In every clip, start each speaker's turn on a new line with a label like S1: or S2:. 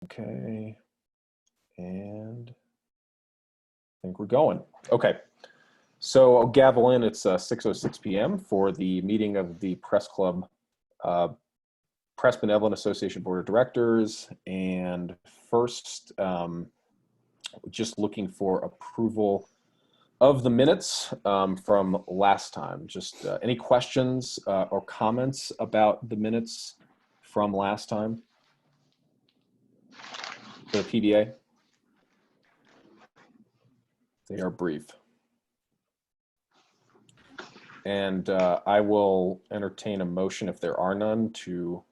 S1: Okay, and I think we're going. Okay, so I'll gavel in. It's 6:06 p.m. for the meeting of the Press Club, Press Benevolent Association Board of Directors. And first, just looking for approval of the minutes from last time. Just any questions or comments about the minutes from last time? The PBA. They are brief. And I will entertain a motion, if there are none, to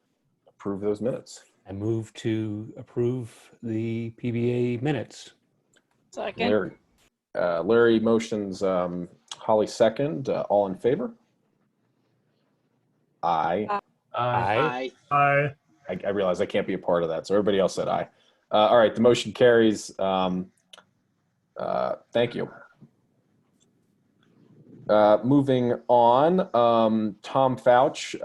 S1: approve those minutes.
S2: I move to approve the PBA minutes.
S3: Second.
S1: Larry motions, Holly second. All in favor? Aye.
S2: Aye.
S3: Aye.
S1: I realize I can't be a part of that, so everybody else said aye. All right, the motion carries. Thank you. Moving on, Tom Fouch,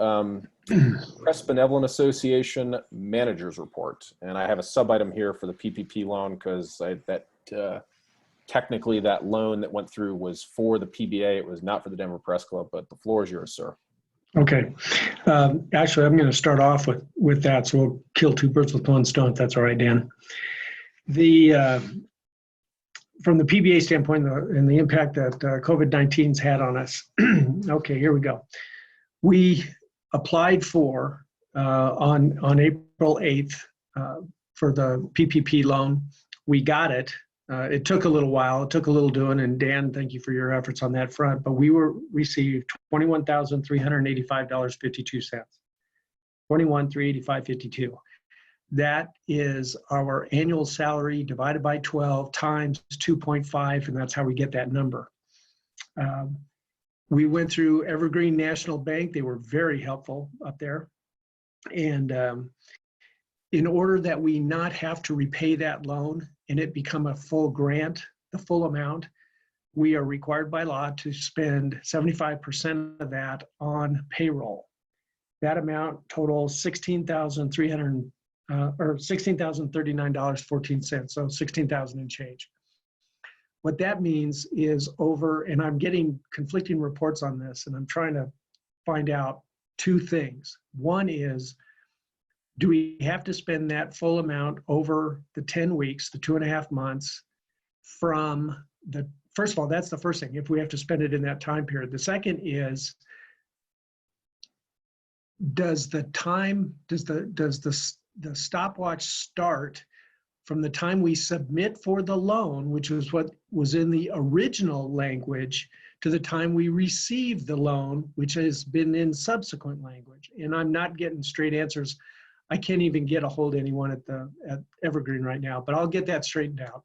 S1: Press Benevolent Association Managers Report. And I have a sub-item here for the PPP loan because technically that loan that went through was for the PBA. It was not for the Denver Press Club, but the floor is yours, sir.
S4: Okay. Actually, I'm going to start off with that, so we'll kill two birds with one stone, if that's all right, Dan. From the PBA standpoint and the impact that COVID-19's had on us. Okay, here we go. We applied for, on April 8th, for the PPP loan. We got it. It took a little while. It took a little doing, and Dan, thank you for your efforts on that front. But we received $21,385.52. $21,385.52. That is our annual salary divided by 12 times 2.5, and that's how we get that number. We went through Evergreen National Bank. They were very helpful up there. And in order that we not have to repay that loan and it become a full grant, the full amount, we are required by law to spend 75% of that on payroll. That amount totals $16,039.14, so $16,000 and change. What that means is and I'm getting conflicting reports on this, and I'm trying to find out two things. One is, do we have to spend that full amount over the 10 weeks, the 2.5 months first of all, that's the first thing, if we have to spend it in that time period. The second is, does the stopwatch start from the time we submit for the loan, which was what was in the original language, to the time we receive the loan, which has been in subsequent language? And I'm not getting straight answers. I can't even get a hold of anyone at Evergreen right now, but I'll get that straightened out.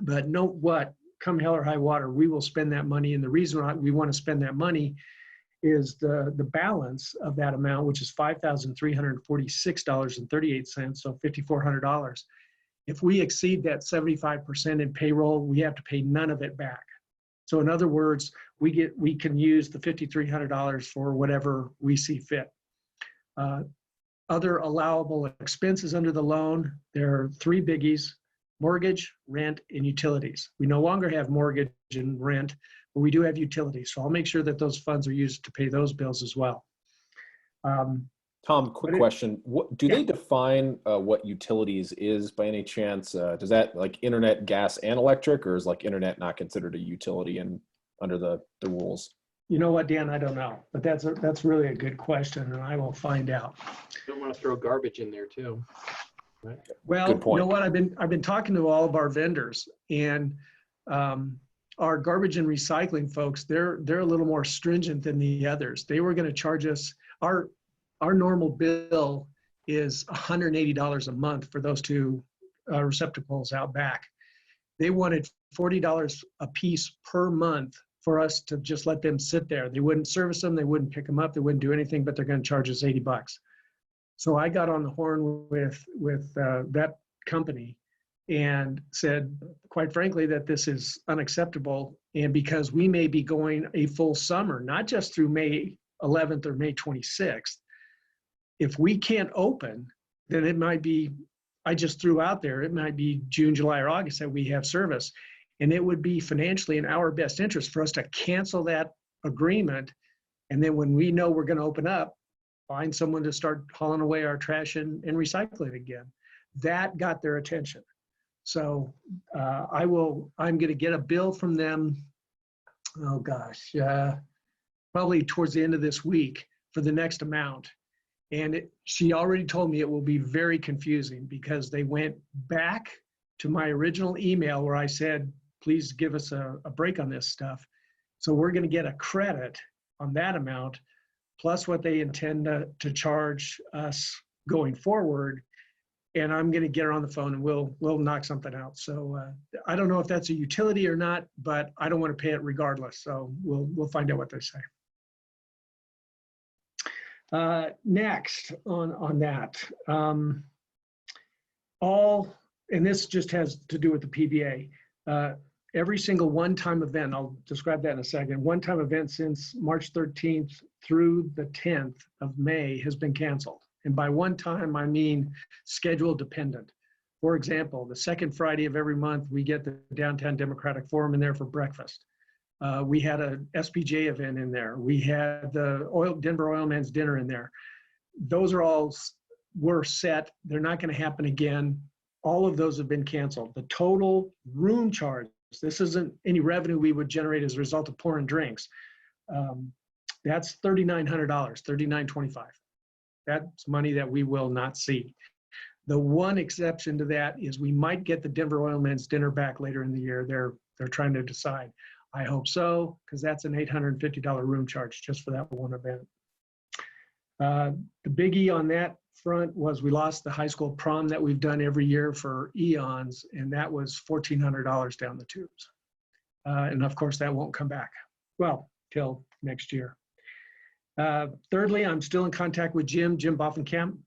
S4: But know what, come hell or high water, we will spend that money. And the reason we want to spend that money is the balance of that amount, which is $5,346.38, so $5,400. If we exceed that 75% in payroll, we have to pay none of it back. So in other words, we can use the $5,300 for whatever we see fit. Other allowable expenses under the loan, there are three biggies: mortgage, rent, and utilities. We no longer have mortgage and rent, but we do have utilities. So I'll make sure that those funds are used to pay those bills as well.
S1: Tom, quick question. Do they define what utilities is by any chance? Does that like internet, gas, and electric, or is like internet not considered a utility under the rules?
S4: You know what, Dan? I don't know, but that's really a good question, and I will find out.
S3: You don't want to throw garbage in there too. Right?
S4: Well, you know what? I've been talking to all of our vendors, and our garbage and recycling folks, they're a little more stringent than the others. They were going to charge us, our normal bill is $180 a month for those two receptacles out back. They wanted $40 a piece per month for us to just let them sit there. They wouldn't service them, they wouldn't pick them up, they wouldn't do anything, but they're going to charge us $80. So I got on the horn with that company and said, quite frankly, that this is unacceptable. And because we may be going a full summer, not just through May 11th or May 26th, if we can't open, then it might be I just threw out there, it might be June, July, or August that we have service. And it would be financially in our best interest for us to cancel that agreement. And then when we know we're going to open up, find someone to start hauling away our trash and recycling again. That got their attention. So I'm going to get a bill from them, oh gosh, probably towards the end of this week for the next amount. And she already told me it will be very confusing because they went back to my original email where I said, please give us a break on this stuff. So we're going to get a credit on that amount, plus what they intend to charge us going forward. And I'm going to get her on the phone and we'll knock something out. So I don't know if that's a utility or not, but I don't want to pay it regardless. So we'll find out what they say. Next on that, and this just has to do with the PBA. Every single one-time event, I'll describe that in a second, one-time event since March 13th through the 10th of May has been canceled. And by one time, I mean schedule dependent. For example, the second Friday of every month, we get the Downtown Democratic Forum in there for breakfast. We had a SPJ event in there. We had the Denver Oil Man's Dinner in there. Those were set. They're not going to happen again. All of those have been canceled. The total room charge, this isn't any revenue we would generate as a result of pouring drinks. That's $3,900, $3,925. That's money that we will not see. The one exception to that is we might get the Denver Oil Man's Dinner back later in the year. They're trying to decide. I hope so, because that's an $850 room charge just for that one event. The biggie on that front was we lost the high school prom that we've done every year for eons, and that was $1,400 down the tubes. And of course, that won't come back, well, till next year. Thirdly, I'm still in contact with Jim Boffenkamp.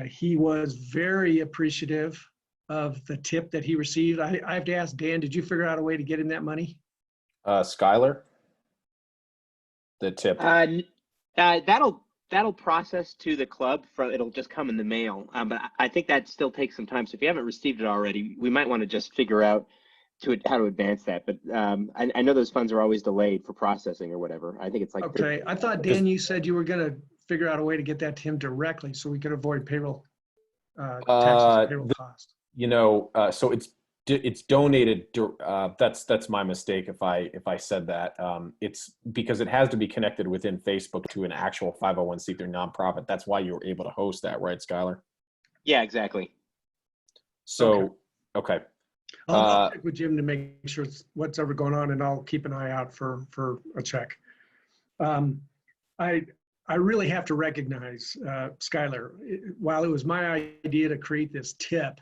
S4: He was very appreciative of the tip that he received. I have to ask Dan, did you figure out a way to get him that money?
S1: Skylar, the tip.
S5: That'll process to the club. It'll just come in the mail. But I think that still takes some time. So if you haven't received it already, we might want to just figure out how to advance that. But I know those funds are always delayed for processing or whatever. I think it's like.
S4: Okay, I thought Dan, you said you were going to figure out a way to get that to him directly so we could avoid payroll taxes, payroll costs.
S1: So it's donated. That's my mistake if I said that. It's because it has to be connected within Facebook to an actual 501c3 nonprofit. That's why you were able to host that, right, Skylar?
S5: Yeah, exactly.
S1: So okay.
S4: I'll check with Jim to make sure what's ever going on, and I'll keep an eye out for a check. I really have to recognize Skylar. While it was my idea to create this tip,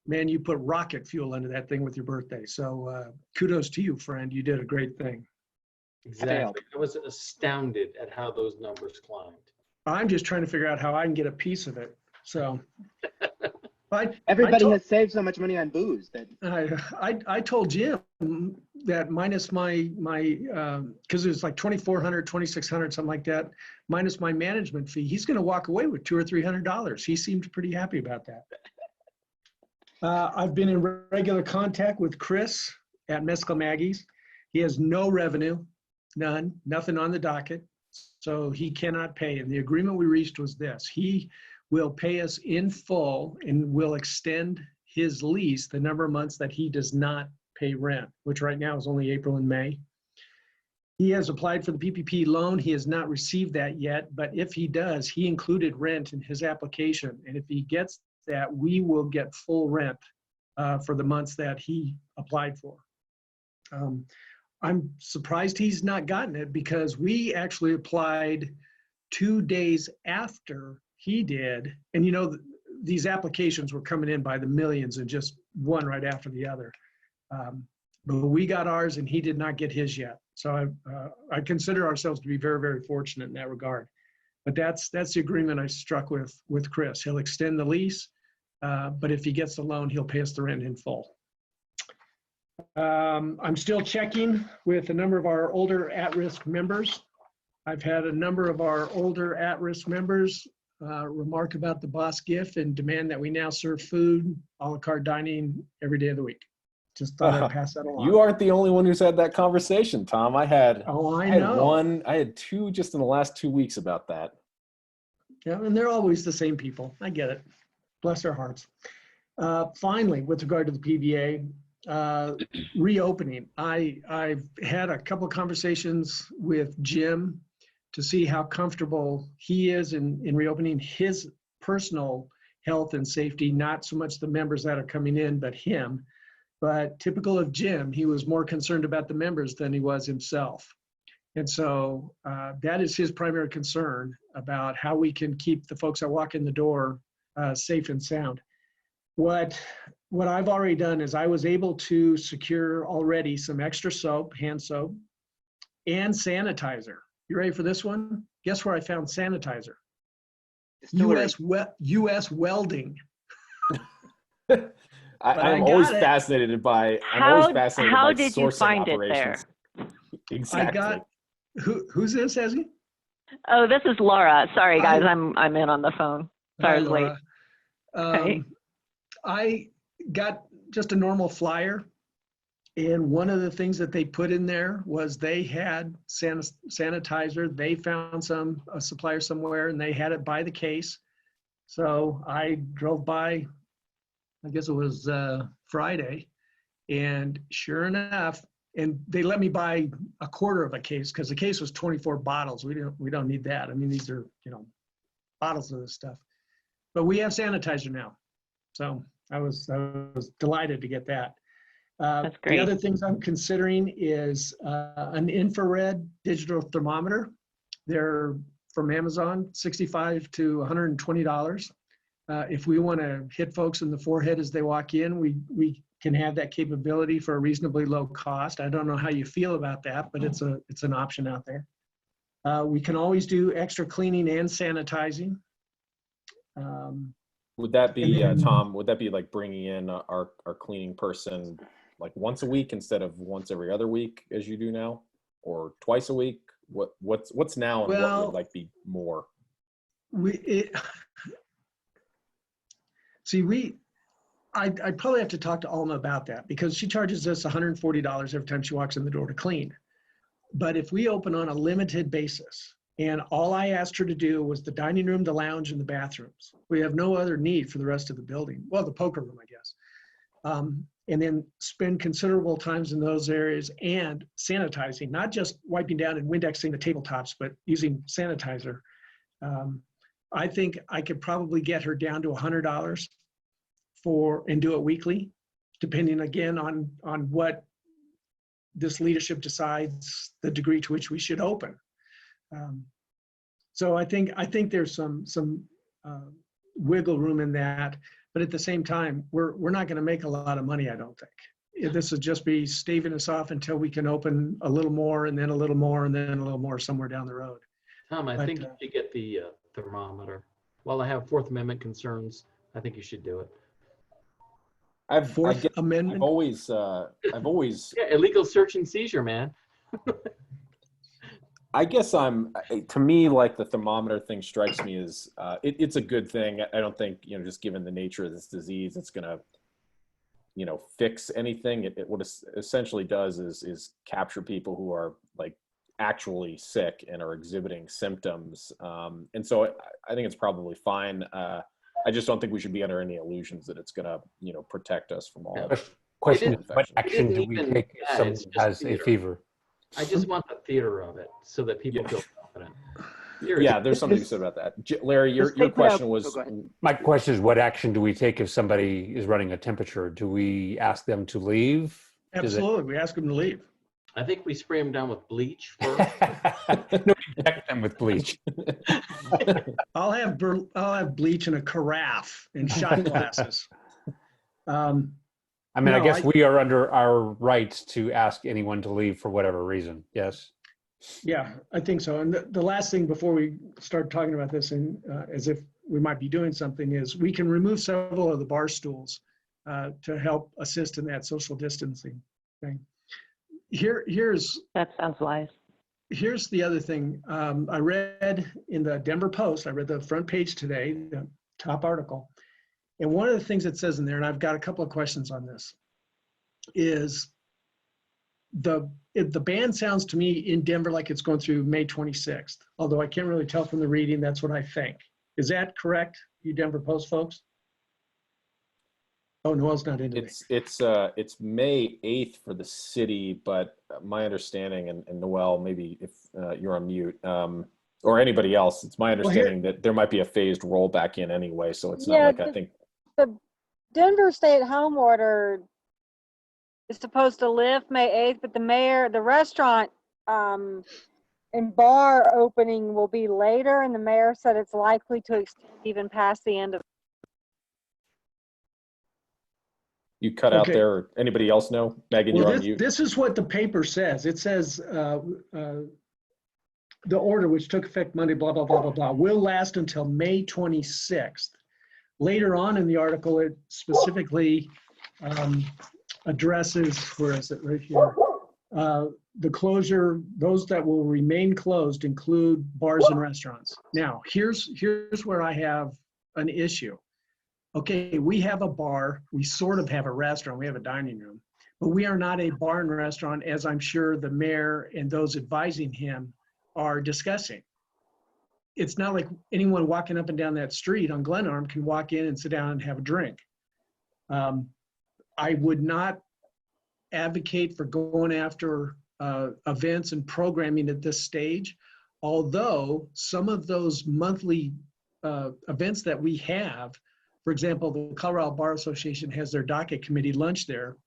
S4: man, you put rocket fuel into that thing with your birthday. So kudos to you, friend. You did a great thing.
S3: Exactly. I was astounded at how those numbers climbed.
S4: I'm just trying to figure out how I can get a piece of it. So
S5: everybody has saved so much money on booze that
S4: I told Jim that minus my because it was like $2,400, $2,600, something like that, minus my management fee, he's going to walk away with $200 or $300. He seemed pretty happy about that. I've been in regular contact with Chris at Mescal Maggie's. He has no revenue, nothing on the docket, so he cannot pay. And the agreement we reached was this: he will pay us in full and will extend his lease the number of months that he does not pay rent, which right now is only April and May. He has applied for the PPP loan. He has not received that yet, but if he does, he included rent in his application. And if he gets that, we will get full rent for the months that he applied for. I'm surprised he's not gotten it because we actually applied 2 days after he did. And these applications were coming in by the millions and just one right after the other. But we got ours and he did not get his yet. So I consider ourselves to be very, very fortunate in that regard. But that's the agreement I struck with Chris. He'll extend the lease, but if he gets the loan, he'll pay us the rent in full. I'm still checking with a number of our older at-risk members. I've had a number of our older at-risk members remark about the boss gift and demand that we now serve food, a la carte dining every day of the week. Just thought I'd pass that along.
S1: You aren't the only one who's had that conversation, Tom. I had
S4: know.
S1: I had two just in the last 2 weeks about that.
S4: Yeah, and they're always the same people. I get it. Bless their hearts. Finally, with regard to the PVA, reopening. I've had a couple of conversations with Jim to see how comfortable he is in reopening his personal health and safety, not so much the members that are coming in, but him. But typical of Jim, he was more concerned about the members than he was himself. And so that is his primary concern about how we can keep the folks that walk in the door safe and sound. What I've already done is I was able to secure already some extra soap, hand soap, and sanitizer. You ready for this one? Guess where I found sanitizer? U.S. Welding.
S1: I'm always fascinated by
S6: How did you
S1: sourcing
S6: find
S1: operations.
S6: it there?
S1: Exactly.
S4: Who's this, Ezzy?
S6: Oh, this is Laura. Sorry, guys, I'm in on the phone. Sorry, I was late.
S4: Laura. I got just a normal flyer, and one of the things that they put in there was they had sanitizer. They found a supplier somewhere, and they had it by the case. So I drove by, I guess it was Friday, and sure enough, and they let me buy a quarter of a case because the case was 24 bottles. We don't need that. I mean, these are, bottles of this stuff. But we have sanitizer now. So I was delighted to get that.
S6: That's great.
S4: The other things I'm considering is an infrared digital thermometer. They're from Amazon, $65 to $120. If we want to hit folks in the forehead as they walk in, we can have that capability for a reasonably low cost. I don't know how you feel about that, but it's an option out there. We can always do extra cleaning and sanitizing.
S1: Would that be, Tom, would that be like bringing in our cleaning person like once a week instead of once every other week as you do now, or twice a week? What's now and what would like be more?
S4: I'd probably have to talk to Alma about that because she charges us $140 every time she walks in the door to clean. But if we open on a limited basis, and all I asked her to do was the dining room, the lounge, and the bathrooms. We have no other need for the rest of the building. Well, the poker room, I guess. And then spend considerable times in those areas and sanitizing, not just wiping down and Windexing the tabletops, but using sanitizer. I think I could probably get her down to $100 and do it weekly, depending again on what this leadership decides the degree to which we should open. So I think there's some wiggle room in that, but at the same time, we're not going to make a lot of money, I don't think. This would just be staving us off until we can open a little more, and then a little more, and then a little more somewhere down the road.
S3: Tom, I think you should get the thermometer. While I have Fourth Amendment concerns, I think you should do it.
S4: Fourth Amendment.
S1: I've always
S3: Yeah, illegal search and seizure, man.
S1: I guess to me, like the thermometer thing strikes me as it's a good thing. I don't think, just given the nature of this disease, it's going to, fix anything. What it essentially does is capture people who are like actually sick and are exhibiting symptoms. And so I think it's probably fine. I just don't think we should be under any illusions that it's going to, protect us from all.
S2: Question is, what action do we take if someone has a fever?
S3: I just want the theater of it so that people feel confident.
S1: Yeah, there's something to say about that. Larry, your question was...
S2: My question is, what action do we take if somebody is running a temperature? Do we ask them to leave?
S4: Absolutely, we ask them to leave.
S3: I think we spray them down with bleach first.
S2: No, inject them with bleach.
S4: I'll have bleach in a carafe and shot glasses.
S2: I guess we are under our rights to ask anyone to leave for whatever reason. Yes.
S4: Yeah, I think so. And the last thing before we start talking about this, and as if we might be doing something, is we can remove several of the bar stools to help assist in that social distancing thing. Here's
S6: That sounds wise.
S4: here's the other thing. I read in the Denver Post, I read the front page today, the top article. And one of the things it says in there, and I've got a couple of questions on this, is the ban sounds to me in Denver like it's going through May 26th, although I can't really tell from the reading. That's what I think. Is that correct, you Denver Post folks? Oh, Noel's not into it.
S1: It's May 8th for the city, but my understanding, and Noel, maybe if you're on mute, or anybody else, it's my understanding that there might be a phased rollback in anyway. So it's not like I think
S7: the Denver stay-at-home order is supposed to lift May 8th, but the restaurant and bar opening will be later, and the mayor said it's likely to extend even past the end of.
S1: you cut out there. Or anybody else know? Megan, you're on mute.
S4: This is what the paper says. It says the order, which took effect Monday, blah, blah, blah, blah, blah, will last until May 26th. Later on in the article, it specifically addresses, where is it, right here? The closure, those that will remain closed include bars and restaurants. Now, here's where I have an issue. Okay, we have a bar, we sort of have a restaurant, we have a dining room, but we are not a bar and restaurant, as I'm sure the mayor and those advising him are discussing. It's not like anyone walking up and down that street on Glenarm can walk in and sit down and have a drink. I would not advocate for going after events and programming at this stage, although some of those monthly events that we have, for example, the Colorado Bar Association has their docket committee lunch there.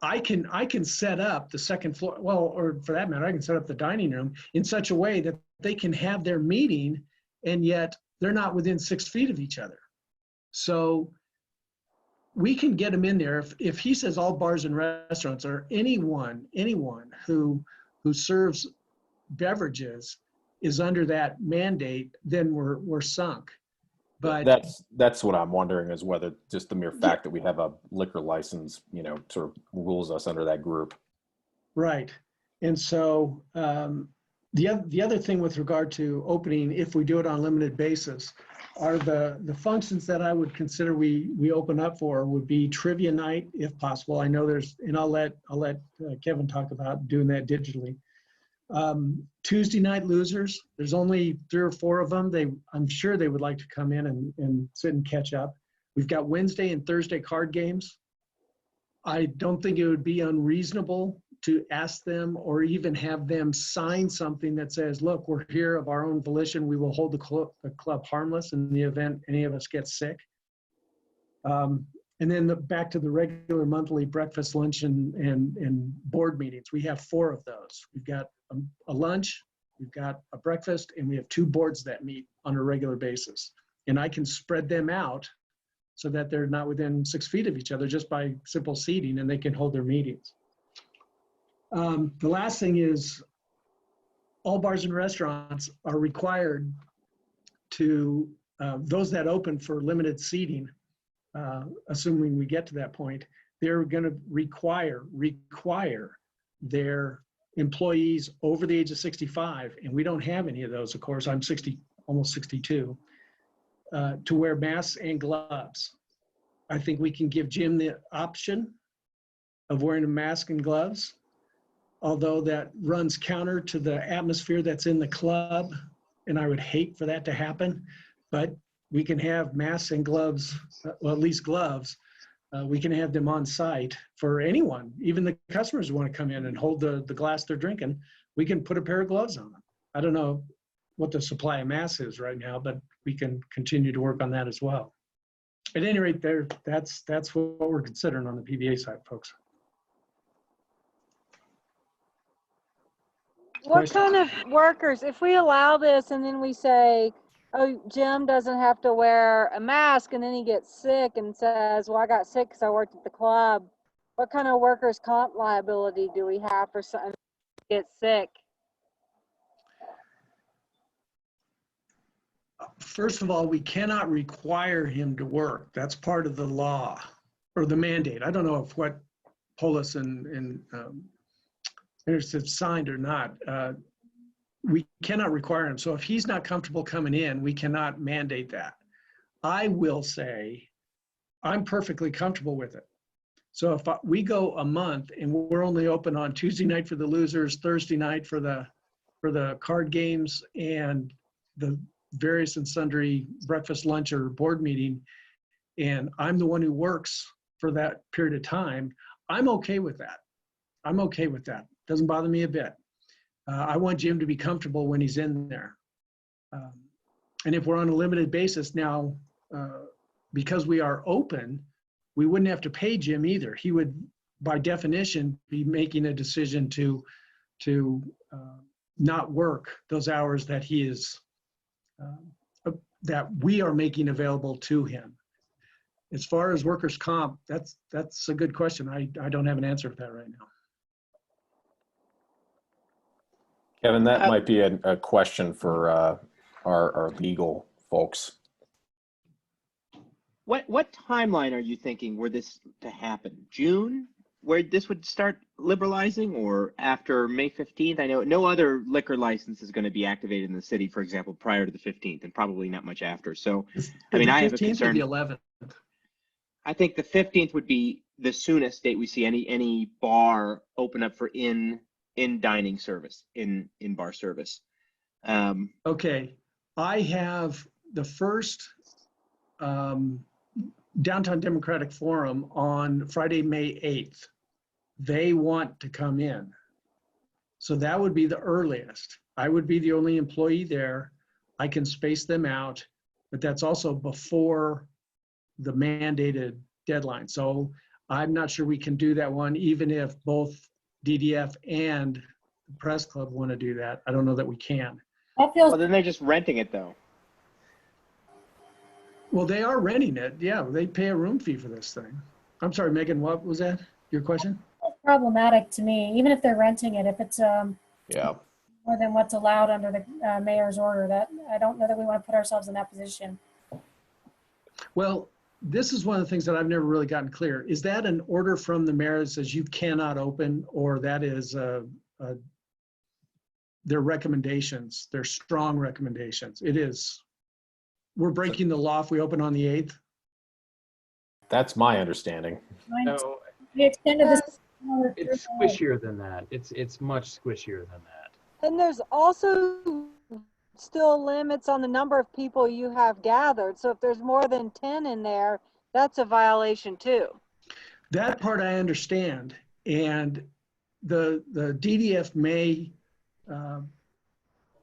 S4: I can set up the second floor, well, or for that matter, I can set up the dining room in such a way that they can have their meeting and yet they're not within 6 feet of each other. So we can get them in there. If he says all bars and restaurants, or anyone who serves beverages is under that mandate, then we're sunk. But
S1: that's what I'm wondering, is whether just the mere fact that we have a liquor license, sort of rules us under that group.
S4: Right. And so the other thing with regard to opening, if we do it on a limited basis, are the functions that I would consider we open up for would be trivia night, if possible. I know and I'll let Kevin talk about doing that digitally. Tuesday night losers, there's only 3 or 4 of them. I'm sure they would like to come in and sit and catch up. We've got Wednesday and Thursday card games. I don't think it would be unreasonable to ask them or even have them sign something that says, look, we're here of our own volition. We will hold the club harmless in the event any of us get sick. And then back to the regular monthly breakfast, lunch, and board meetings. We have 4 of those. We've got a lunch, we've got a breakfast, and we have 2 boards that meet on a regular basis. And I can spread them out so that they're not within 6 feet of each other just by simple seating, and they can hold their meetings. The last thing is all bars and restaurants are required to, those that open for limited seating, assuming we get to that point, they're going to require their employees over the age of 65, and we don't have any of those, of course. I'm almost 62, to wear masks and gloves. I think we can give Jim the option of wearing a mask and gloves, although that runs counter to the atmosphere that's in the club, and I would hate for that to happen, but we can have masks and gloves, well, at least gloves. We can have them on site for anyone, even the customers who want to come in and hold the glass they're drinking. We can put a pair of gloves on them. I don't know what the supply of masks is right now, but we can continue to work on that as well. At any rate, that's what we're considering on the PBA side, folks.
S7: What kind of workers, if we allow this and then we say, oh, Jim doesn't have to wear a mask, and then he gets sick and says, well, I got sick because I worked at the club. What kind of workers' comp liability do we have for someone who gets sick?
S4: First of all, we cannot require him to work. That's part of the law or the mandate. I don't know if what Polis and if it's signed or not, we cannot require him. So if he's not comfortable coming in, we cannot mandate that. I will say, I'm perfectly comfortable with it. So if we go a month and we're only open on Tuesday night for the losers, Thursday night for the card games and the various and sundry breakfast, lunch, or board meeting, and I'm the one who works for that period of time, I'm okay with that. I'm okay with that. Doesn't bother me a bit. I want Jim to be comfortable when he's in there. And if we're on a limited basis now, because we are open, we wouldn't have to pay Jim either. He would, by definition, be making a decision to not work those hours that he is, that we are making available to him. As far as workers' comp, that's a good question. I don't have an answer for that right now.
S1: Kevin, that might be a question for our legal folks.
S5: What timeline are you thinking were this to happen? June, where this would start liberalizing, or after May 15th? I know no other liquor license is going to be activated in the city, for example, prior to the 15th, and probably not much after. So, I mean, I have a concern.
S4: The 15th or the 11th?
S5: I think the 15th would be the soonest date we see any bar open up for in dining service, in bar service.
S4: Okay, I have the first Downtown Democratic Forum on Friday, May 8th. They want to come in. So that would be the earliest. I would be the only employee there. I can space them out, but that's also before the mandated deadline. So I'm not sure we can do that one, even if both DDF and the Press Club want to do that. I don't know that we can.
S5: Well, then they're just renting it though.
S4: Well, they are renting it. Yeah, they pay a room fee for this thing. I'm sorry, Megan, what was that? Your question?
S8: It's problematic to me, even if they're renting it, if it's
S1: Yeah.
S8: more than what's allowed under the mayor's order. That I don't know that we want to put ourselves in that position.
S4: Well, this is one of the things that I've never really gotten clear. Is that an order from the mayor that says you cannot open, or that is their recommendations, their strong recommendations? It is. We're breaking the law if we open on the 8th.
S1: That's my understanding.
S3: No,
S8: The extent of this.
S3: it's squishier than that. It's much squishier than that.
S7: And there's also still limits on the number of people you have gathered. So if there's more than 10 in there, that's a violation too.
S4: That part I understand. And the DDF may,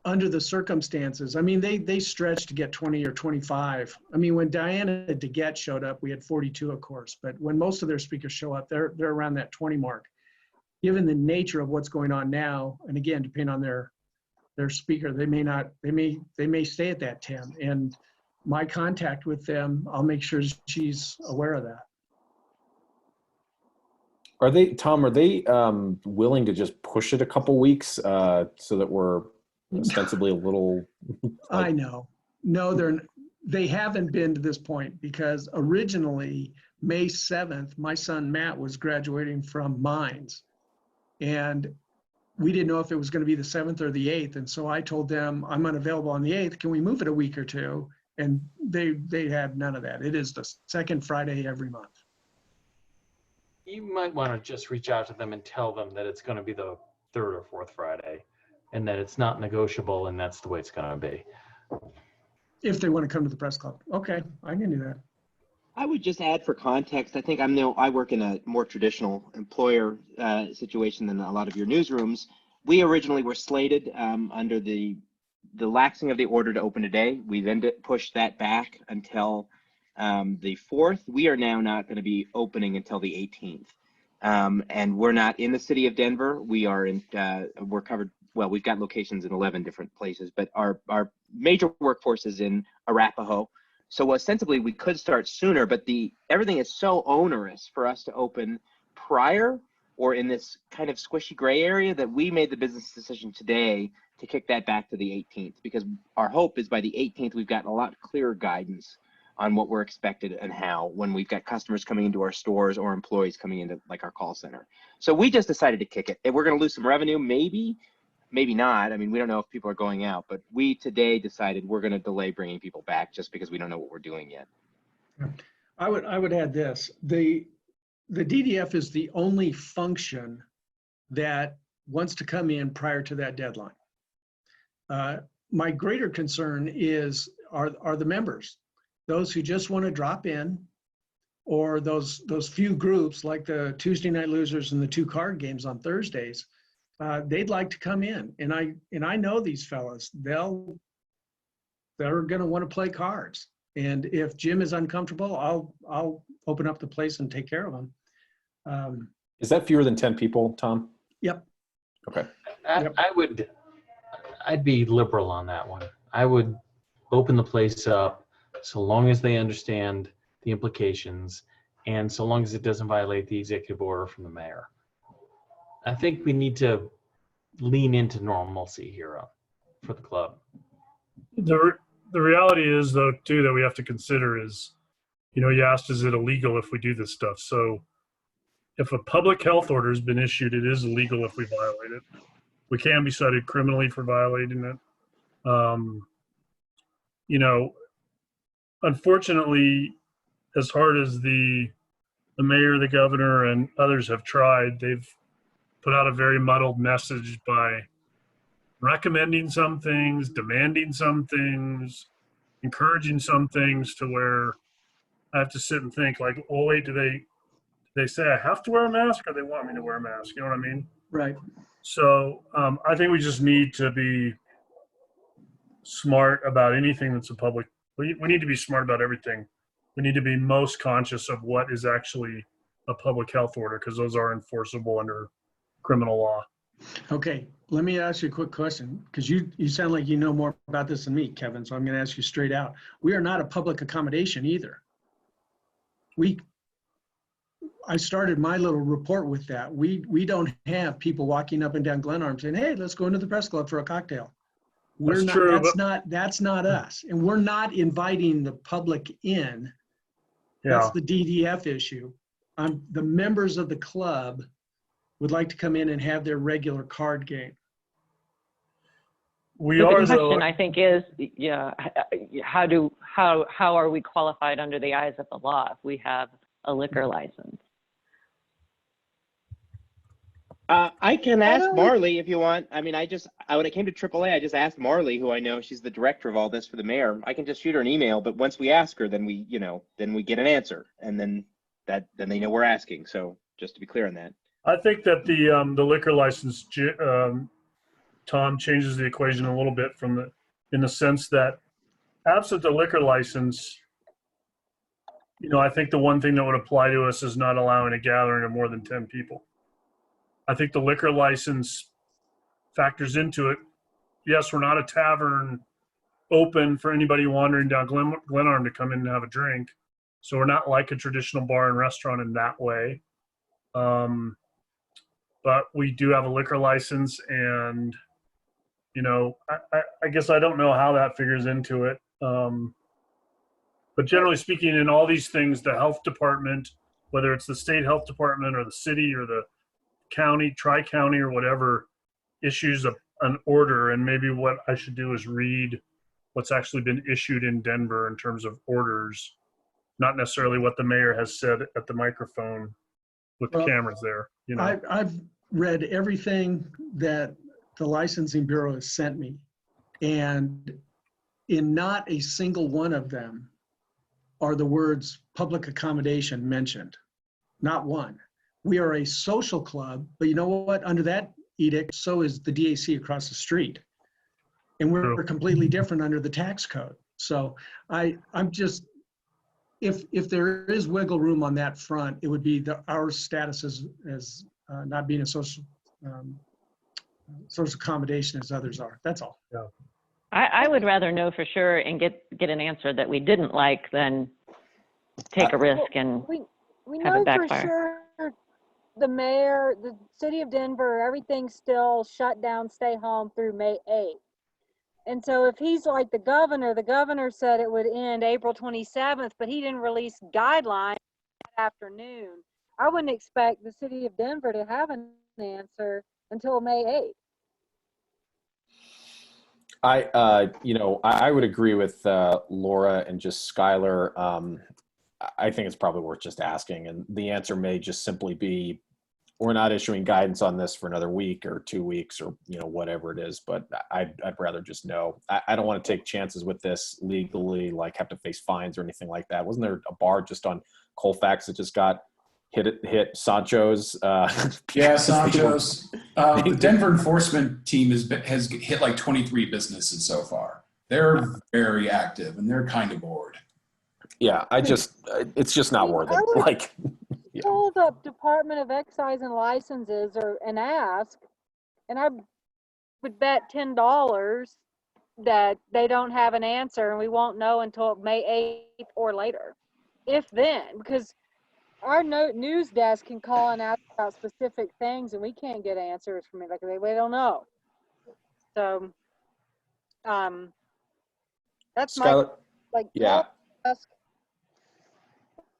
S4: under the circumstances, I mean, they stretched to get 20 or 25. I mean, when Diana DeGette showed up, we had 42, of course, but when most of their speakers show up, they're around that 20 mark. Given the nature of what's going on now, and again, depending on their speaker, they may stay at that 10. And my contact with them, I'll make sure she's aware of that.
S1: Are they, Tom, willing to just push it a couple weeks so that we're ostensibly a little
S4: I know. No, they haven't been to this point, because originally May 7th, my son Matt was graduating from Mines, and we didn't know if it was going to be the 7th or the 8th. And so I told them, I'm unavailable on the 8th. Can we move it a week or two? And they had none of that. It is the second Friday every month.
S3: You might want to just reach out to them and tell them that it's going to be the 3rd or 4th Friday, and that it's not negotiable, and that's the way it's going to be.
S4: If they want to come to the Press Club. Okay, I can do that.
S5: I would just add for context, I think I work in a more traditional employer situation than a lot of your newsrooms. We originally were slated under the laxing of the order to open today. We then pushed that back until the 4th. We are now not going to be opening until the 18th. And we're not in the city of Denver. We are we're covered. Well, we've got locations in 11 different places, but our major workforce is in Arapahoe. So ostensibly we could start sooner, but everything is so onerous for us to open prior or in this kind of squishy gray area that we made the business decision today to kick that back to the 18th, because our hope is by the 18th, we've got a lot clearer guidance on what we're expected and how when we've got customers coming into our stores or employees coming into like our call center. So we just decided to kick it. If we're going to lose some revenue, maybe not. I mean, we don't know if people are going out, but we today decided we're going to delay bringing people back just because we don't know what we're doing yet.
S4: I would add this. The DDF is the only function that wants to come in prior to that deadline. My greater concern are the members, those who just want to drop in, or those few groups like the Tuesday night losers and the 2 card games on Thursdays. They'd like to come in, and I know these fellas. They're going to want to play cards, and if Jim is uncomfortable, I'll open up the place and take care of them.
S1: Is that fewer than 10 people, Tom?
S4: Yep.
S1: Okay.
S3: I'd be liberal on that one. I would open the place up so long as they understand the implications and so long as it doesn't violate the executive order from the mayor. I think we need to lean into normalcy here for the club.
S9: The reality is, though, too, that we have to consider is, you asked, is it illegal if we do this stuff? So if a public health order has been issued, it is illegal if we violate it. We can be cited criminally for violating it. Unfortunately, as hard as the mayor, the governor, and others have tried, they've put out a very muddled message by recommending some things, demanding some things, encouraging some things, to where I have to sit and think like, oh wait, do they say I have to wear a mask, or they want me to wear a mask? You know what I mean?
S4: Right.
S9: So I think we just need to be smart about anything that's a public. We need to be smart about everything. We need to be most conscious of what is actually a public health order, because those are enforceable under criminal law.
S4: Okay, let me ask you a quick question, because you sound like you know more about this than me, Kevin, so I'm going to ask you straight out. We are not a public accommodation either. I started my little report with that. We don't have people walking up and down Glenarm saying, hey, let's go into the press club for a cocktail. That's not us. And we're not inviting the public in. That's the DDF issue. The members of the club would like to come in and have their regular card game.
S6: The question, I think, is, how are we qualified under the eyes of the law if we have a liquor license?
S5: I can ask Marley if you want. I mean, when it came to AAA, I just asked Marley, who I know, she's the director of all this for the mayor. I can just shoot her an email, but once we ask her, then we get an answer, and then they know we're asking. So just to be clear on that.
S9: I think that the liquor license, Tom, changes the equation a little bit in the sense that absent the liquor license, I think the one thing that would apply to us is not allowing a gathering of more than 10 people. I think the liquor license factors into it. Yes, we're not a tavern open for anybody wandering down Glenarm to come in and have a drink. So we're not like a traditional bar and restaurant in that way. But we do have a liquor license, and, I guess I don't know how that figures into it. But generally speaking, in all these things, the health department, whether it's the state health department or the city or the county, tri-county or whatever, issues an order, and maybe what I should do is read what's actually been issued in Denver in terms of orders, not necessarily what the mayor has said at the microphone with the cameras there.
S4: I've read everything that the licensing bureau has sent me, and in not a single one of them are the words public accommodation mentioned. Not one. We are a social club, but you know what? Under that edict, so is the DAC across the street. And we're completely different under the tax code. So I'm just, if there is wiggle room on that front, it would be our status as not being a social accommodation as others are. That's all.
S9: Yeah.
S6: I would rather know for sure and get an answer that we didn't like than take a risk and
S7: we
S6: have
S7: know
S6: it backfire.
S7: for sure the mayor, the city of Denver, everything's still shut down, stay home through May 8th. And so if he's like the governor said it would end April 27th, but he didn't release guidelines that afternoon. I wouldn't expect the city of Denver to have an answer until May 8th.
S1: I would agree with Laura and just Skylar. I think it's probably worth just asking, and the answer may just simply be, we're not issuing guidance on this for another week or 2 weeks or whatever it is. But I'd rather just know. I don't want to take chances with this legally, like have to face fines or anything like that. Wasn't there a bar just on Colfax that just got hit Sancho's?
S10: Yeah, Sancho's. The Denver enforcement team has hit like 23 businesses so far. They're very active and they're kind of bored.
S1: Yeah, it's just not worth it. Like, yeah.
S7: Call the Department of Excise and Licenses and ask, and I would bet $10 that they don't have an answer and we won't know until May 8th or later. If then, because our news desk can call and ask about specific things and we can't get answers from it. Like, we don't know. So, that's
S1: Skylar,
S7: call desk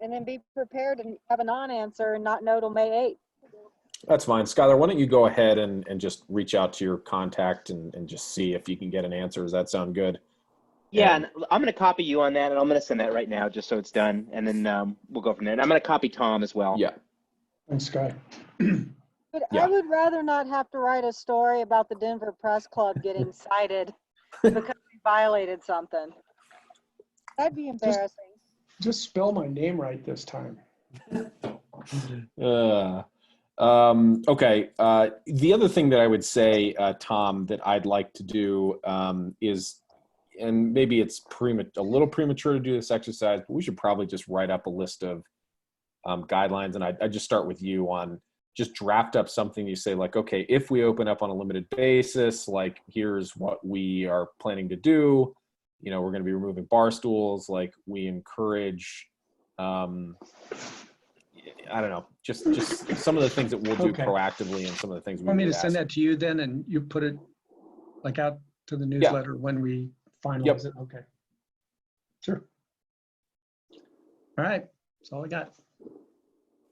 S7: and then be prepared and have a non-answer and not know till May 8th.
S1: That's fine. Skylar, why don't you go ahead and just reach out to your contact and just see if you can get an answer. Does that sound good?
S5: Yeah, and I'm going to copy you on that, and I'm going to send that right now just so it's done, and then we'll go from there. And I'm going to copy Tom as well.
S1: Yeah.
S4: Thanks, Sky.
S7: But
S1: Yeah.
S7: I would rather not have to write a story about the Denver Press Club getting cited because we violated something. That'd be embarrassing.
S4: Just spell my name right this time.
S1: Okay. The other thing that I would say, Tom, that I'd like to do is, and maybe it's a little premature to do this exercise, but we should probably just write up a list of guidelines. And I just start with you on just draft up something you say like, okay, if we open up on a limited basis, like here's what we are planning to do. We're going to be removing bar stools. Like we encourage, I don't know, just some of the things that we'll do proactively and some of the things we
S4: Want me to
S1: ask.
S4: send that to you then and you put it like out to the newsletter when we finalize it? Okay. Sure. All right. That's all I got.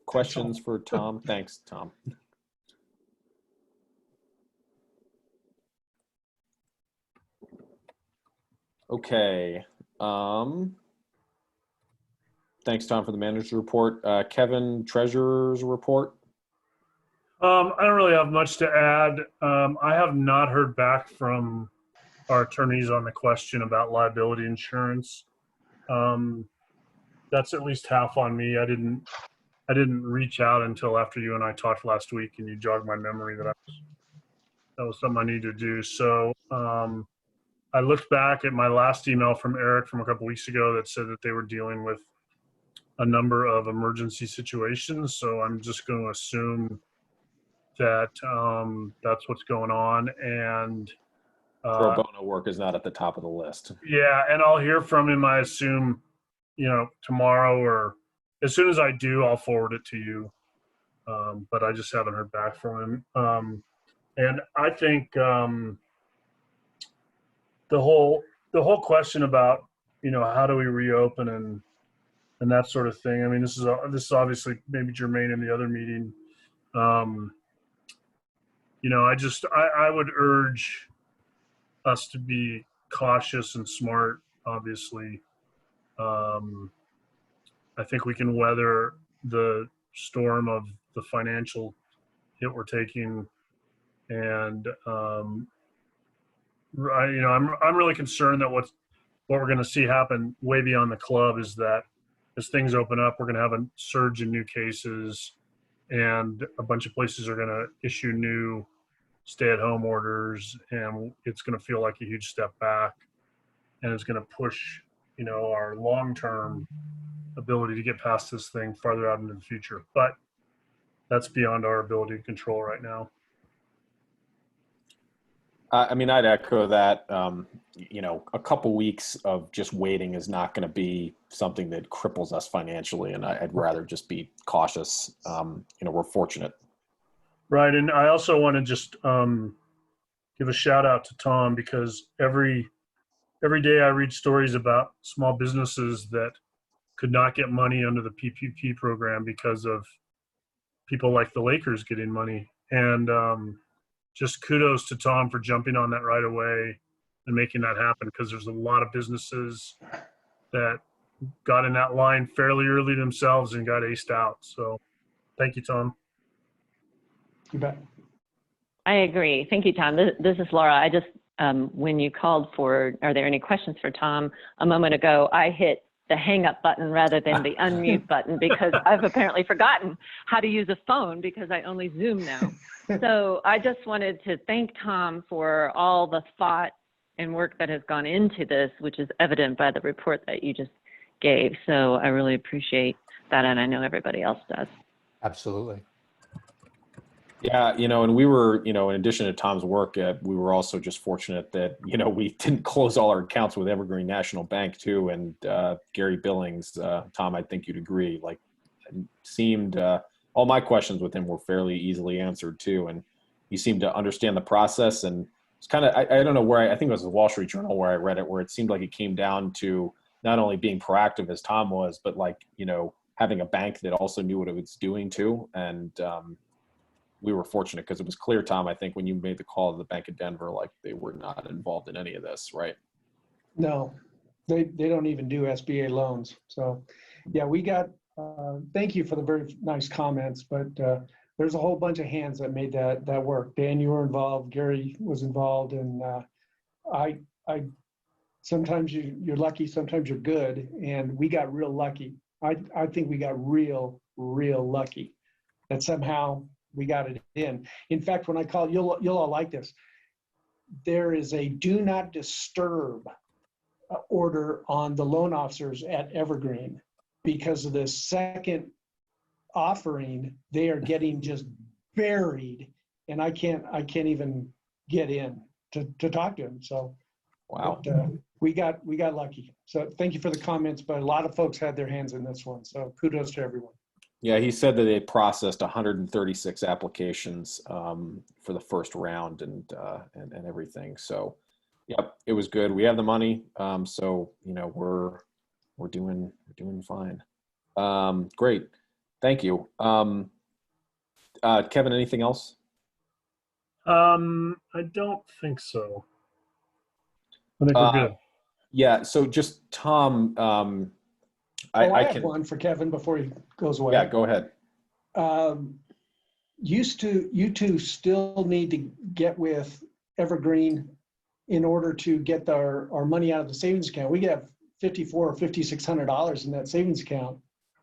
S1: Questions for Tom? Thanks, Tom. Okay. Thanks, Tom, for the manager's report. Kevin, treasurer's report.
S9: I don't really have much to add. I have not heard back from our attorneys on the question about liability insurance. That's at least half on me. I didn't reach out until after you and I talked last week, and you jogged my memory that was something I needed to do. So I looked back at my last email from Eric from a couple weeks ago that said that they were dealing with a number of emergency situations. So I'm just going to assume that that's what's going on. And
S1: Pro bono work is not at the top of the list.
S9: Yeah, and I'll hear from him, I assume, tomorrow, or as soon as I do, I'll forward it to you. But I just haven't heard back from him. And I think the whole question about how do we reopen and that sort of thing. I mean, this is obviously maybe germane in the other meeting. I would urge us to be cautious and smart. Obviously, I think we can weather the storm of the financial hit we're taking, and I'm really concerned that what we're going to see happen way beyond the club is that as things open up, we're going to have a surge in new cases, and a bunch of places are going to issue new stay-at-home orders, and it's going to feel like a huge step back, and it's going to push, our long-term ability to get past this thing farther out into the future. But that's beyond our ability to control right now.
S1: I mean, I'd echo that. A couple weeks of just waiting is not going to be something that cripples us financially, and I'd rather just be cautious. We're fortunate.
S9: Right, and I also want to just give a shout out to Tom, because every day I read stories about small businesses that could not get money under the PPP program because of people like the Lakers getting money. And just kudos to Tom for jumping on that right away and making that happen, because there's a lot of businesses that got in that line fairly early themselves and got aced out. So thank you, Tom.
S4: You bet.
S6: I agree. Thank you, Tom. This is Laura. I just, when you called for, are there any questions for Tom a moment ago, I hit the hang up button rather than the unmute button, because I've apparently forgotten how to use a phone because I only Zoom now. So I just wanted to thank Tom for all the thought and work that has gone into this, which is evident by the report that you just gave. So I really appreciate that, and I know everybody else does.
S2: Absolutely.
S1: Yeah, and we were, in addition to Tom's work, we were also just fortunate that, we didn't close all our accounts with Evergreen National Bank too. And Gary Billings, Tom, I think you'd agree, like, seemed, all my questions with him were fairly easily answered too. And he seemed to understand the process. And it's kind of, I don't know where, I think it was the Wall Street Journal where I read it, where it seemed like it came down to not only being proactive as Tom was, but like, having a bank that also knew what it was doing too. And, we were fortunate because it was clear, Tom, I think when you made the call to the Bank of Denver, like they were not involved in any of this, right?
S4: No, they don't even do SBA loans. So yeah, we got, thank you for the very nice comments, but there's a whole bunch of hands that made that work. Dan, you were involved, Gary was involved, and I sometimes you're lucky, sometimes you're good, and we got real lucky. I think we got real lucky that somehow we got it in. In fact, when I call, you'll all like this. There is a do not disturb order on the loan officers at Evergreen because of the second offering. They are getting just buried, and I can't even get in to talk to them. So
S1: wow,
S4: we got lucky. So thank you for the comments, but a lot of folks had their hands in this one. So kudos to everyone.
S1: Yeah, he said that they processed 136 applications for the first round and everything. So, yep, it was good. We have the money, so we're doing fine. Great, thank you, Kevin. Anything else?
S9: I don't think so. I think we're good.
S1: Yeah. So just Tom.
S4: I have one for Kevin before he goes away.
S1: Yeah, go ahead.
S4: You two still need to get with Evergreen in order to get our money out of the savings account. We have $5,400 or $5,600 in that savings account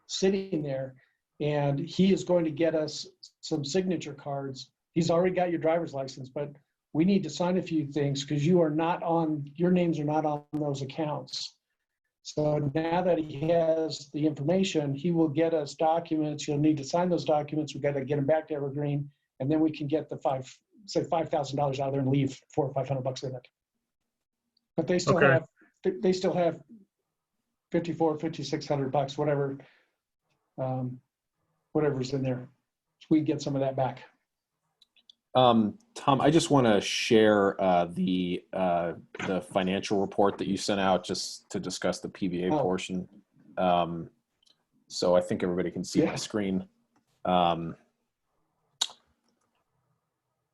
S4: sitting there, and he is going to get us some signature cards. He's already got your driver's license, but we need to sign a few things because your names are not on those accounts. So now that he has the information, he will get us documents. You'll need to sign those documents. We've got to get them back to Evergreen, and then we can get the $5,000 out of there and leave $400 or $500 in it. But they still have $5,400, $5,600, whatever's in there. So we can get some of that back.
S1: Tom, I just want to share the financial report that you sent out just to discuss the PBA portion. So I think everybody can see my screen. Do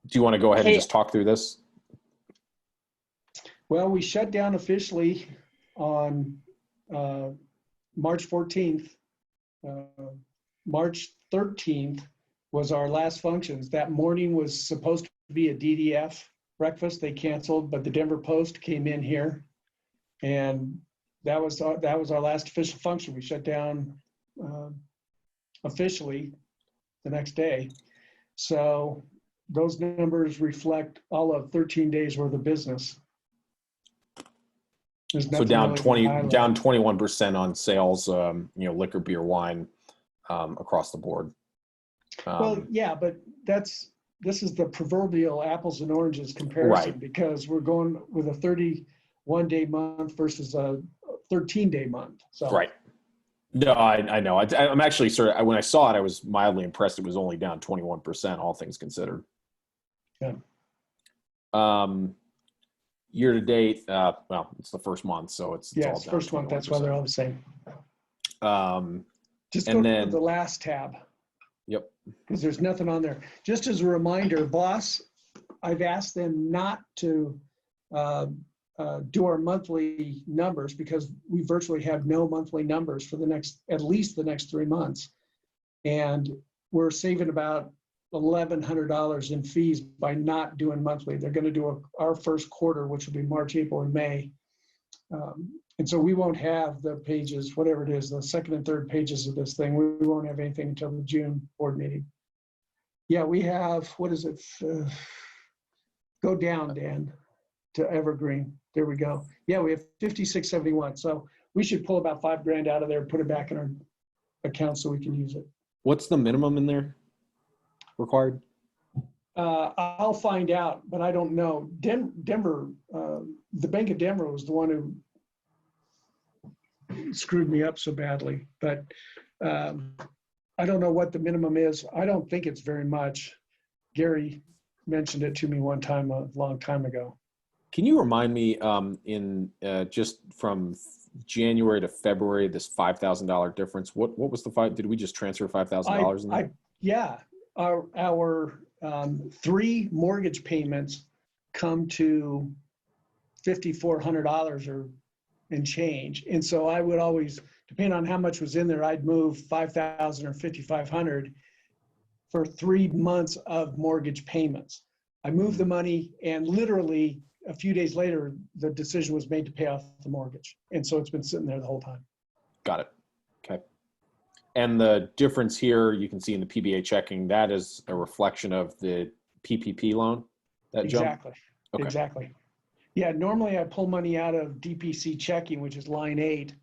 S1: you want to go ahead and just talk through this?
S4: Well, we shut down officially on March 14th. March 13th was our last functions. That morning was supposed to be a DDF breakfast. They canceled, but the Denver Post came in here, and that was our last official function. We shut down officially the next day. So those numbers reflect all of 13 days worth of business.
S1: So down 21% on sales, liquor, beer, wine, across the board.
S4: Well, yeah, but this is the proverbial apples and oranges comparison, right? Because we're going with a 31-day month versus a 13-day month. So
S1: right. No, I know. I'm actually when I saw it, I was mildly impressed. It was only down 21%, all things considered.
S4: Yeah.
S1: Year to date, well, it's the first month, so it's
S4: Yeah,
S1: all
S4: it's
S1: down
S4: first month. That's why they're all the same.
S1: 21%.
S4: Just
S1: And
S4: go
S1: then-
S4: to the last tab
S1: Yep.
S4: because there's nothing on there. Just as a reminder, boss, I've asked them not to do our monthly numbers because we virtually have no monthly numbers for at least the next 3 months. And we're saving about $1,100 in fees by not doing monthly. They're going to do our first quarter, which will be March, April, and May. And so we won't have the pages, whatever it is, the second and third pages of this thing. We won't have anything until the June board meeting. Yeah, we have, what is it? Go down, Dan, to Evergreen. There we go. Yeah, we have 5671. So we should pull about $5,000 out of there, put it back in our account so we can use it.
S1: What's the minimum in there required?
S4: I'll find out, but I don't know. Denver, the Bank of Denver was the one who screwed me up so badly, but I don't know what the minimum is. I don't think it's very much. Gary mentioned it to me one time a long time ago.
S1: Can you remind me in just from January to February, this $5,000 difference? What was the five? Did we just transfer $5,000 in there?
S4: Yeah, our 3 mortgage payments come to $5,400 or and change. And so I would always, depending on how much was in there, I'd move $5,000 or $5,500 for 3 months of mortgage payments. I moved the money, and literally a few days later, the decision was made to pay off the mortgage. And so it's been sitting there the whole time.
S1: Got it. Okay. And the difference here, you can see in the PBA checking, that is a reflection of the PPP loan, that jump?
S4: Exactly.
S1: Okay.
S4: Exactly. Yeah, normally I pull money out of DPC checking, which is line 8,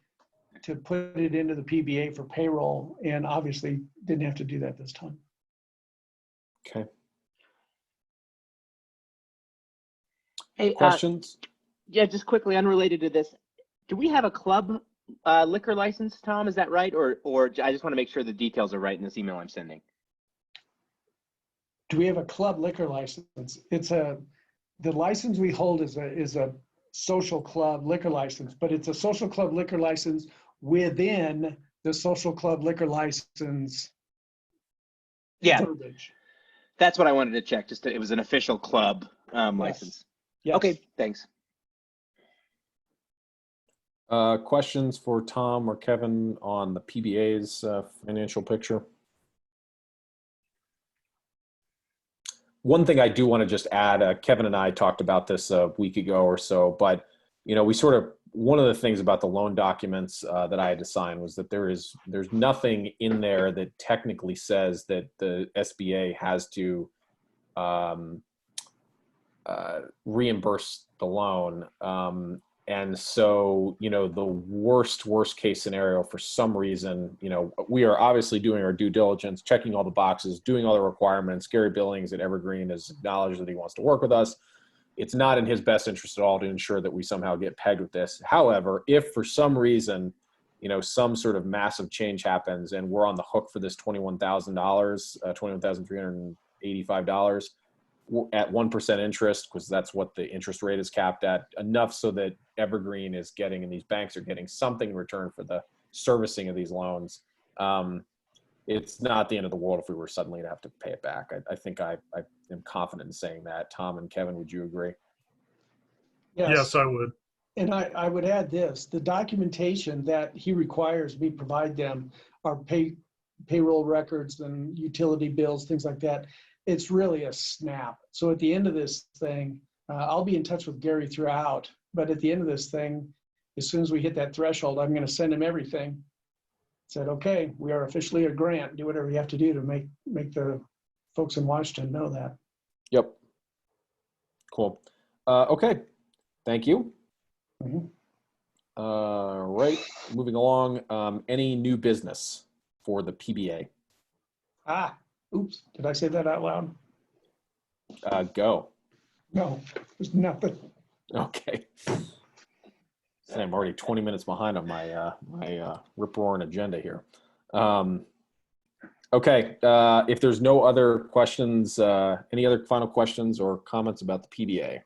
S4: to put it into the PBA for payroll, and obviously didn't have to do that this time.
S1: Okay.
S5: Hey,
S1: Questions?
S5: yeah, just quickly, unrelated to this, do we have a club liquor license, Tom? Is that right? Or I just want to make sure the details are right in this email I'm sending.
S4: Do we have a club liquor license? The license we hold is a social club liquor license, but it's a social club liquor license within the social club liquor license.
S5: Yeah,
S4: verbiage.
S5: that's what I wanted to check. Just that it was an official club license.
S4: Yes.
S5: Okay, thanks.
S1: Questions for Tom or Kevin on the PBA's financial picture? One thing I do want to just add, Kevin and I talked about this a week ago or so, but we sort of, one of the things about the loan documents that I had to sign was that there's nothing in there that technically says that the SBA has to reimburse the loan. And so, the worst case scenario, for some reason, we are obviously doing our due diligence, checking all the boxes, doing all the requirements. Gary Billings at Evergreen has acknowledged that he wants to work with us. It's not in his best interest at all to ensure that we somehow get pegged with this. However, if for some reason, some sort of massive change happens and we're on the hook for this $21,000, $21,385, at 1% interest, because that's what the interest rate is capped at, enough so that Evergreen is getting, and these banks are getting something in return for the servicing of these loans. It's not the end of the world if we were suddenly to have to pay it back. I think I am confident in saying that. Tom and Kevin, would you agree?
S9: Yes, I would.
S4: And I would add this, the documentation that he requires me provide them are payroll records and utility bills, things like that. It's really a snap. So at the end of this thing, I'll be in touch with Gary throughout, but at the end of this thing, as soon as we hit that threshold, I'm going to send him everything. Said, okay, we are officially a grant. Do whatever you have to do to make the folks in Washington know that.
S1: Yep. Cool. Okay. Thank you.
S4: Mm-hmm.
S1: Right. Moving along. Any new business for the PBA?
S4: Oops, did I say that out loud?
S1: Go.
S4: No, there's nothing.
S1: Okay. I'm already 20 minutes behind on my rip-roaring agenda here. Okay, if there's no other questions, any other final questions or comments about the PBA?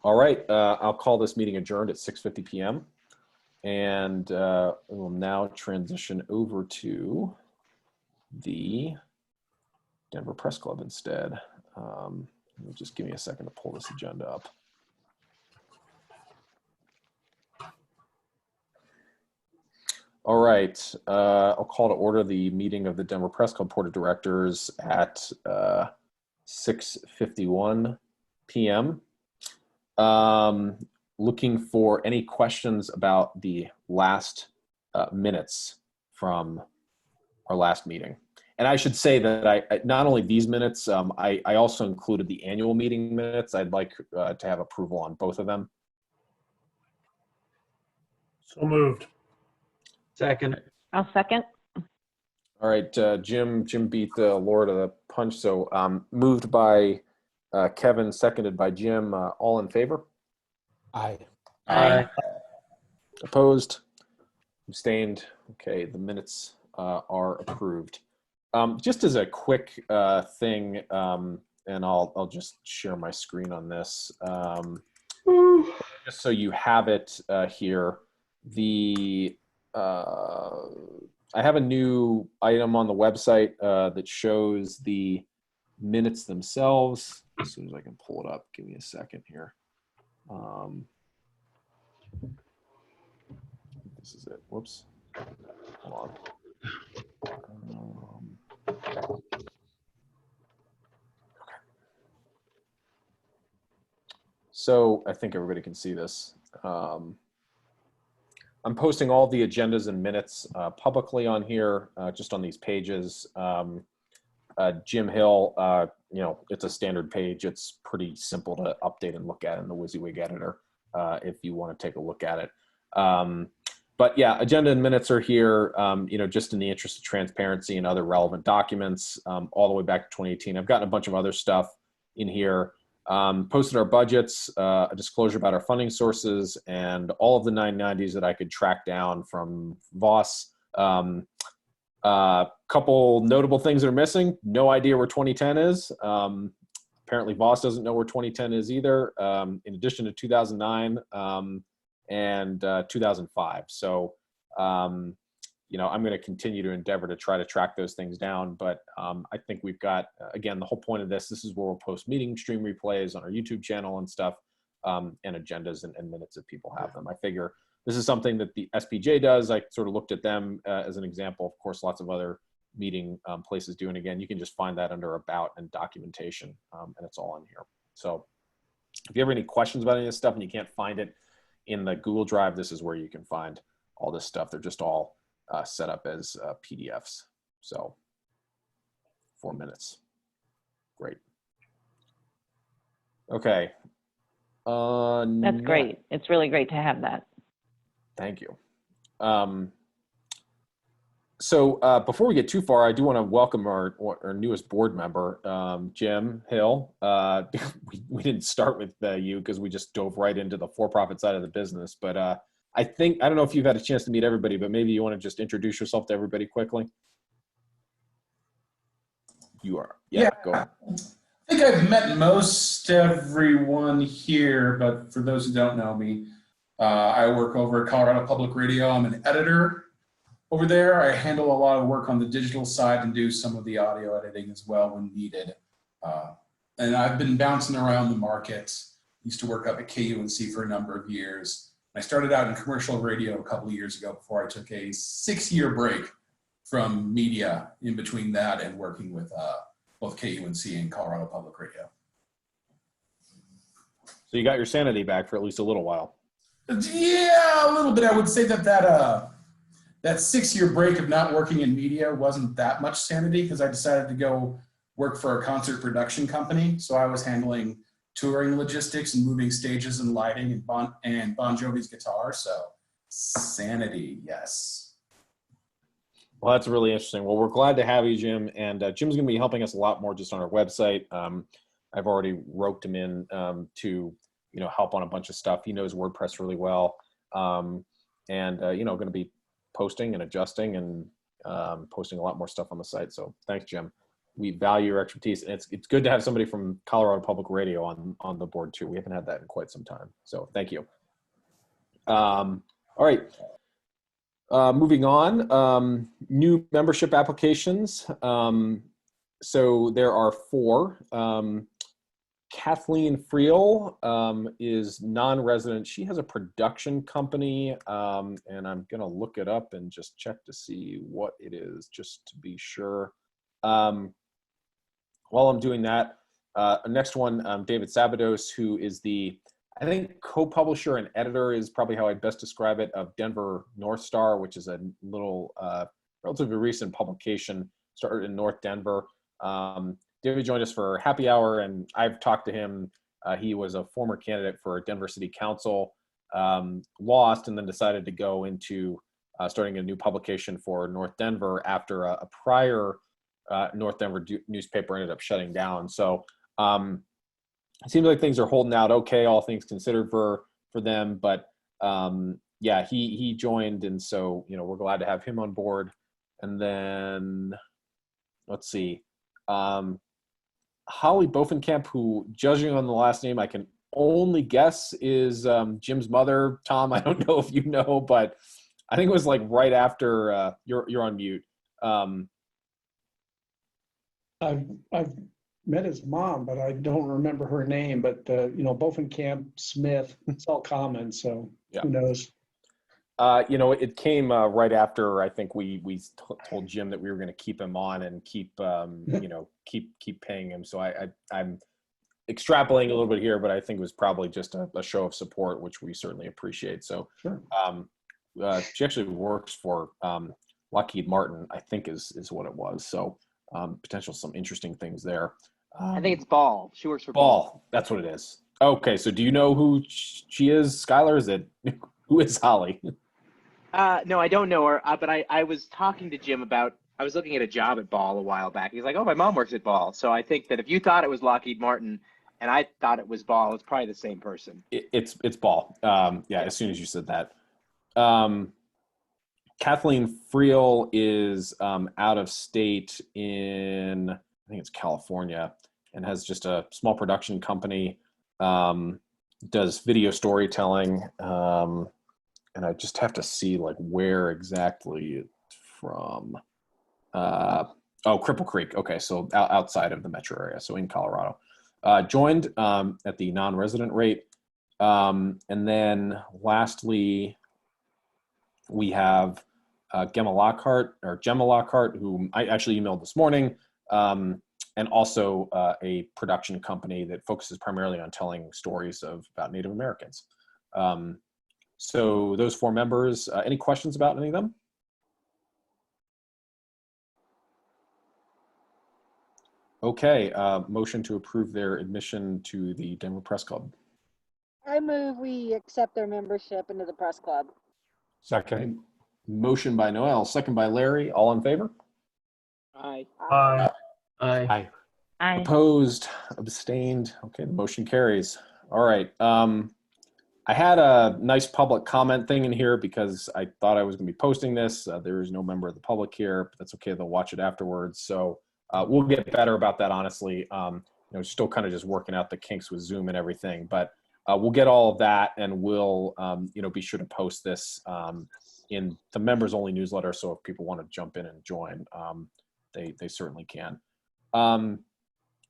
S1: All right, I'll call this meeting adjourned at 6:50 p.m. And we'll now transition over to the Denver Press Club instead. Just give me a second to pull this agenda up. All right, I'll call to order the meeting of the Denver Press Club Board of Directors at 6:51 p.m. Looking for any questions about the last minutes from our last meeting. And I should say that I not only these minutes, I also included the annual meeting minutes. I'd like to have approval on both of them.
S9: So moved.
S3: Second.
S6: I'll second.
S1: All right, Jim beat Laura to the punch. So moved by Kevin, seconded by Jim. All in favor?
S2: Aye.
S3: Aye.
S1: Opposed? Abstained? Okay, the minutes are approved. Just as a quick thing, and I'll just share my screen on this, just so you have it here. I have a new item on the website that shows the minutes themselves. As soon as I can pull it up, give me a second here. This is it. Whoops. Hold on. So I think everybody can see this. I'm posting all the agendas and minutes publicly on here, just on these pages. Jim Hill, it's a standard page. It's pretty simple to update and look at in the WYSIWYG editor if you want to take a look at it. But yeah, agenda and minutes are here, just in the interest of transparency and other relevant documents all the way back to 2018. I've gotten a bunch of other stuff in here. Posted our budgets, a disclosure about our funding sources, and all of the 990s that I could track down from Voss. Couple notable things that are missing. No idea where 2010 is. Apparently Voss doesn't know where 2010 is either, in addition to 2009 and 2005. So, I'm going to continue to endeavor to try to track those things down. But I think we've got, again, the whole point of this is where we'll post meeting stream replays on our YouTube channel and stuff, and agendas and minutes if people have them. I figure this is something that the SPJ does. I sort of looked at them as an example. Of course, lots of other meeting places do. And again, you can just find that under About and Documentation, and it's all in here. So if you have any questions about any of this stuff and you can't find it in the Google Drive, this is where you can find all this stuff. They're just all set up as PDFs. So 4 minutes. Great. Okay.
S6: That's great. It's really great to have that.
S1: Thank you. So before we get too far, I do want to welcome our newest board member, Jim Hill. We didn't start with you because we just dove right into the for-profit side of the business. But I don't know if you've had a chance to meet everybody, but maybe you want to just introduce yourself to everybody quickly. You are. Yeah. Go ahead.
S10: I think I've met most everyone here, but for those who don't know me, I work over at Colorado Public Radio. I'm an editor over there. I handle a lot of work on the digital side and do some of the audio editing as well when needed. And I've been bouncing around the market. Used to work up at KUNC for a number of years. I started out in commercial radio a couple of years ago before I took a 6-year break from media in between that and working with both KUNC and Colorado Public Radio.
S1: So you got your sanity back for at least a little while.
S10: Yeah, a little bit. I would say that 6-year break of not working in media wasn't that much sanity because I decided to go work for a concert production company. So I was handling touring logistics and moving stages and lighting and Bon Jovi's guitar. So sanity, yes.
S1: Well, that's really interesting. Well, we're glad to have you, Jim. And Jim's going to be helping us a lot more just on our website. I've already roped him in to help on a bunch of stuff. He knows WordPress really well, and going to be posting and adjusting and posting a lot more stuff on the site. So thanks, Jim. We value your expertise, and it's good to have somebody from Colorado Public Radio on the board too. We haven't had that in quite some time. So thank you. All right. Moving on, new membership applications. So there are 4. Kathleen Friel is non-resident. She has a production company, and I'm going to look it up and just check to see what it is, just to be sure. While I'm doing that, next one, David Sabados, who is the, I think, co-publisher and editor is probably how I'd best describe it, of Denver North Star, which is a little relatively recent publication, started in North Denver. David joined us for happy hour, and I've talked to him. He was a former candidate for Denver City Council, lost, and then decided to go into starting a new publication for North Denver after a prior North Denver newspaper ended up shutting down. So it seems like things are holding out okay, all things considered for them. But yeah, he joined, and so we're glad to have him on board. And then let's see. Holly Bovenkamp, who, judging on the last name, I can only guess is Jim's mother. Tom, I don't know if you know, but I think it was like right after you're on mute.
S4: I've met his mom, but I don't remember her name. But Bovenkamp, Smith, it's all common. So yeah. Who knows?
S1: It came right after I think we told Jim that we were going to keep him on and keep keep paying him. So I'm extrapolating a little bit here, but I think it was probably just a show of support, which we certainly appreciate. So
S4: sure.
S1: She actually works for Lockheed Martin, I think is what it was. So potential some interesting things there.
S5: I think it's Ball. She works for
S1: Ball. That's what it is. Okay, so do you know who she is, Skylar? Is it who is Holly?
S5: No, I don't know her, but I was talking to Jim about, I was looking at a job at Ball a while back. He's like, oh, my mom works at Ball. So I think that if you thought it was Lockheed Martin and I thought it was Ball, it's probably the same person.
S1: It's Ball. Yeah, as soon as you said that. Kathleen Friel is out of state in, I think it's California, and has just a small production company, does video storytelling, and I just have to see like where exactly it's from. Cripple Creek. Okay, so outside of the metro area, so in Colorado. Joined at the non-resident rate. And then lastly, we have Gemma Lockhart, who I actually emailed this morning, and also a production company that focuses primarily on telling stories about Native Americans. So those 4 members, any questions about any of them? Okay, motion to approve their admission to the Denver Press Club.
S7: I move we accept their membership into the press club.
S2: Second.
S1: Motion by Noel, second by Larry. All in favor?
S5: Aye.
S9: Aye.
S3: Aye.
S6: Aye.
S1: Opposed, abstained. Okay, the motion carries. All right. I had a nice public comment thing in here because I thought I was going to be posting this. There is no member of the public here, but that's okay. They'll watch it afterwards. So we'll get better about that, honestly. Still kind of just working out the kinks with Zoom and everything, but we'll get all of that, and we'll be sure to post this in the members only newsletter. So if people want to jump in and join, they certainly can.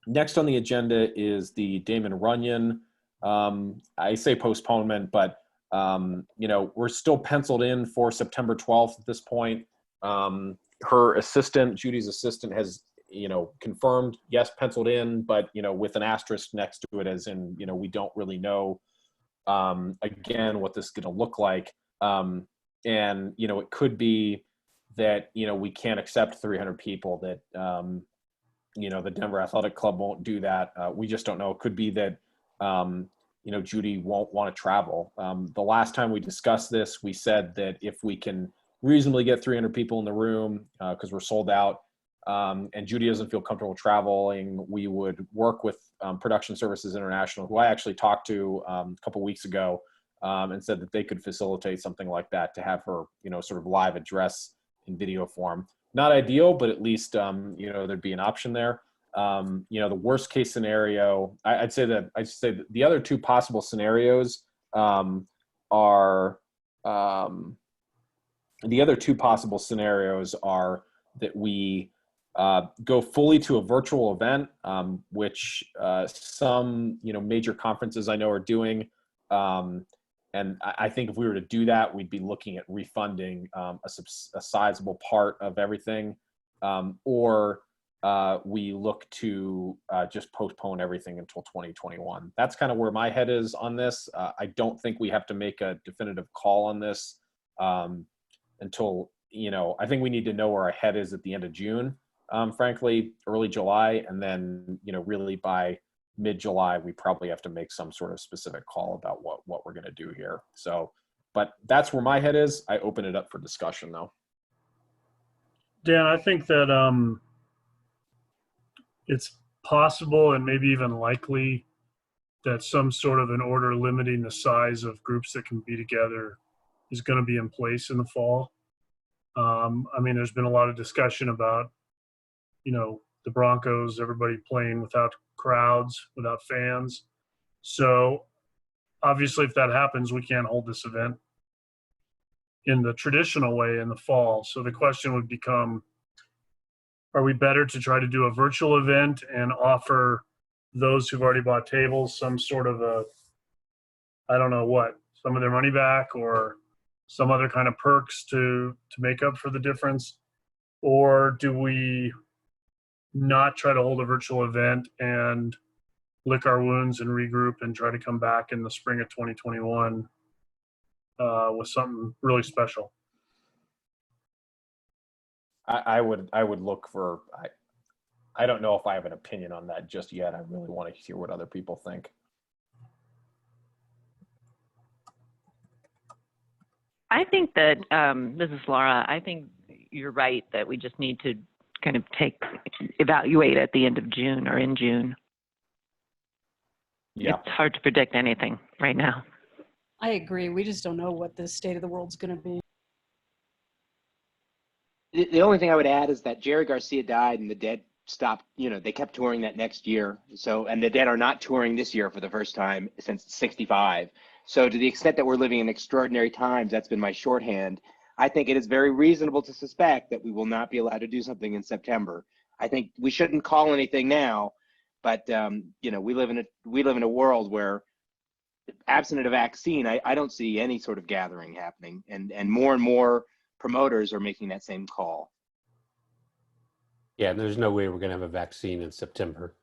S1: Next on the agenda is the Damon Runyon. I say postponement, but we're still penciled in for September 12th at this point. Her assistant, Judy's assistant, has confirmed, yes, penciled in, but with an asterisk next to it, as in we don't really know again what this is going to look like. And it could be that we can't accept 300 people, that the Denver Athletic Club won't do that. We just don't know. It could be that Judy won't want to travel. The last time we discussed this, we said that if we can reasonably get 300 people in the room, because we're sold out, and Judy doesn't feel comfortable traveling, we would work with Production Services International, who I actually talked to a couple weeks ago, and said that they could facilitate something like that to have her, sort of live address in video form. Not ideal, but at least, there'd be an option there. The worst case scenario, I'd say that the other two possible scenarios are that we go fully to a virtual event, which some major conferences I know are doing, and I think if we were to do that, we'd be looking at refunding a sizable part of everything, or we look to just postpone everything until 2021. That's kind of where my head is on this. I don't think we have to make a definitive call on this until, I think we need to know where our head is at the end of June, frankly, early July, and then, really by mid-July, we probably have to make some sort of specific call about what we're going to do here. So, but that's where my head is. I open it up for discussion, though.
S9: Dan, I think that it's possible and maybe even likely that some sort of an order limiting the size of groups that can be together is going to be in place in the fall. There's been a lot of discussion about, the Broncos, everybody playing without crowds, without fans. So obviously if that happens, we can't hold this event in the traditional way in the fall. So the question would become, are we better to try to do a virtual event and offer those who've already bought tables some sort of some of their money back or some other kind of perks to make up for the difference? Or do we not try to hold a virtual event and lick our wounds and regroup and try to come back in the spring of 2021 with something really special?
S1: I would look for, I don't know if I have an opinion on that just yet. I really want to hear what other people think.
S6: I think that, this is Laura, I think you're right that we just need to kind of evaluate at the end of June or in June.
S1: Yeah.
S6: It's hard to predict anything right now.
S11: I agree. We just don't know what the state of the world's going to be.
S5: The only thing I would add is that Jerry Garcia died and the Dead stopped, they kept touring that next year. So, and the Dead are not touring this year for the first time since '65. So to the extent that we're living in extraordinary times, that's been my shorthand. I think it is very reasonable to suspect that we will not be allowed to do something in September. I think we shouldn't call anything now, but we live in a world where, absent a vaccine, I don't see any sort of gathering happening, and more promoters are making that same call.
S2: Yeah, there's no way we're going to have a vaccine in September.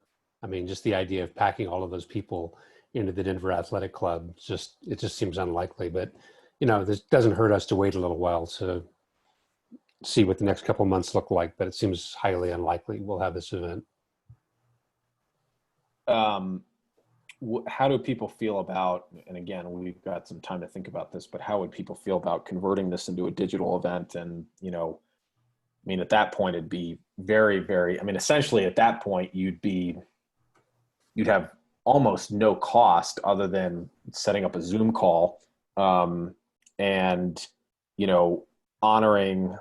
S2: Just the idea of packing all of those people into the Denver Athletic Club, it just seems unlikely. But this doesn't hurt us to wait a little while to see what the next couple of months look like. But it seems highly unlikely we'll have this event.
S1: How do people feel about, and again, we've got some time to think about this, but how would people feel about converting this into a digital event? And, at that point, it'd be very, very, essentially at that point, you'd have almost no cost other than setting up a Zoom call, and, honoring,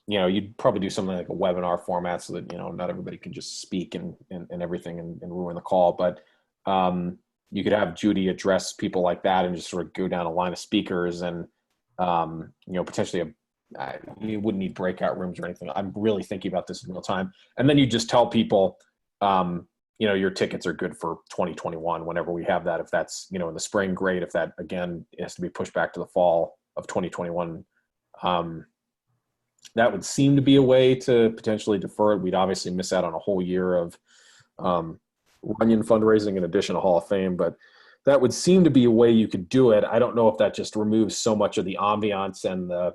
S1: you'd probably do something like a webinar format so that, not everybody can just speak and everything and ruin the call. But you could have Judy address people like that and just sort of go down a line of speakers and, potentially you wouldn't need breakout rooms or anything. I'm really thinking about this in real time. And then you just tell people, your tickets are good for 2021, whenever we have that. If that's, in the spring, great. If that, again, has to be pushed back to the fall of 2021, that would seem to be a way to potentially defer it. We'd obviously miss out on a whole year of Runyon fundraising in addition to Hall of Fame, but that would seem to be a way you could do it. I don't know if that just removes so much of the ambiance and the,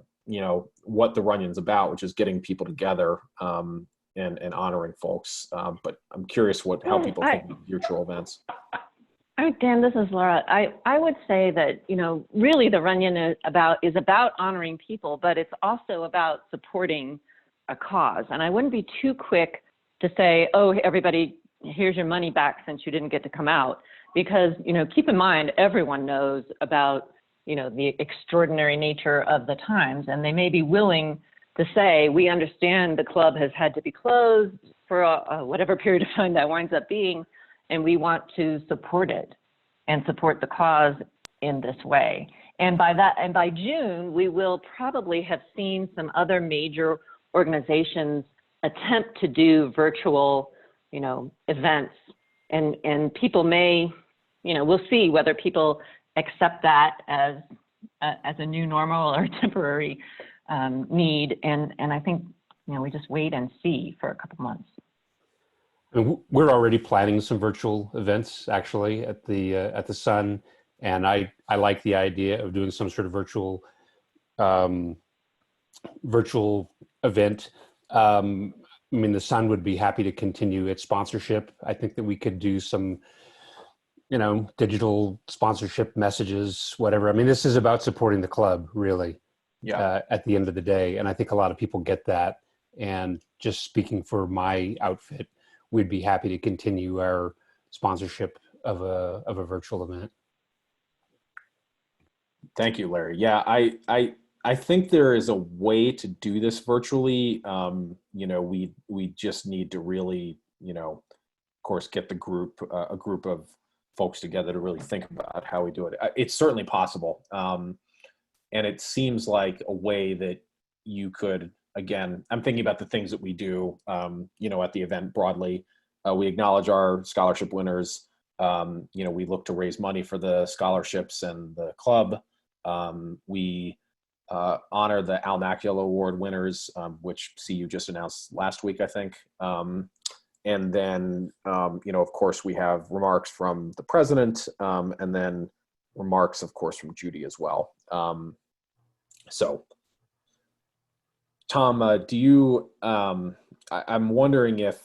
S1: what the Runyon's about, which is getting people together and honoring folks. But I'm curious how people think of virtual events.
S6: All right, Dan, this is Laura. I would say that, really the Runyon is about honoring people, but it's also about supporting a cause. And I wouldn't be too quick to say, oh, everybody, here's your money back since you didn't get to come out. because, keep in mind, everyone knows about, the extraordinary nature of the times, and they may be willing to say, we understand the club has had to be closed for whatever period of time that winds up being, and we want to support it and support the cause in this way. And by June, we will probably have seen some other major organizations attempt to do virtual, events, and people may, we'll see whether people accept that as a new normal or temporary need. And I think, we just wait and see for a couple months.
S2: And we're already planning some virtual events actually at the Sun, and I like the idea of doing some sort of virtual event. The Sun would be happy to continue its sponsorship. I think that we could do some, digital sponsorship messages, whatever. This is about supporting the club, really.
S1: Yeah.
S2: At the end of the day, and I think a lot of people get that. And just speaking for my outfit, we'd be happy to continue our sponsorship of a virtual event.
S1: Thank you, Larry. Yeah, I think there is a way to do this virtually. We just need to really, of course, get a group of folks together to really think about how we do it. It's certainly possible. And it seems like a way that you could, again, I'm thinking about the things that we do, at the event broadly. We acknowledge our scholarship winners. We look to raise money for the scholarships and the club. We honor the Al Nakula Award winners, which CU just announced last week, I think. And then, of course, we have remarks from the president, and then remarks, of course, from Judy as well. So, Tom, do you, I'm wondering if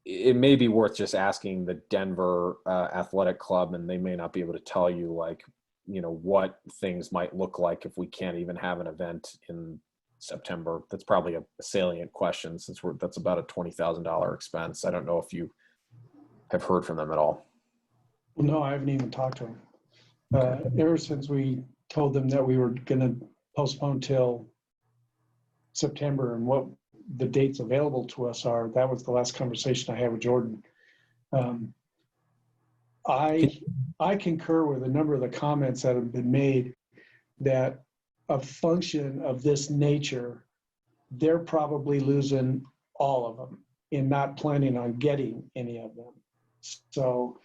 S1: it may be worth just asking the Denver Athletic Club, and they may not be able to tell you, what things might look like if we can't even have an event in September. That's probably a salient question, since that's about a $20,000 expense. I don't know if you have heard from them at all.
S4: Well, no, I haven't even talked to them. Ever since we told them that we were going to postpone till September and what the dates available to us are, that was the last conversation I had with Jordan. I concur with a number of the comments that have been made that a function of this nature, they're probably losing all of them and not planning on getting any of them. So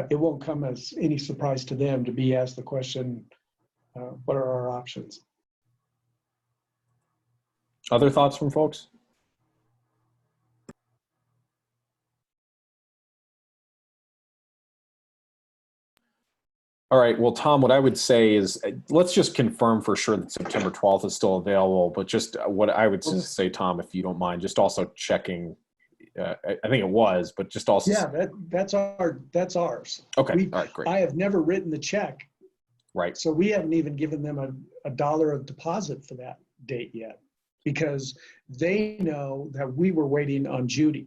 S4: it won't come as any surprise to them to be asked the question, what are our options?
S1: Other thoughts from folks? All right, well, Tom, what I would say is let's just confirm for sure that September 12th is still available, but just what I would say, Tom, if you don't mind, just also checking, I think it was, but just also.
S4: Yeah, that's ours.
S1: Okay, all right, great.
S4: I have never written the check.
S1: Right.
S4: So we haven't even given them a dollar of deposit for that date yet, because they know that we were waiting on Judy.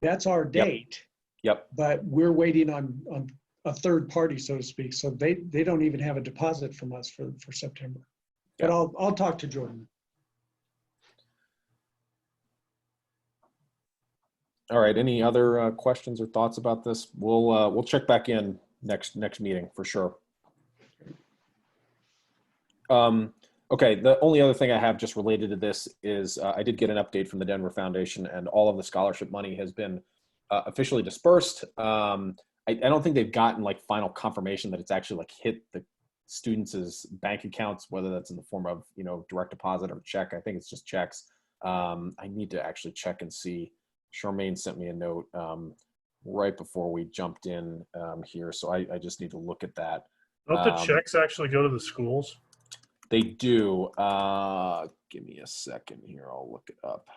S4: That's our date.
S1: Yep.
S4: But we're waiting on a third party, so to speak. So they don't even have a deposit from us for September. But I'll talk to Jordan.
S1: All right. Any other questions or thoughts about this? We'll check back in next meeting for sure. Okay. The only other thing I have just related to this is I did get an update from the Denver Foundation, and all of the scholarship money has been officially dispersed. I don't think they've gotten final confirmation that it's actually hit the students' bank accounts, whether that's in the form of direct deposit or check. I think it's just checks. I need to actually check and see. Charmaine sent me a note right before we jumped in here, so I just need to look at that.
S9: Don't the checks actually go to the schools?
S1: They do. Give me a second here. I'll look it up.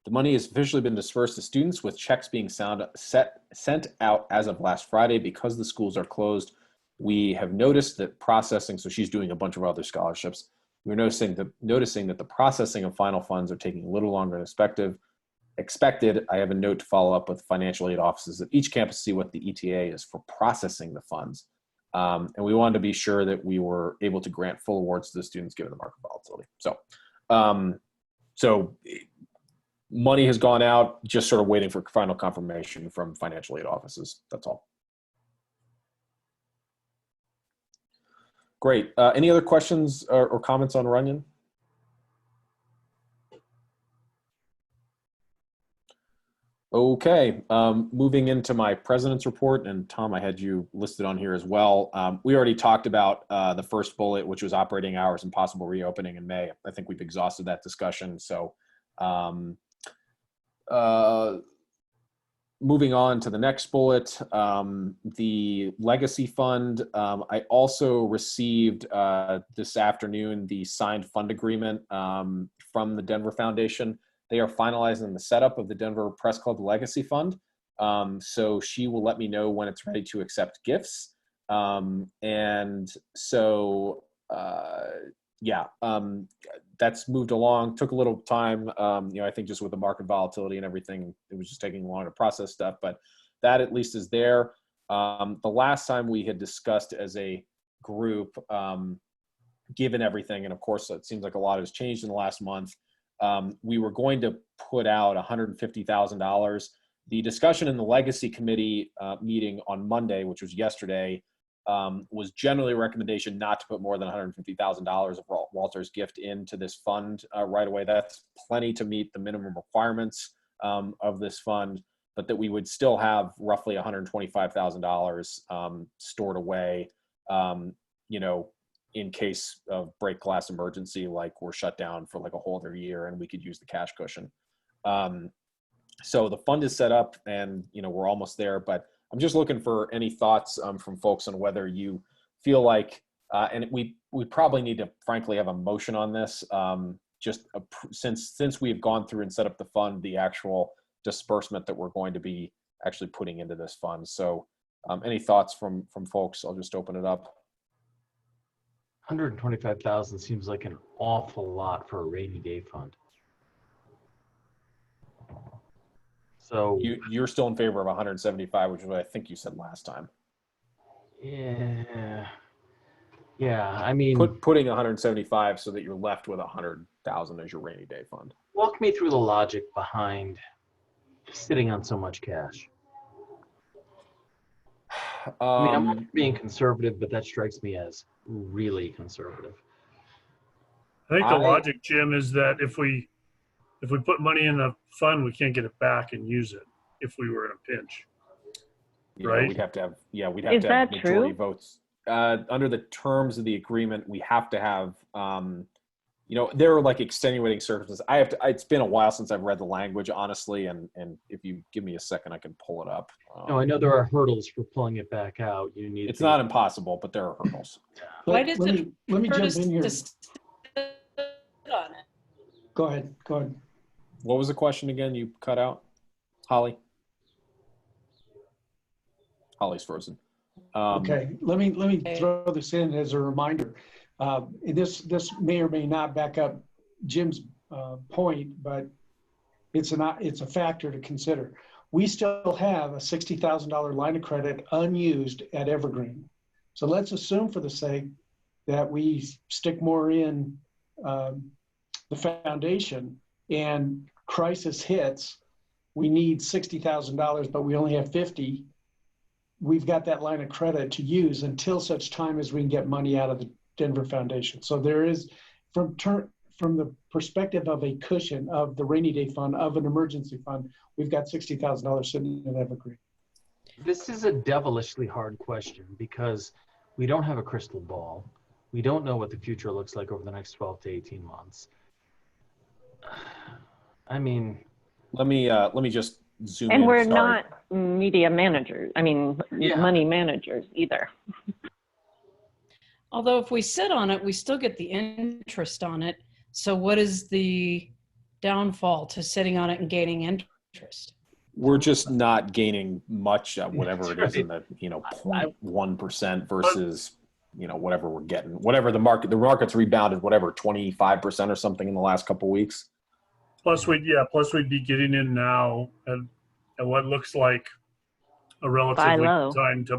S1: The money has officially been dispersed to students, with checks being sent out as of last Friday. Because the schools are closed, we have noticed that processing, so she's doing a bunch of other scholarships, we're noticing that the processing of final funds are taking a little longer than expected. I have a note to follow up with financial aid offices at each campus to see what the ETA is for processing the funds. And we wanted to be sure that we were able to grant full awards to the students given the market volatility. So money has gone out, just sort of waiting for final confirmation from financial aid offices. That's all. Great. Any other questions or comments on Runyon? Okay, moving into my president's report, and Tom, I had you listed on here as well. We already talked about the first bullet, which was operating hours and possible reopening in May. I think we've exhausted that discussion. So moving on to the next bullet, the legacy fund. I also received this afternoon the signed fund agreement from the Denver Foundation. They are finalizing the setup of the Denver Press Club Legacy Fund. So she will let me know when it's ready to accept gifts. And so, that's moved along, took a little time. I think just with the market volatility and everything, it was just taking longer to process stuff, but that at least is there. The last time we had discussed as a group, given everything, and of course, it seems like a lot has changed in the last month, we were going to put out $150,000. The discussion in the Legacy Committee meeting on Monday, which was yesterday, was generally a recommendation not to put more than $150,000 of Walter's gift into this fund right away. That's plenty to meet the minimum requirements of this fund, but that we would still have roughly $125,000 stored away, in case of break glass emergency, like we're shut down for like a whole other year and we could use the cash cushion. So the fund is set up and, we're almost there, but I'm just looking for any thoughts from folks on whether you feel like, and we probably need to frankly have a motion on this, since we've gone through and set up the fund, the actual disbursement that we're going to be actually putting into this fund. So any thoughts from folks? I'll just open it up.
S3: 125,000 seems like an awful lot for a rainy day fund. So
S1: you're still in favor of 175, which is what I think you said last time.
S3: Yeah. I mean,
S1: putting 175 so that you're left with 100,000 as your rainy day fund.
S3: Walk me through the logic behind sitting on so much cash. I mean, I'm not being conservative, but that strikes me as really conservative.
S9: I think the logic, Jim, is that if we put money in the fund, we can't get it back and use it if we were in a pinch. Right?
S1: We'd have to have
S6: Is that
S1: majority
S6: true?
S1: votes. Under the terms of the agreement, we have to have, there are like extenuating circumstances. It's been a while since I've read the language, honestly, and if you give me a second, I can pull it up.
S3: No, I know there are hurdles for pulling it back out.
S1: It's not impossible, but there are hurdles.
S11: Why does
S4: let
S11: it
S4: me
S11: hurt
S4: jump
S11: us
S4: in here.
S11: to sit on it?
S4: Go ahead.
S1: What was the question again? You cut out, Holly. Holly's frozen.
S4: Okay, let me throw this in as a reminder. This may or may not back up Jim's point, but it's a factor to consider. We still have a $60,000 line of credit unused at Evergreen. So let's assume for the sake that we stick more in the foundation and crisis hits, we need $60,000, but we only have 50. We've got that line of credit to use until such time as we can get money out of the Denver Foundation. So there is, from the perspective of a cushion of the rainy day fund, of an emergency fund, we've got $60,000 sitting in Evergreen.
S3: This is a devilishly hard question because we don't have a crystal ball. We don't know what the future looks like over the next 12 to 18 months. I mean,
S1: let me just zoom in.
S6: And we're
S1: Sorry.
S6: not media managers. Money managers either.
S11: Although if we sit on it, we still get the interest on it. So what is the downfall to sitting on it and gaining interest?
S1: We're just not gaining much, whatever it is in the 0.1% versus whatever we're getting, whatever the market's rebounded, whatever, 25% or something in the last couple of weeks.
S9: Plus we'd be getting in now at what looks like a relatively
S6: low.
S9: good time to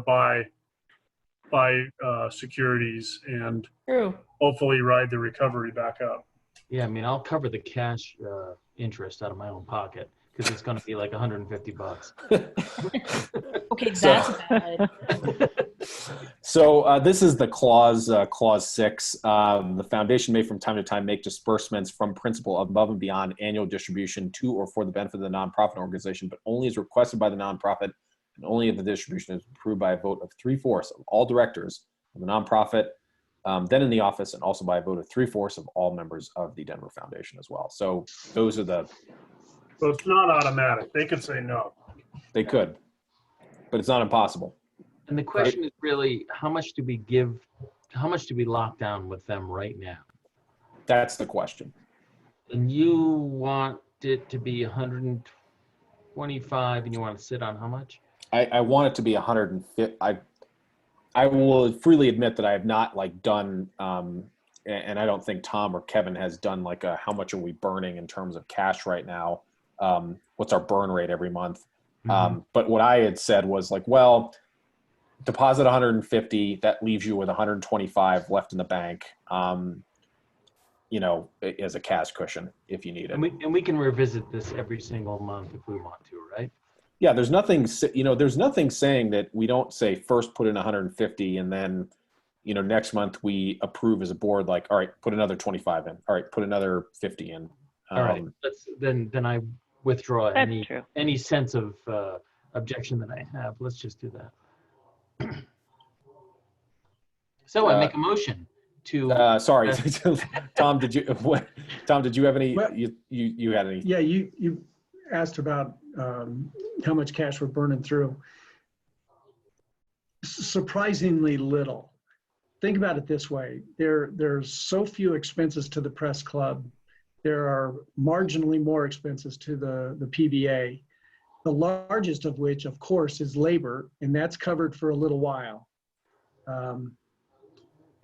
S9: buy securities and
S11: True.
S9: hopefully ride the recovery back up.
S3: Yeah, I mean, I'll cover the cash interest out of my own pocket because it's going to be like $150.
S11: Okay, that's bad.
S1: So this is the clause 6. The foundation may from time to time make disbursements from principal above and beyond annual distribution to or for the benefit of the nonprofit organization, but only as requested by the nonprofit and only if the distribution is approved by a vote of 3/4 of all directors of the nonprofit then in the office, and also by a vote of 3/4 of all members of the Denver Foundation as well. So those are
S9: So it's not automatic. They could say no.
S1: they could, but it's not impossible.
S3: And the question is really, how much do we lock down with them right now?
S1: That's the question.
S3: And you want it to be 125 and you want to sit on how much?
S1: I want it to be 150. I will freely admit that I have not done, and I don't think Tom or Kevin has done how much are we burning in terms of cash right now? What's our burn rate every month?
S3: Mm-hmm.
S1: But what I had said was deposit 150, that leaves you with 125 left in the bank, as a cash cushion if you need it.
S3: And we can revisit this every single month if we want to, right?
S1: Yeah, there's nothing saying that we don't say first put in 150 and then, next month we approve as a board, all right, put another 25 in. All right, put another 50 in.
S3: All right, then I withdraw
S6: That's true.
S3: any sense of objection that I have. Let's just do that. So I make a motion to.
S1: Sorry, Tom. Did you have any?
S4: Well,
S1: you had any?
S4: Yeah, you asked about how much cash we're burning through. Surprisingly little. Think about it this way: there's so few expenses to the press club. There are marginally more expenses to the PBA. The largest of which, of course, is labor, and that's covered for a little while.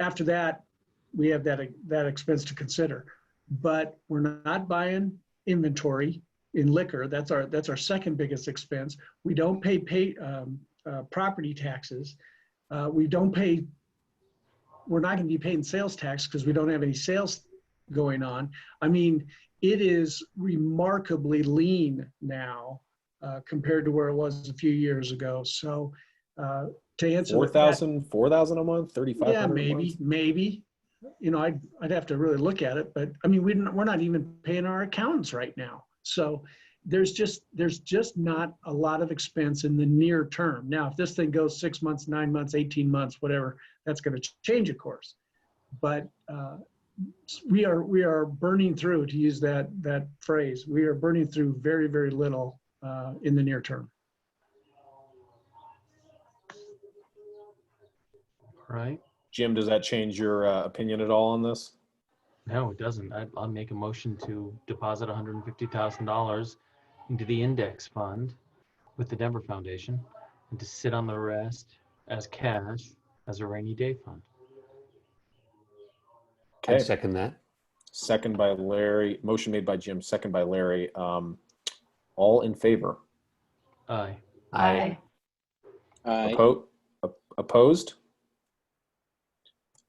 S4: After that, we have that expense to consider. But we're not buying inventory in liquor. That's our second biggest expense. We don't pay property taxes. We're not going to be paying sales tax because we don't have any sales going on. I mean, it is remarkably lean now compared to where it was a few years ago. So to answer
S1: 4,000 a month, 3,500.
S4: Yeah, maybe. I'd have to really look at it, but I mean, we're not even paying our accountants right now. So there's just not a lot of expense in the near term. Now, if this thing goes 6 months, 9 months, 18 months, whatever, that's going to change, of course. But we are burning through, to use that phrase, we are burning through very, very little in the near term.
S3: Right.
S1: Jim, does that change your opinion at all on this?
S3: No, it doesn't. I'll make a motion to deposit $150,000 into the index fund with the Denver Foundation and to sit on the rest as cash as a rainy day fund.
S1: Okay.
S2: I'd second that.
S1: Second by Larry. Motion made by Jim. Second by Larry. All in favor?
S3: Aye.
S6: Aye.
S1: Opposed?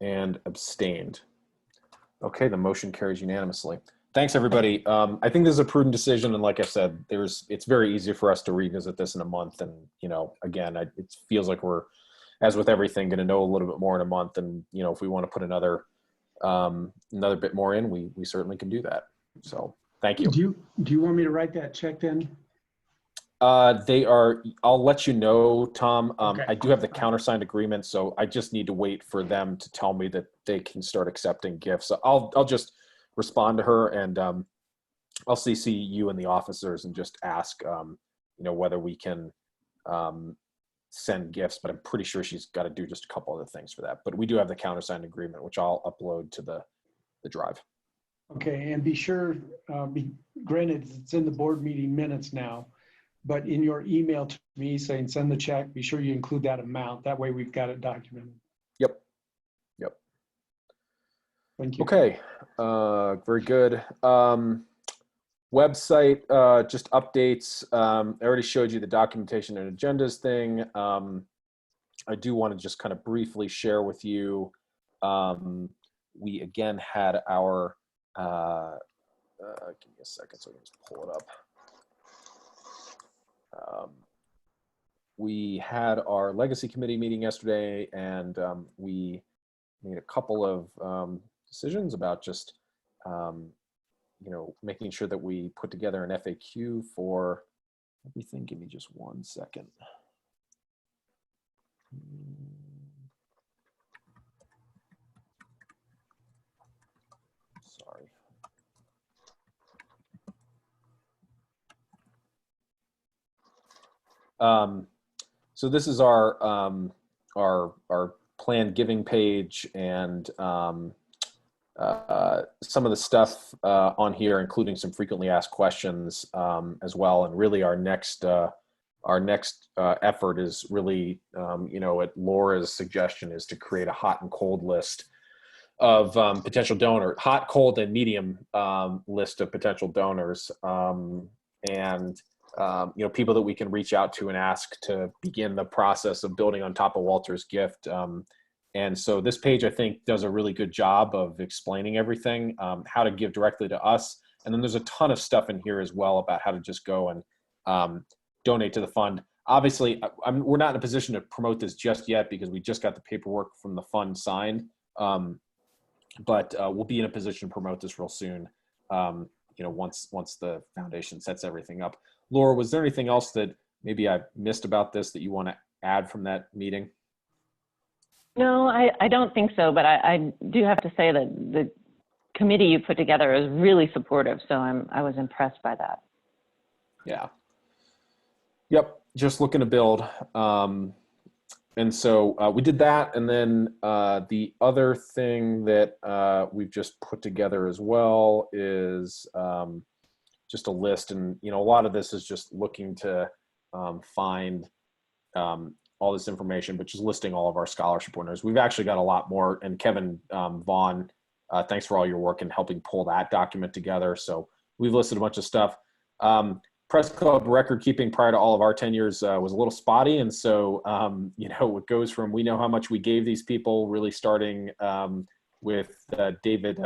S1: And abstained. Okay, the motion carries unanimously. Thanks, everybody. I think this is a prudent decision, and like I said, it's very easy for us to revisit this in a month. And again, it feels like we're, as with everything, going to know a little bit more in a month. And if we want to put another bit more in, we certainly can do that. So thank you.
S4: Do you want me to write that check then?
S1: I'll let you know, Tom.
S4: Okay.
S1: I do have the countersigned agreement, so I just need to wait for them to tell me that they can start accepting gifts. So I'll just respond to her, and I'll CC you and the officers and just ask, whether we can send gifts, but I'm pretty sure she's got to do just a couple other things for that. But we do have the countersigned agreement, which I'll upload to the drive.
S4: Okay, and be sure, granted, it's in the board meeting minutes now, but in your email to me saying send the check, be sure you include that amount. That way we've got it documented.
S1: Yep.
S4: Thank you.
S1: Okay, very good. Website, just updates. I already showed you the documentation and agendas thing. I do want to just kind of briefly share with you. We again had our, give me a second so I can just pull it up. We had our legacy committee meeting yesterday, and we made a couple of decisions about just, making sure that we put together an FAQ for everything. Give me just 1 second. Sorry. So this is our planned giving page, and some of the stuff on here, including some frequently asked questions as well. And really, our next effort is really, at Laura's suggestion, is to create a hot and cold list of potential donor, hot, cold, and medium list of potential donors, and people that we can reach out to and ask to begin the process of building on top of Walter's gift. And so this page, I think, does a really good job of explaining everything, how to give directly to us. And then there's a ton of stuff in here as well about how to just go and donate to the fund. Obviously, we're not in a position to promote this just yet because we just got the paperwork from the fund signed. But we'll be in a position to promote this real soon, once the foundation sets everything up. Laura, was there anything else that maybe I missed about this that you want to add from that meeting?
S6: No, I don't think so, but I do have to say that the committee you put together is really supportive, so I was impressed by that.
S1: Yeah. Yep, just looking to build. And so we did that, and then the other thing that we've just put together as well is just a list, and a lot of this is just looking to find all this information, but just listing all of our scholarship winners. We've actually got a lot more, and Kevin Vaughn, thanks for all your work in helping pull that document together. So we've listed a bunch of stuff. Press Club record keeping prior to all of our tenures was a little spotty, and so it goes from, we know how much we gave these people, really starting with David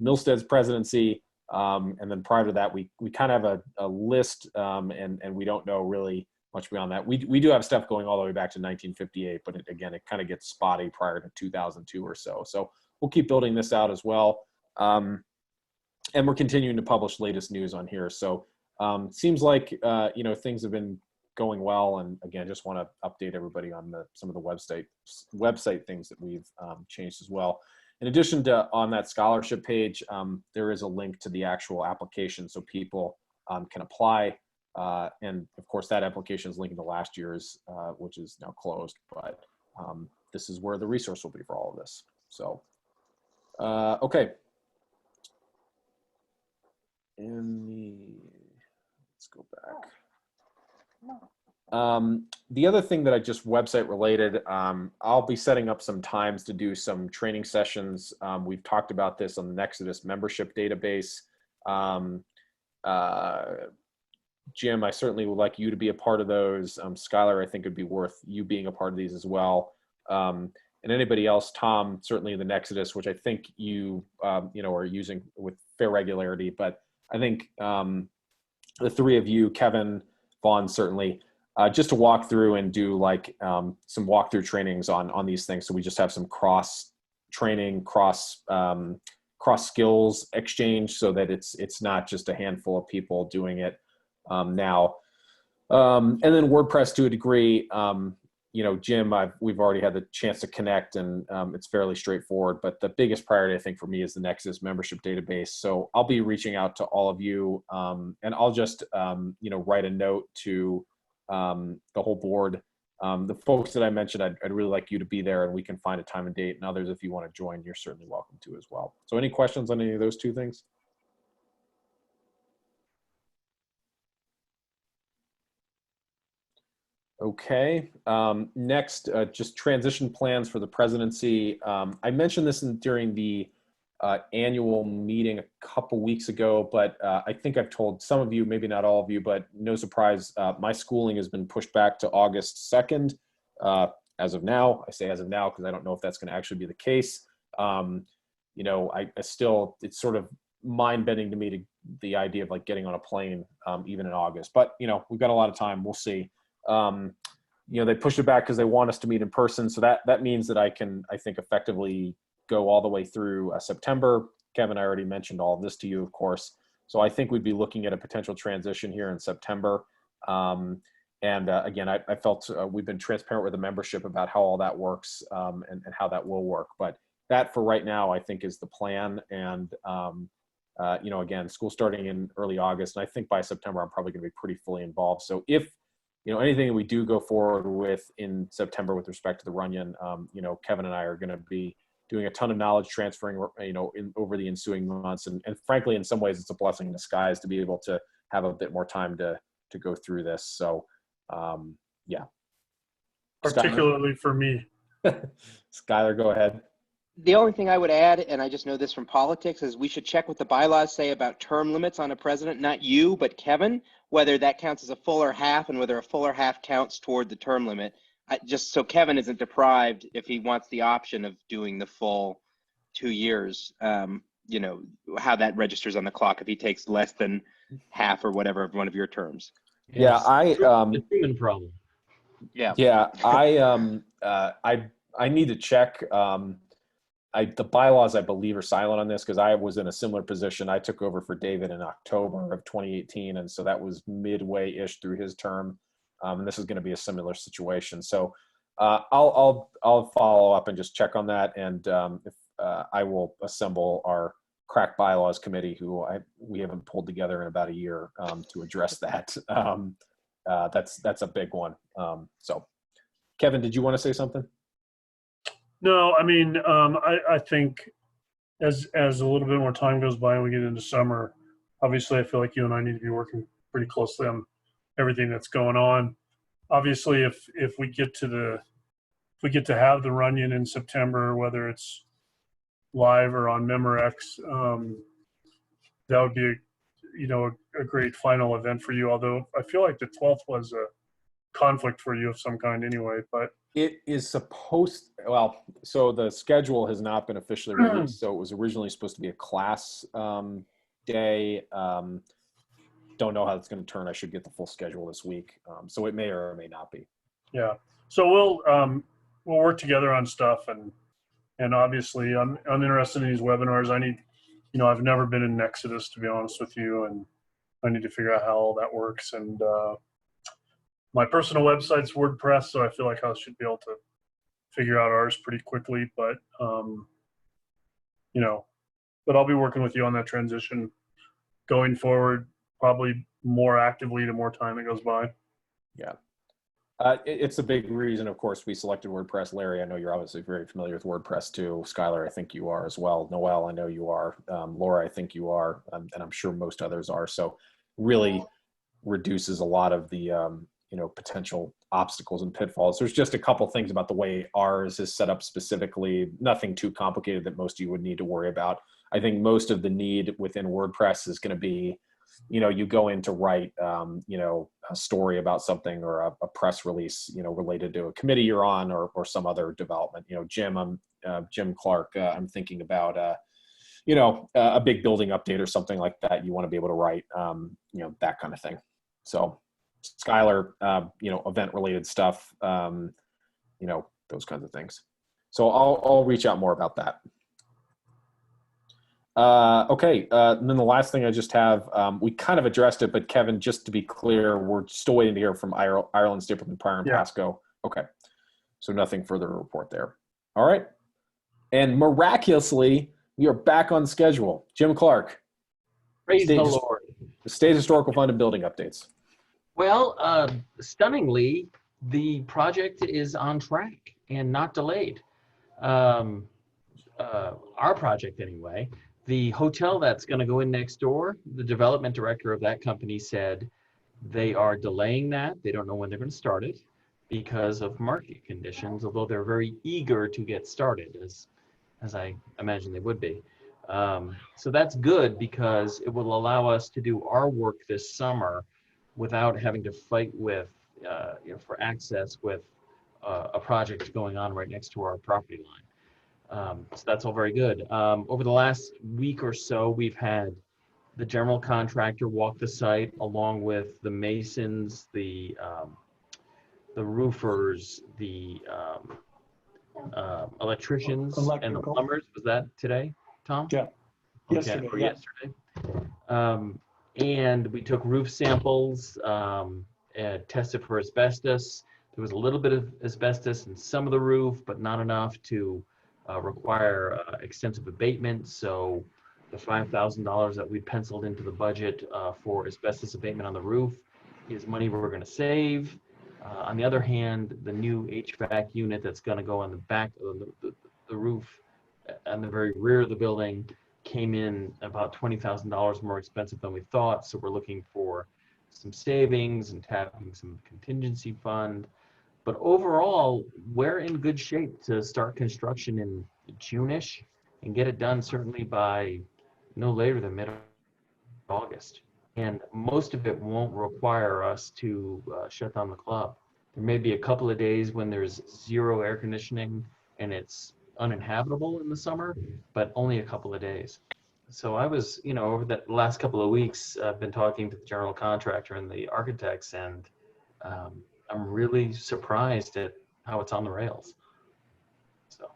S1: Milstead's presidency, and then prior to that we kind of have a list, and we don't know really much beyond that. We do have stuff going all the way back to 1958, but it kind of gets spotty prior to 2002 or so. So we'll keep building this out as well, and we're continuing to publish latest news on here. So seems like things have been going well, and again, just want to update everybody on some of the website things that we've changed as well. In addition to on that scholarship page, there is a link to the actual application, so people can apply. And of course, that application is linked to last year's, which is now closed. But this is where the resource will be for all of this. So, okay. Let's go back. The other thing that I just website related, I'll be setting up some times to do some training sessions. We've talked about this on the Nexodus membership database. Jim, I certainly would like you to be a part of those. Skylar, I think it'd be worth you being a part of these as well. And anybody else, Tom, certainly the Nexodus, which I think you are using with fair regularity. But I think the three of you, Kevin, Vaughn, certainly, just to walk through and do like some walkthrough trainings on these things. So we just have some cross training, cross skills exchange, so that it's not just a handful of people doing it now. And then WordPress to a degree, Jim, we've already had the chance to connect, and it's fairly straightforward, but the biggest priority I think for me is the Nexus membership database. So I'll be reaching out to all of you, and I'll just write a note to the whole board. The folks that I mentioned, I'd really like you to be there, and we can find a time and date, and others, if you want to join, you're certainly welcome to as well. So any questions on any of those two things? Okay, next, just transition plans for the presidency. I mentioned this during the annual meeting a couple weeks ago, but I think I've told some of you, maybe not all of you, but no surprise, my schooling has been pushed back to August 2nd. As of now, I say as of now because I don't know if that's going to actually be the case. You know, I still, it's sort of mind-bending to me to the idea of like getting on a plane even in August. But you know, we've got a lot of time. We'll see. You know, they pushed it back because they want us to meet in person. So that means that I can, I think, effectively go all the way through September. Kevin, I already mentioned all of this to you, of course. So I think we'd be looking at a potential transition here in September. Again, I felt we've been transparent with the membership about how all that works and how that will work. But that for right now, I think is the plan. And, you know, again, school starting in early August. And I think by September, I'm probably going to be pretty fully involved. So if, you know, anything that we do go forward with in September with respect to the Runyon, you know, Kevin and I are going to be doing a ton of knowledge transferring, you know, over the ensuing months. And frankly, in some ways, it's a blessing in disguise to be able to have a bit more time to go through this. So, yeah.
S9: Particularly for me.
S1: Skylar, go ahead.
S5: The only thing I would add, and I just know this from politics, is we should check what the bylaws say about term limits on a president, not you, but Kevin, whether that counts as a full or half and whether a full or half counts toward the term limit. Just so Kevin isn't deprived if he wants the option of doing the full 2 years, you know, how that registers on the clock if he takes less than half or whatever of one of your terms.
S1: Yeah,
S3: The human problem.
S5: Yeah.
S1: Yeah, I need to check. The bylaws, I believe, are silent on this because I was in a similar position. I took over for David in October of 2018, and so that was midway-ish through his term. And this is going to be a similar situation. So I'll follow up and just check on that, and if I will assemble our crack bylaws committee, who we haven't pulled together in about a year to address that. That's a big one. So, Kevin, did you want to say something?
S9: No, I mean, I think as a little bit more time goes by and we get into summer, obviously I feel like you and I need to be working pretty closely on everything that's going on. Obviously, if we get to have the Runyon in September, whether it's live or on Memorex, that would be a great final event for you. Although I feel like the 12th was a conflict for you of some kind anyway, but
S1: it is supposed, well, so the schedule has not been officially released. So it was originally supposed to be a class day. Don't know how it's going to turn. I should get the full schedule this week. So it may or may not be.
S9: Yeah. So we'll work together on stuff, and obviously I'm interested in these webinars. I've never been in Exodus, to be honest with you, and I need to figure out how all that works. And my personal website's WordPress, so I feel like I should be able to figure out ours pretty quickly. But but I'll be working with you on that transition going forward, probably more actively the more time that goes by.
S1: Yeah. It's a big reason, of course, we selected WordPress. Larry, I know you're obviously very familiar with WordPress too. Skylar, I think you are as well. Noelle, I know you are. Laura, I think you are. And I'm sure most others are. So really reduces a lot of the potential obstacles and pitfalls. There's just a couple things about the way ours is set up specifically, nothing too complicated that most of you would need to worry about. I think most of the need within WordPress is going to be, you go in to write, a story about something or a press release, related to a committee you're on or some other development. Jim Clark, I'm thinking about, a big building update or something like that. You want to be able to write, that kind of thing. So Skylar, event related stuff, those kinds of things. So I'll reach out more about that. Okay. And then the last thing I just have, we kind of addressed it, but Kevin, just to be clear, we're still waiting to hear from Ireland, Stapleton, Pryor, and Pasco. Okay. So nothing further to report there. All right. And miraculously, we are back on schedule. Jim Clark.
S3: Praise the Lord.
S1: The State Historical Fund and building updates.
S3: Well, stunningly, the project is on track and not delayed. Our project anyway. The hotel that's going to go in next door, the development director of that company said they are delaying that. They don't know when they're going to start it because of market conditions, although they're very eager to get started, as I imagine they would be. So that's good because it will allow us to do our work this summer without having to fight with, for access with a project going on right next to our property line. So that's all very good. Over the last week or so, we've had the general contractor walk the site along with the masons, the roofers, the electricians, and the
S4: Electrical.
S3: plumbers. Was that today, Tom?
S4: Yeah.
S3: Okay,
S4: Yesterday,
S3: or
S4: yeah.
S3: yesterday. And we took roof samples and tested for asbestos. There was a little bit of asbestos in some of the roof, but not enough to require extensive abatement. So the $5,000 that we penciled into the budget for asbestos abatement on the roof is money we're going to save. On the other hand, the new HVAC unit that's going to go on the back of the roof on the very rear of the building came in about $20,000 more expensive than we thought. So we're looking for some savings and tapping some contingency fund. But overall, we're in good shape to start construction in June-ish and get it done certainly by no later than mid-August. And most of it won't require us to shut down the club. There may be a couple of days when there's zero air conditioning and it's uninhabitable in the summer, but only a couple of days. So I was, over the last couple of weeks, I've been talking to the general contractor and the architects, and I'm really surprised at how it's on the rails. So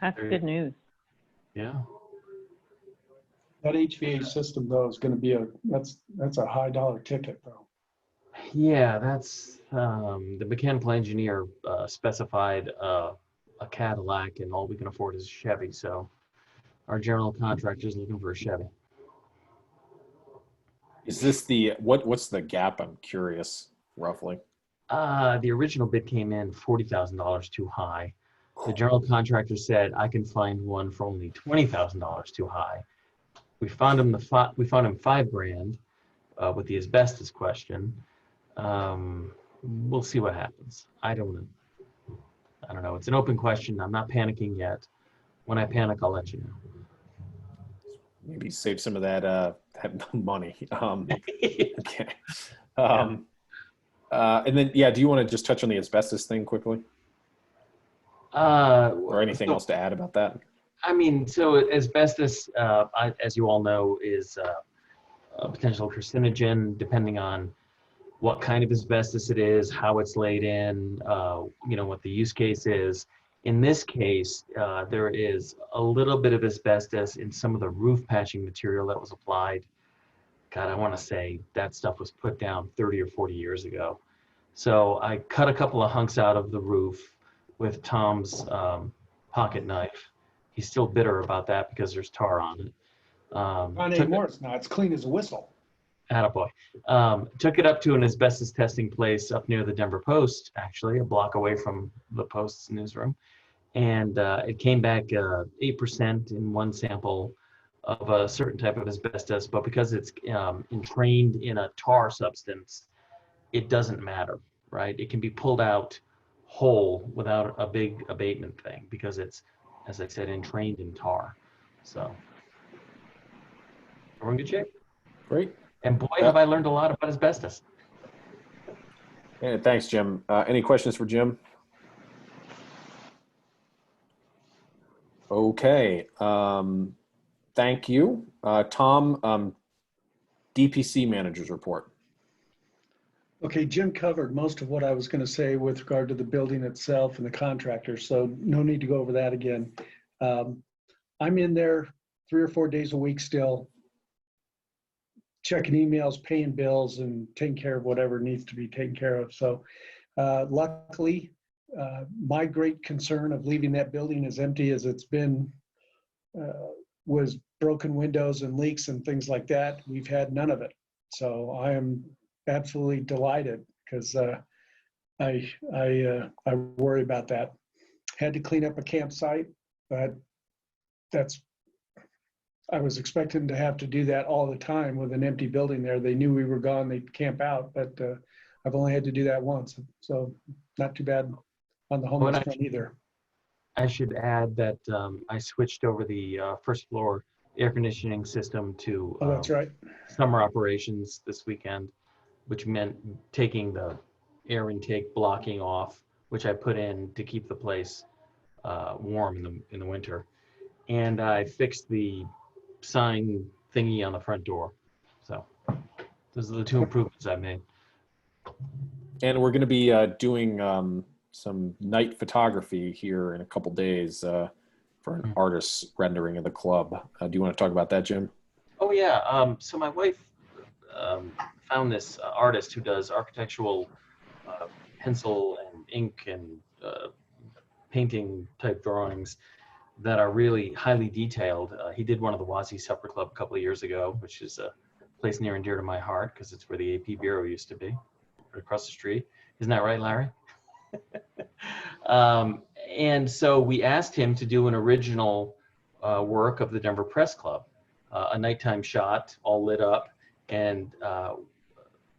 S6: That's good news.
S3: yeah.
S4: That HVAC system though is going to be that's a high dollar ticket though.
S3: Yeah, that's the mechanical engineer specified a Cadillac, and all we can afford is a Chevy. So our general contractor is looking for a Chevy.
S1: Is this the what's the gap? I'm curious, roughly.
S3: The original bid came in $40,000 too high. The general contractor said I can find one for only $20,000 too high. We found him $5,000 with the asbestos question. We'll see what happens. I don't know. It's an open question. I'm not panicking yet. When I panic, I'll let you know.
S1: Maybe save some of that money. Okay. And then, do you want to just touch on the asbestos thing quickly? Or anything else to add about that?
S3: I mean, so asbestos, as you all know, is a potential carcinogen, depending on what kind of asbestos it is, how it's laid in, what the use case is. In this case, there is a little bit of asbestos in some of the roof patching material that was applied. God, I want to say that stuff was put down 30 or 40 years ago. So I cut a couple of hunks out of the roof with Tom's pocket knife. He's still bitter about that because there's tar on it.
S4: Not anymore. It's not. It's clean as a whistle.
S3: Attaboy. Took it up to an asbestos testing place up near the Denver Post, actually, a block away from the Post's newsroom. And it came back 8% in one sample of a certain type of asbestos, but because it's entrained in a tar substance, it doesn't matter, right? It can be pulled out whole without a big abatement thing because it's, as I said, entrained in tar. So we're in good shape.
S1: Great.
S3: And boy, have I learned a lot about asbestos.
S1: Yeah, thanks, Jim. Any questions for Jim? Okay. Thank you. Tom, DPC manager's report.
S4: Okay, Jim covered most of what I was going to say with regard to the building itself and the contractor, so no need to go over that again. I'm in there 3 or 4 days a week still, checking emails, paying bills, and taking care of whatever needs to be taken care of. So luckily, my great concern of leaving that building as empty as it's been was broken windows and leaks and things like that. We've had none of it. So I am absolutely delighted because I worry about that. Had to clean up a campsite, but I was expecting to have to do that all the time with an empty building there. They knew we were gone, they'd camp out, but I've only had to do that once. So not too bad on the homeless front either.
S3: I should add that I switched over the first floor air conditioning system to
S4: Oh, that's right.
S3: summer operations this weekend, which meant taking the air intake blocking off, which I put in to keep the place warm in the winter. And I fixed the sign thingy on the front door. So those are the 2 improvements I made.
S1: And we're going to be doing some night photography here in a couple days for an artist's rendering of the club. Do you want to talk about that, Jim?
S3: Oh yeah. So my wife found this artist who does architectural pencil and ink and painting type drawings that are really highly detailed. He did one of the Wazi Supper Club a couple of years ago, which is a place near and dear to my heart because it's where the AP Bureau used to be, right across the street. Isn't that right, Larry? And so we asked him to do an original work of the Denver Press Club, a nighttime shot, all lit up, and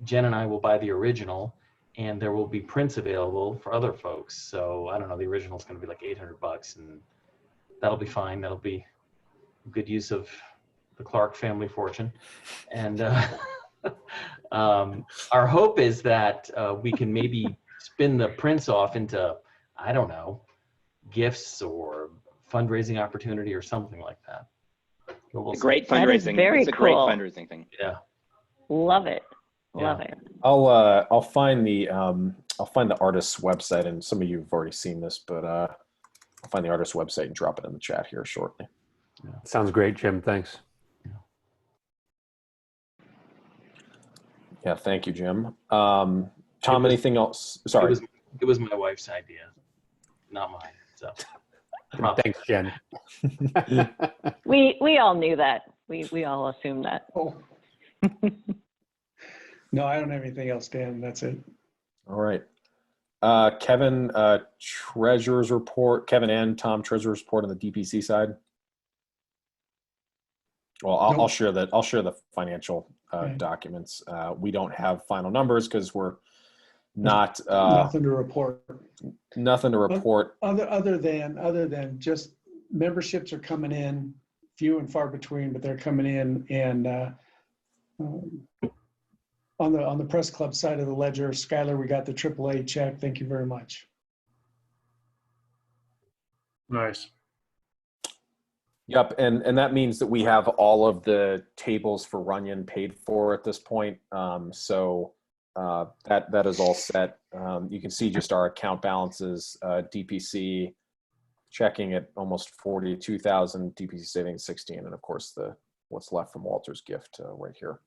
S3: Jen and I will buy the original, and there will be prints available for other folks. So I don't know, the original is going to be like $800, and that'll be fine. That'll be good use of the Clark family fortune. And our hope is that we can maybe spin the prints off into, I don't know, gifts or fundraising opportunity or something like that. But we'll see.
S5: Great
S6: That is
S5: fundraising.
S6: very
S5: It's a great
S6: cool.
S5: fundraising thing.
S3: Yeah.
S6: Love it.
S3: Yeah.
S6: Love it.
S1: I'll find the artist's website, and some of you have already seen this, but I'll find the artist's website and drop it in the chat here shortly.
S2: Sounds great, Jim. Thanks.
S1: Yeah, thank you, Jim. Tom, anything else? Sorry.
S3: It was my wife's idea, not mine. So
S2: Thanks, Jen.
S6: We all knew that. We all assumed that.
S4: Oh. No, I don't have anything else, Dan. That's it.
S1: All right. Kevin, treasurer's report. Kevin and Tom, treasurer's report on the DPC side. Well, I'll share that. I'll share the financial documents. We don't have final numbers because we're not
S4: Nothing to report.
S1: Nothing to report.
S4: Other than just memberships are coming in, few and far between, but they're coming in. And on the press club side of the ledger, Skylar, we got the AAA check. Thank you very much.
S9: Nice.
S1: Yep, and that means that we have all of the tables for Runyon paid for at this point. So that is all set. You can see just our account balances, DPC checking at almost 42,000, DPC savings 16, and of course what's left from Walter's gift right here.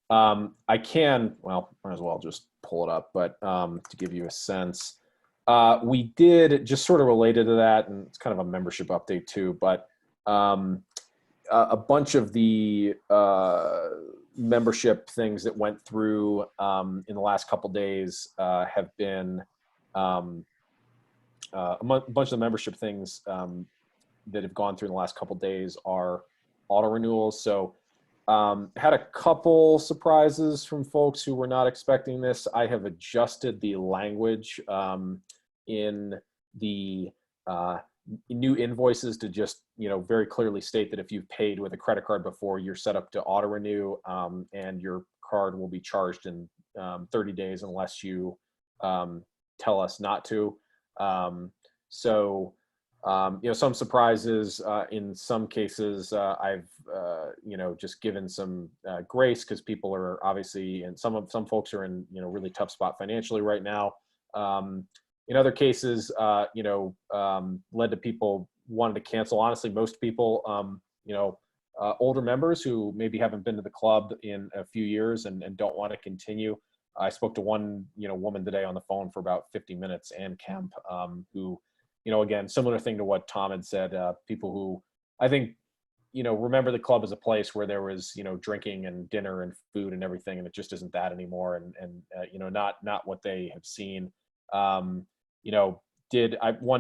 S1: I can, well, might as well just pull it up, but to give you a sense, we did just sort of related to that, and it's kind of a membership update too, but a bunch of the membership things that went through in the last couple days have been a bunch of the membership things that have gone through in the last couple days are auto renewals. So had a couple surprises from folks who were not expecting this. I have adjusted the language in the new invoices to just, very clearly state that if you've paid with a credit card before, you're set up to auto renew, and your card will be charged in 30 days unless you tell us not to. Some surprises in some cases. I've just given some grace because people are obviously, and some folks are in really tough spot financially right now. In other cases, led to people wanting to cancel. Honestly, most people, older members who maybe haven't been to the club in a few years and don't want to continue. I spoke to one, woman today on the phone for about 50 minutes, Ann Kemp, who, again, similar thing to what Tom had said, people who I think, remember the club as a place where there was, drinking and dinner and food and everything, and it just isn't that anymore. And not what they have seen. One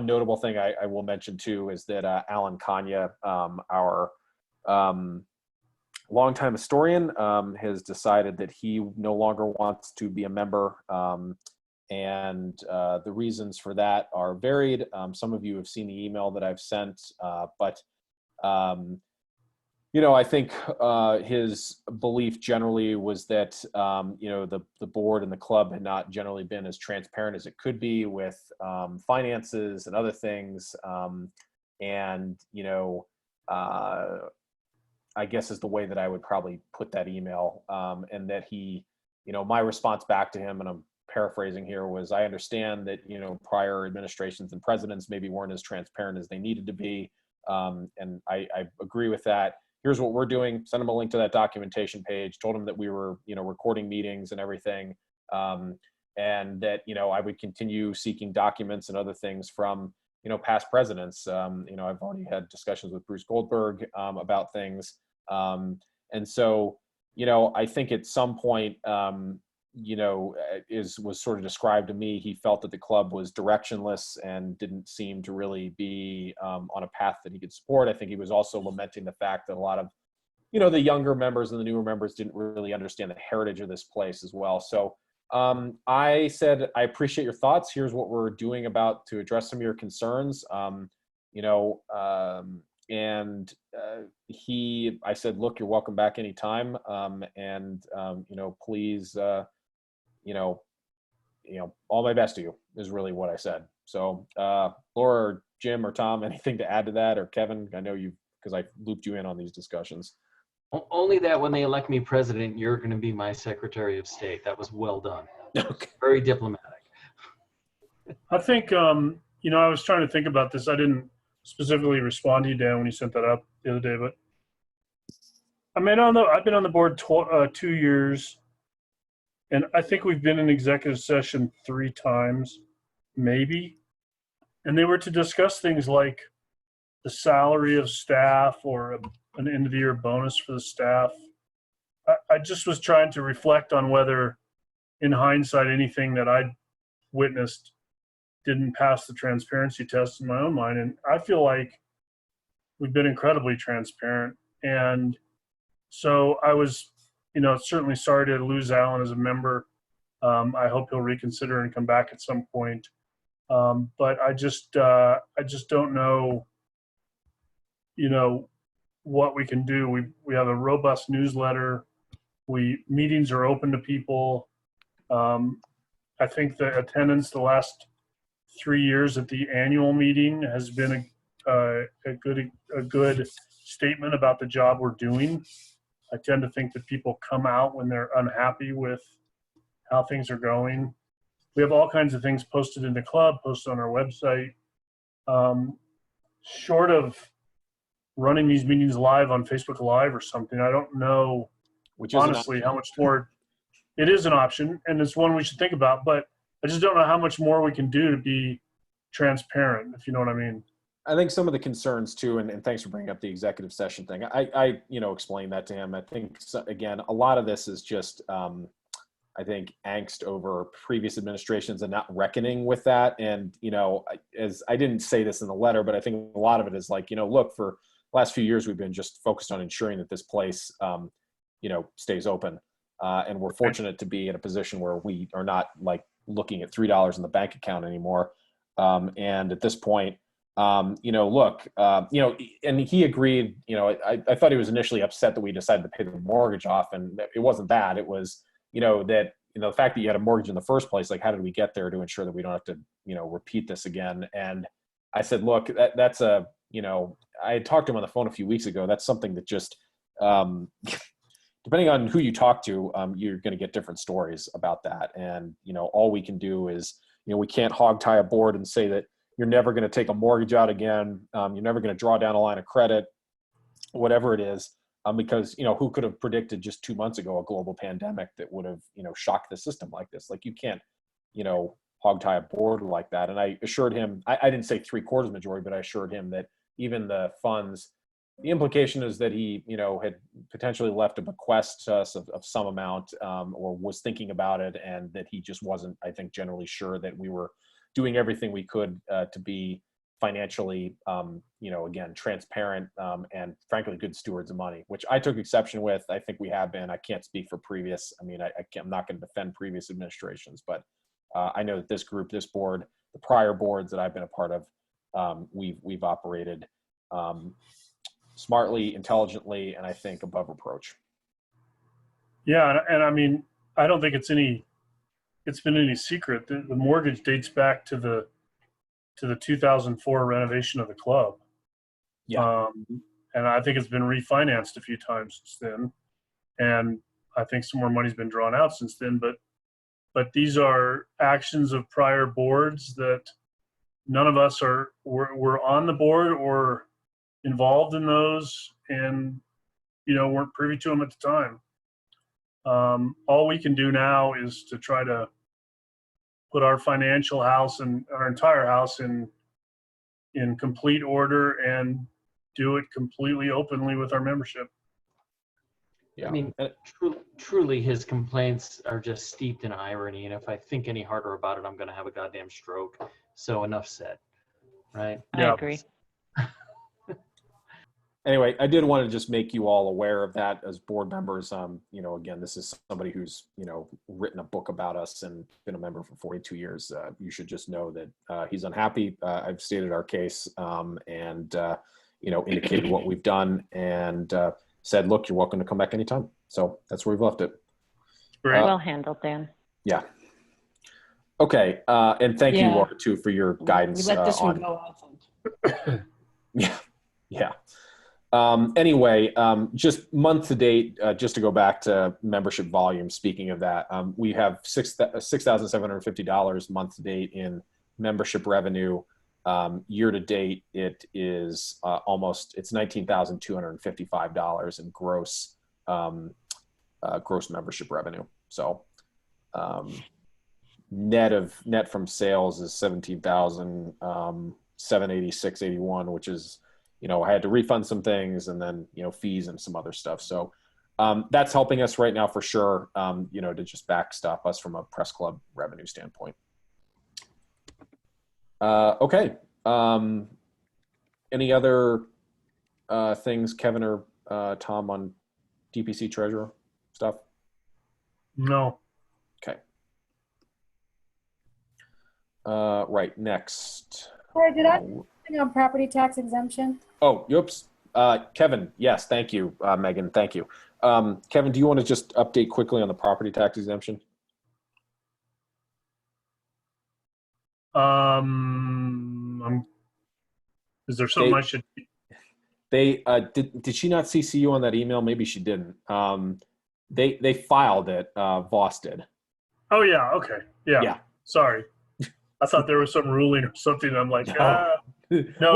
S1: notable thing I will mention too is that Alan Kanya, our longtime historian, has decided that he no longer wants to be a member, and the reasons for that are varied. Some of you have seen the email that I've sent, but I think his belief generally was that, the board and the club had not generally been as transparent as it could be with finances and other things. And, I guess is the way that I would probably put that email. And that he, my response back to him, and I'm paraphrasing here, was I understand that, prior administrations and presidents maybe weren't as transparent as they needed to be. And I agree with that. Here's what we're doing. Send him a link to that documentation page. Told him that we were, recording meetings and everything. And that, I would continue seeking documents and other things from, past presidents. I've already had discussions with Bruce Goldberg about things. And so, I think at some point, was sort of described to me, he felt that the club was directionless and didn't seem to really be on a path that he could support. I think he was also lamenting the fact that a lot of, the younger members and the newer members didn't really understand the heritage of this place as well. So I said, I appreciate your thoughts. Here's what we're doing to address some of your concerns. I said, look, you're welcome back anytime. Please, all my best to you is really what I said. So, Laura or Jim or Tom, anything to add to that, or Kevin? I know because I looped you in on these discussions.
S3: Only that when they elect me president, you're going to be my Secretary of State. That was well done.
S1: Okay.
S3: Very diplomatic.
S9: I think, I was trying to think about this. I didn't specifically respond to you, Dan, when you sent that up the other day, but I've been on the board 2 years, and I think we've been in executive session 3 times, maybe. And they were to discuss things like the salary of staff or an end of the year bonus for the staff. I just was trying to reflect on whether, in hindsight, anything that I witnessed didn't pass the transparency test in my own mind. And I feel like we've been incredibly transparent. And so I was, certainly sorry to lose Alan as a member. I hope he'll reconsider and come back at some point. But I just don't know, what we can do. We have a robust newsletter. Meetings are open to people. I think the attendance the last 3 years at the annual meeting has been a good statement about the job we're doing. I tend to think that people come out when they're unhappy with how things are going. We have all kinds of things posted in the club, posted on our website. Short of running these meetings live on Facebook Live or something, I don't know, honestly, how much more. It is an option, and it's one we should think about, but I just don't know how much more we can do to be transparent, if you know what I mean.
S1: I think some of the concerns too, and thanks for bringing up the executive session thing. I explained that to him. I think, again, a lot of this is just, I think, angst over previous administrations and not reckoning with that. And, as I didn't say this in the letter, but I think a lot of it is like, look, for the last few years, we've been just focused on ensuring that this place, stays open. And we're fortunate to be in a position where we are not like looking at $3 in the bank account anymore. And at this point, and he agreed, I thought he was initially upset that we decided to pay the mortgage off, and it wasn't that. It was, that, the fact that you had a mortgage in the first place, like, how did we get there to ensure that we don't have to, repeat this again? And I said, look, that's I had talked to him on the phone a few weeks ago. That's something that just, depending on who you talk to, you're going to get different stories about that. And, all we can do is, we can't hog tie a board and say that you're never going to take a mortgage out again. You're never going to draw down a line of credit, whatever it is, because, who could have predicted just 2 months ago a global pandemic that would have, shocked the system like this? Like, you can't, hog tie a board like that. And I assured him, I didn't say 3/4 majority, but I assured him that even the funds, the implication is that he, had potentially left a bequest to us of some amount, or was thinking about it, and that he just wasn't, I think, generally sure that we were doing everything we could to be financially, again, transparent, and frankly, good stewards of money, which I took exception with. I think we have been. I can't speak for previous. I mean, I'm not going to defend previous administrations, but I know that this group, this board, the prior boards that I've been a part of, we've operated smartly, intelligently, and I think above reproach.
S9: Yeah, and I mean, I don't think it's been any secret that the mortgage dates back to the 2004 renovation of the club.
S1: Yeah.
S9: And I think it's been refinanced a few times since then. And I think some more money's been drawn out since then. But these are actions of prior boards that none of us were on the board or involved in those, and weren't privy to them at the time. All we can do now is to try to put our financial house and our entire house in complete order and do it completely openly with our membership.
S1: Yeah.
S3: I mean, truly, his complaints are just steeped in irony. And if I think any harder about it, I'm going to have a goddamn stroke. So enough said, right?
S6: I agree.
S1: Anyway, I did want to just make you all aware of that as board members. Again, this is somebody who's, written a book about us and been a member for 42 years. You should just know that he's unhappy. I've stated our case and, indicated what we've done and said, look, you're welcome to come back anytime. So that's where we've left it.
S9: Great.
S6: Well handled, Dan.
S1: Yeah. Okay. And thank you, Laura, too, for your guidance.
S11: We let this one go, I think.
S1: Yeah. Yeah. Anyway, just month to date, just to go back to membership volume, speaking of that, we have $6,750 month to date in membership revenue. Year to date, it is it's $19,255 in gross membership revenue. So net from sales is $17,786.81, which is, I had to refund some things and then, fees and some other stuff. So that's helping us right now for sure, to just backstop us from a press club revenue standpoint. Okay. Any other things, Kevin or Tom, on DPC treasurer stuff?
S9: No.
S1: Okay. Right, next.
S8: Sorry, did I on property tax exemption?
S1: Oh, oops. Kevin, yes, thank you. Megan, thank you. Kevin, do you want to just update quickly on the property tax exemption?
S9: Is there something I should?
S1: Did she not CC you on that email? Maybe she didn't. They filed it. Voss did.
S9: Oh yeah. Okay. Yeah.
S1: Yeah.
S9: Sorry. I thought there was some ruling or something. I'm like,
S1: No,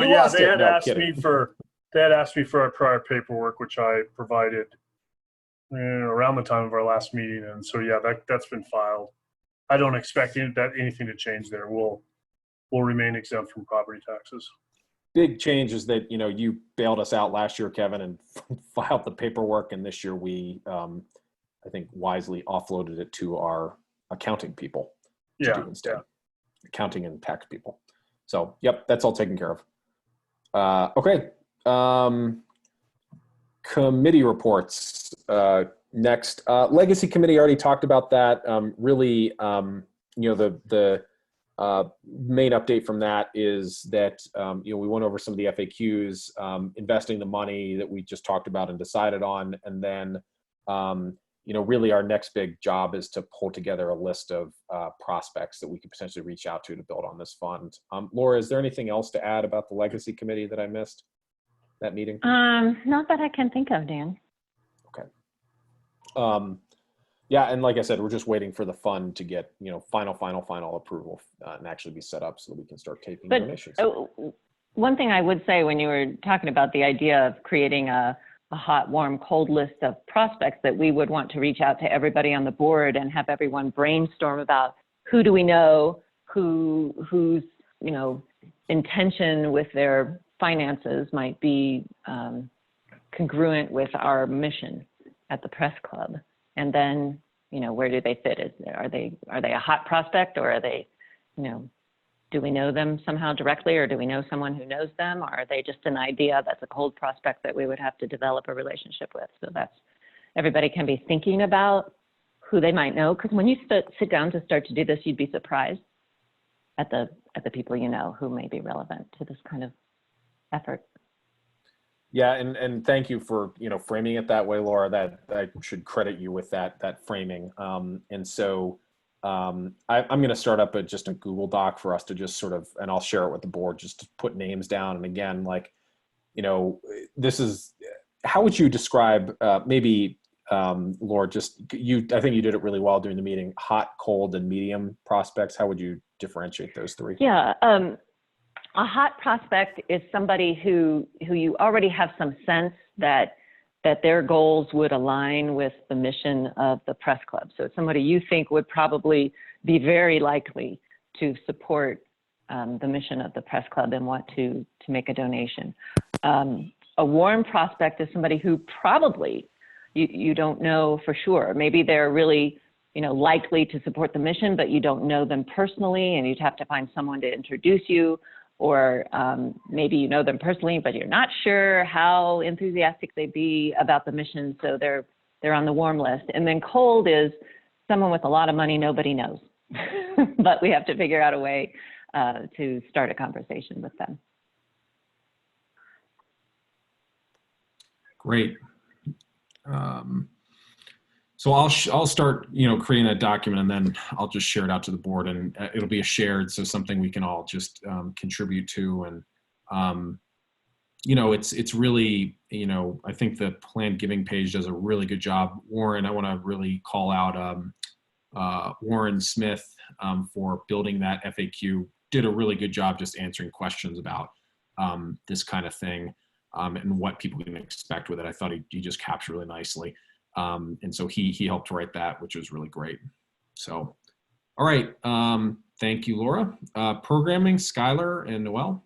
S9: yeah. They had asked me for our prior paperwork, which I provided around the time of our last meeting, and so yeah, that's been filed. I don't expect anything to change there. We'll remain exempt from property taxes.
S1: Big change is that you bailed us out last year, Kevin, and filed the paperwork, and this year we, I think, wisely offloaded it to our accounting people to do instead. Yeah. Accounting and tax people. So, yep, that's all taken care of. Okay. Committee reports. Next, Legacy Committee, already talked about that. Really, the main update from that is that, we went over some of the FAQs, investing the money that we just talked about and decided on. And then, really our next big job is to pull together a list of prospects that we could potentially reach out to build on this fund. Laura, is there anything else to add about the Legacy Committee that I missed, that meeting?
S6: Not that I can think of, Dan.
S1: Okay. Yeah, and like I said, we're just waiting for the fund to get, final approval and actually be set up so that we can start taking donations.
S6: One thing I would say when you were talking about the idea of creating a hot, warm, cold list of prospects that we would want to reach out to everybody on the board and have everyone brainstorm about who do we know, whose, intention with their finances might be congruent with our mission at the press club. And then, where do they fit? Are they a hot prospect, or are they, do we know them somehow directly, or do we know someone who knows them, or are they just an idea that's a cold prospect that we would have to develop a relationship with? So everybody can be thinking about who they might know, because when you sit down to start to do this, you'd be surprised at the people who may be relevant to this kind of effort.
S1: Yeah, and thank you for framing it that way, Laura. That I should credit you with that framing. And so I'm going to start up just a Google Doc for us to just sort of, and I'll share it with the board, just to put names down. And again, like, this is, how would you describe maybe Laura? Just I think you did it really well during the meeting. Hot, cold, and medium prospects. How would you differentiate those three?
S6: Yeah. A hot prospect is somebody who you already have some sense that their goals would align with the mission of the press club. So it's somebody you think would probably be very likely to support the mission of the press club and want to make a donation. A warm prospect is somebody who probably you don't know for sure. Maybe they're really likely to support the mission, but you don't know them personally, and you'd have to find someone to introduce you. Or maybe you know them personally, but you're not sure how enthusiastic they'd be about the mission, so they're on the warm list. And then cold is someone with a lot of money nobody knows, but we have to figure out a way to start a conversation with them.
S1: Great. So I'll start, creating a document, and then I'll just share it out to the board, and it'll be a shared, so something we can all just contribute to. And it's really, I think the planned giving page does a really good job. Warren, I want to really call out Warren Smith for building that FAQ. Did a really good job just answering questions about this kind of thing and what people can expect with it. I thought he just captured really nicely. And so he helped write that, which was really great. So, all right. Thank you, Laura. Programming, Skylar and Noel.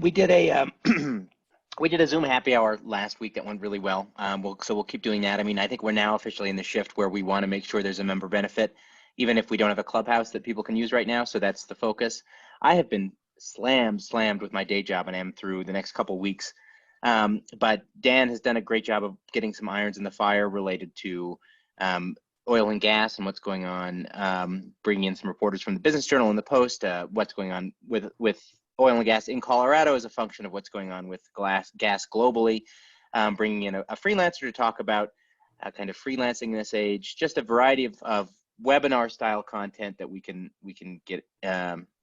S5: We did a we did a Zoom happy hour last week that went really well. So we'll keep doing that. I mean, I think we're now officially in the shift where we want to make sure there's a member benefit, even if we don't have a clubhouse that people can use right now. So that's the focus. I have been slammed with my day job, and am through the next couple weeks. But Dan has done a great job of getting some irons in the fire related to oil and gas and what's going on, bringing in some reporters from the Business Journal and the Post, what's going on with oil and gas in Colorado as a function of what's going on with gas globally, bringing in a freelancer to talk about kind of freelancing in this age, just a variety of webinar style content that we can get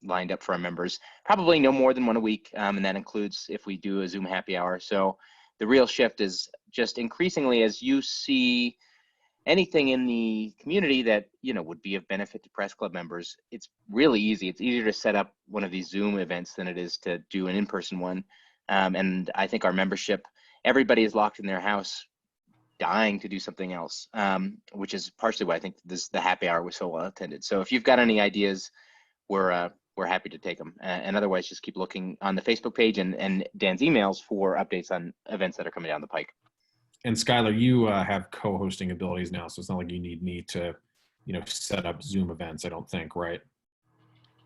S5: lined up for our members, probably no more than one a week, and that includes if we do a Zoom happy hour. So the real shift is just increasingly, as you see anything in the community that would be of benefit to press club members, it's really easy. It's easier to set up one of these Zoom events than it is to do an in-person one. And I think our membership, everybody is locked in their house dying to do something else, which is partially why I think the happy hour was so well attended. So if you've got any ideas, we're happy to take them. And otherwise, just keep looking on the Facebook page and Dan's emails for updates on events that are coming down the pike.
S1: And Skylar, you have co-hosting abilities now, so it's not like you need me to, set up Zoom events, I don't think, right?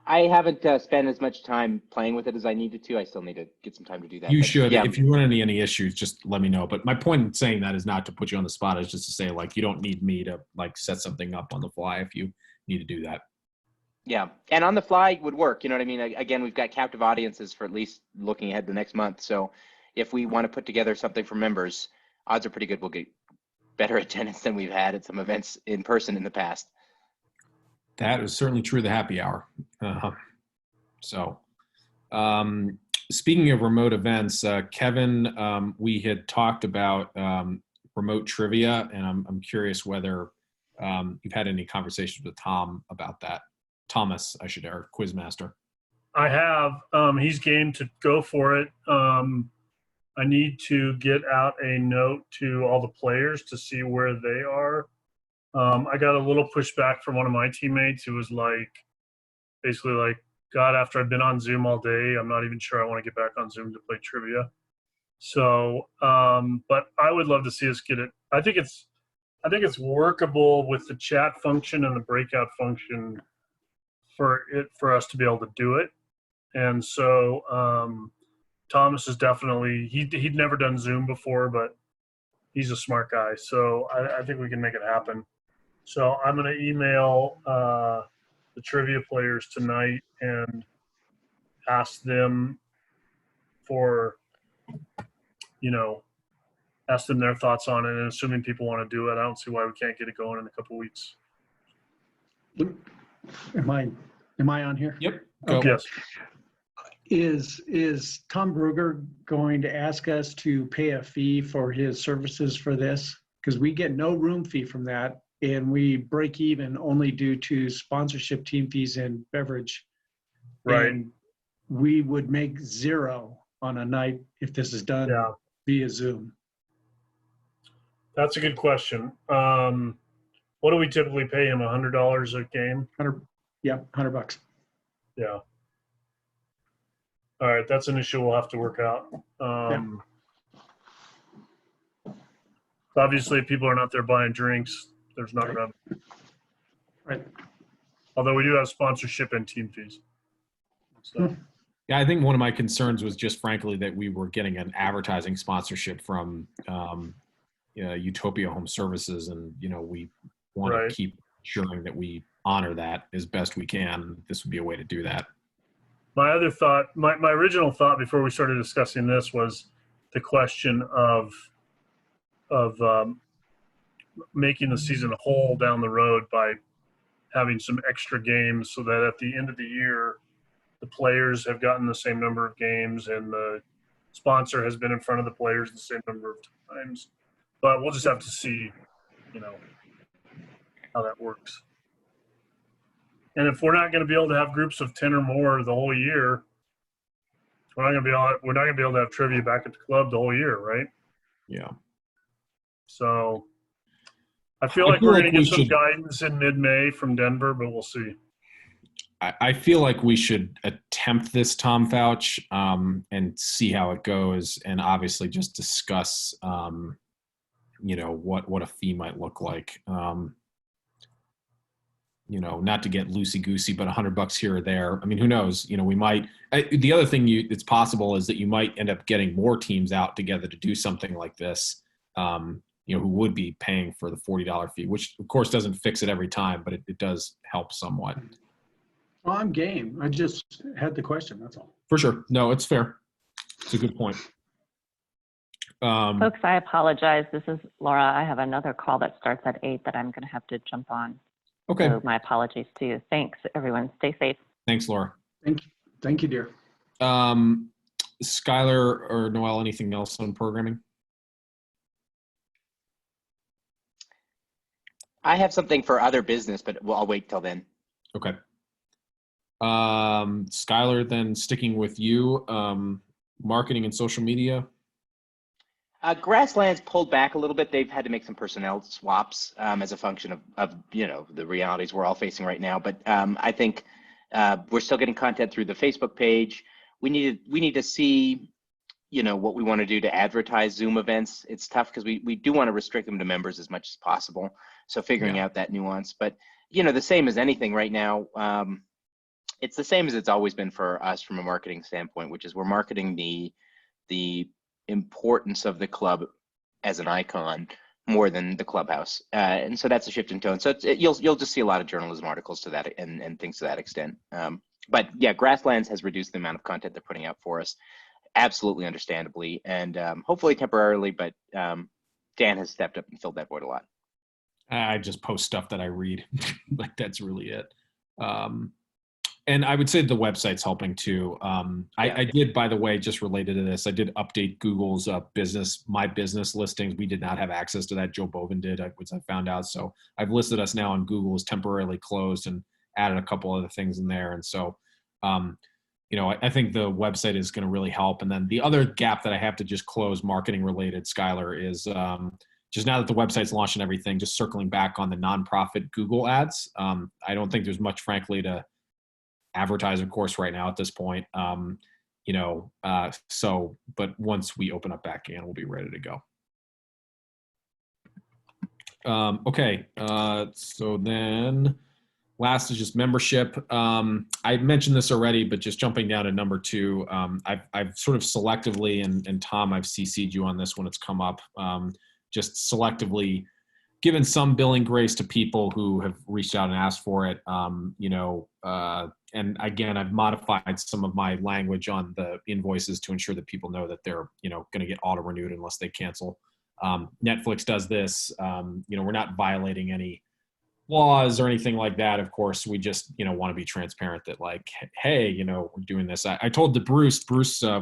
S5: I haven't spent as much time playing with it as I needed to. I still need to get some time to do that.
S1: You
S5: but
S1: should.
S5: Yeah.
S1: If you run into any issues, just let me know. But my point in saying that is not to put you on the spot. It's just to say, like, you don't need me to, like, set something up on the fly if you need to do that.
S5: Yeah, and on the fly would work. You know what I mean? Again, we've got captive audiences for at least looking ahead the next month. So if we want to put together something for members, odds are pretty good we'll get better attendance than we've had at some events in person in the past.
S1: That is certainly true of the happy hour. So speaking of remote events, Kevin, we had talked about remote trivia, and I'm curious whether you've had any conversations with Tom about that. Thomas, or Quizmaster.
S9: I have. He's game to go for it. I need to get out a note to all the players to see where they are. I got a little pushback from one of my teammates who was basically like, God, after I've been on Zoom all day, I'm not even sure I want to get back on Zoom to play trivia. So, but I would love to see us get it. I think it's workable with the chat function and the breakout function for us to be able to do it. And so Thomas is definitely, he'd never done Zoom before, but he's a smart guy. So I think we can make it happen. So I'm going to email the trivia players tonight and ask them for ask them their thoughts on it. And assuming people want to do it, I don't see why we can't get it going in a couple weeks.
S4: Am I on here?
S1: Yep. Go.
S4: Okay.
S9: Yes.
S4: Is Tom Bruger going to ask us to pay a fee for his services for this? Because we get no room fee from that, and we break even only due to sponsorship, team fees, and beverage.
S9: Right.
S4: And we would make zero on a night if this is done via Zoom.
S9: That's a good question. What do we typically pay him? $100 a game?
S4: 100, yeah, $100.
S9: Yeah. All right, that's an issue we'll have to work out. Obviously, if people are not there buying drinks, there's not revenue.
S4: Right.
S1: Although we do have sponsorship and team fees. So.
S12: Yeah, I think one of my concerns was just frankly that we were getting an advertising sponsorship from Utopia Home Services, and we want to keep ensuring that we honor that as best we can. This would be a way to do that.
S9: My other thought, my original thought before we started discussing this was the question of making the season whole down the road by having some extra games so that at the end of the year, the players have gotten the same number of games and the sponsor has been in front of the players the same number of times. But we'll just have to see, how that works. And if we're not going to be able to have groups of 10 or more the whole year, we're not going to be able to have trivia back at the club the whole year, right?
S12: Yeah.
S9: So I feel like we're going to get some guidance in mid-May from Denver, but we'll see.
S12: I feel like we should attempt this, Tom Fouch, and see how it goes, and obviously just discuss, what a fee might look like. Not to get loosey-goosey, but $100 here or there. I mean, who knows? We might. The other thing it's possible is that you might end up getting more teams out together to do something like this. Who would be paying for the $40 fee, which of course doesn't fix it every time, but it does help somewhat.
S4: Well, I'm game. I just had the question. That's all.
S12: For sure. No, it's fair. It's a good point.
S6: Folks, I apologize. This is Laura. I have another call that starts at 8 that I'm going to have to jump on.
S12: Okay.
S6: So my apologies to you. Thanks, everyone. Stay safe.
S12: Thanks, Laura.
S4: Thank you, dear.
S12: Skylar or Noel, anything else on programming?
S5: I have something for other business, but I'll wait till then.
S12: Okay. Skylar, then sticking with you, marketing and social media.
S5: Grasslands pulled back a little bit. They've had to make some personnel swaps as a function of the realities we're all facing right now. But I think we're still getting content through the Facebook page. We need to see what we want to do to advertise Zoom events. It's tough because we do want to restrict them to members as much as possible. So figuring out that nuance. But the same as anything right now. It's the same as it's always been for us from a marketing standpoint, which is we're marketing the importance of the club as an icon more than the clubhouse, and so that's a shift in tone. So you'll just see a lot of journalism articles to that and things to that extent. But yeah, Grasslands has reduced the amount of content they're putting out for us, absolutely understandably, and hopefully temporarily. But Dan has stepped up and filled that void a lot.
S12: I just post stuff that I read, like that's really it. And I would say the website's helping too. I did, by the way, just related to this, I did update Google's my business listings. We did not have access to that. Joe Bovin did, which I found out. So I've listed us now on Google as temporarily closed and added a couple other things in there. And so, I think the website is going to really help. And then the other gap that I have to just close marketing related, Skylar, is just now that the website's launched and everything, just circling back on the nonprofit Google ads. I don't think there's much, frankly, to advertise, of course, right now at this point. But once we open up back in, we'll be ready to go. Okay. So then last is just membership. I mentioned this already, but just jumping down to number 2, I've sort of selectively, and Tom, I've CC'd you on this when it's come up, just selectively given some billing grace to people who have reached out and asked for it. And again, I've modified some of my language on the invoices to ensure that people know that they're, going to get auto renewed unless they cancel. Netflix does this. We're not violating any laws or anything like that. Of course, we just, want to be transparent that like, hey, we're doing this. I told the Bruce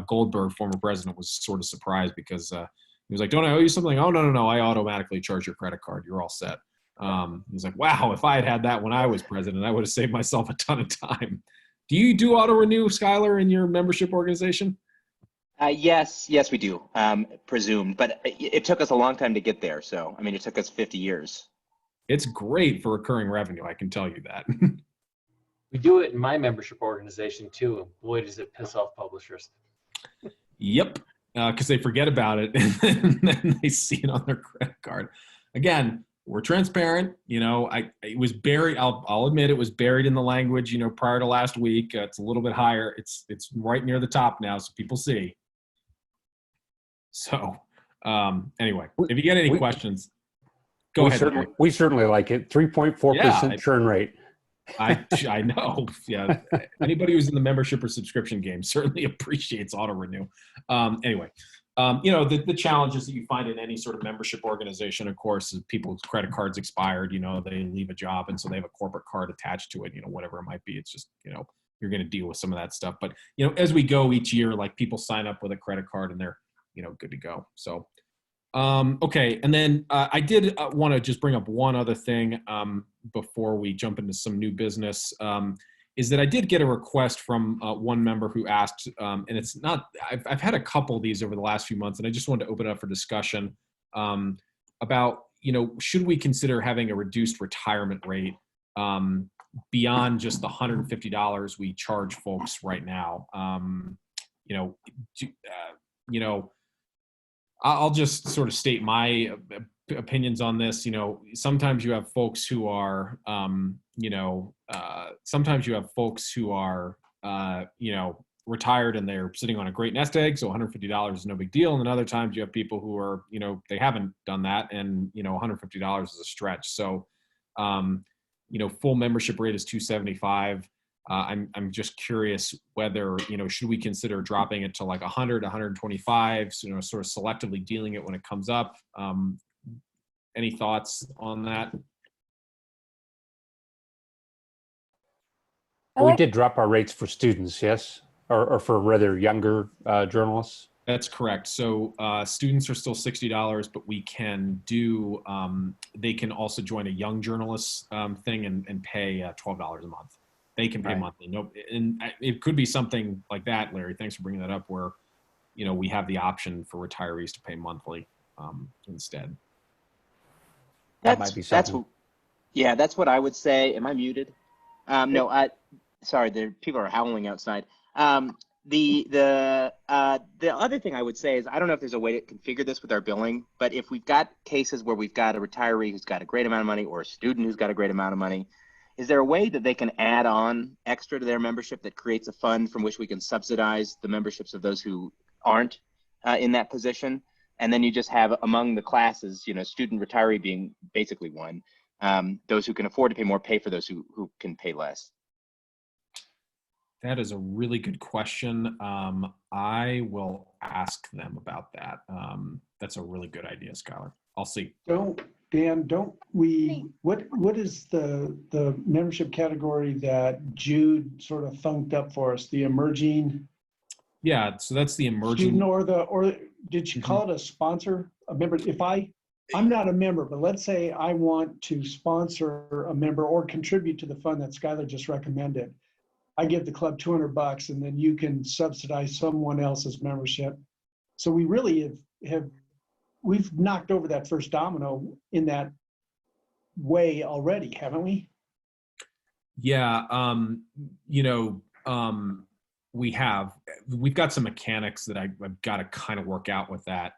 S12: Goldberg, former president, was sort of surprised because he was like, don't I owe you something? Oh, no. I automatically charge your credit card. You're all set. He's like, wow, if I had had that when I was president, I would have saved myself a ton of time. Do you do auto renew, Skylar, in your membership organization?
S5: Yes, we do, presumed. But it took us a long time to get there. So, it took us 50 years.
S12: It's great for recurring revenue, I can tell you that.
S3: We do it in my membership organization too, and boy, does it piss off publishers.
S12: Yep, because they forget about it and then they see it on their credit card. Again, we're transparent. It was buried. I'll admit it was buried in the language. Prior to last week, it's a little bit higher. It's right near the top now, so people see. So anyway, if you get any questions, go ahead.
S2: We certainly like it. 3.4% churn rate.
S12: I know. Yeah. Anybody who's in the membership or subscription game certainly appreciates auto renew. Anyway, the challenges that you find in any sort of membership organization, of course, is people's credit cards expired, they leave a job. And so they have a corporate card attached to it, whatever it might be. It's just, you're going to deal with some of that stuff. But, as we go each year, like people sign up with a credit card and they're, good to go. So, okay. And then I did want to just bring up one other thing before we jump into some new business, is that I did get a request from one member who asked, and it's not, I've had a couple of these over the last few months, and I just wanted to open it up for discussion about, should we consider having a reduced retirement rate beyond just the $150 we charge folks right now? I'll just sort of state my opinions on this. Sometimes you have folks who are, retired and they're sitting on a great nest egg. So $150 is no big deal. And then other times you have people who are, they haven't done that, and, $150 is a stretch. So, full membership rate is $275. I'm just curious whether, should we consider dropping it to like 100, 125, sort of selectively dealing it when it comes up. Any thoughts on that?
S2: We did drop our rates for students, yes? Or for rather younger journalists?
S12: That's correct. So students are still $60, but we can do, they can also join a young journalist thing and pay $12 a month. They can pay monthly. No, and it could be something like that, Larry. Thanks for bringing that up, where, we have the option for retirees to pay monthly instead.
S2: That might be something.
S5: That's what I would say. Am I muted? No, sorry, people are howling outside. The other thing I would say is, I don't know if there's a way to configure this with our billing, but if we've got cases where we've got a retiree who's got a great amount of money, or a student who's got a great amount of money, is there a way that they can add on extra to their membership that creates a fund from which we can subsidize the memberships of those who aren't in that position? And then you just have, among the classes, student retiree being basically one, those who can afford to pay more pay for those who can pay less.
S12: That is a really good question. I will ask them about that. That's a really good idea, Skylar. I'll see.
S4: What is the membership category that Jude sort of thunked up for us? The emerging?
S12: Yeah, so that's the emerging.
S4: Student, or did you call it a sponsor? A member? I'm not a member, but let's say I want to sponsor a member or contribute to the fund that Skylar just recommended. I give the club $200 and then you can subsidize someone else's membership. So we really we've knocked over that first domino in that way already, haven't we?
S12: Yeah, we have. We've got some mechanics that I've got to kind of work out with that.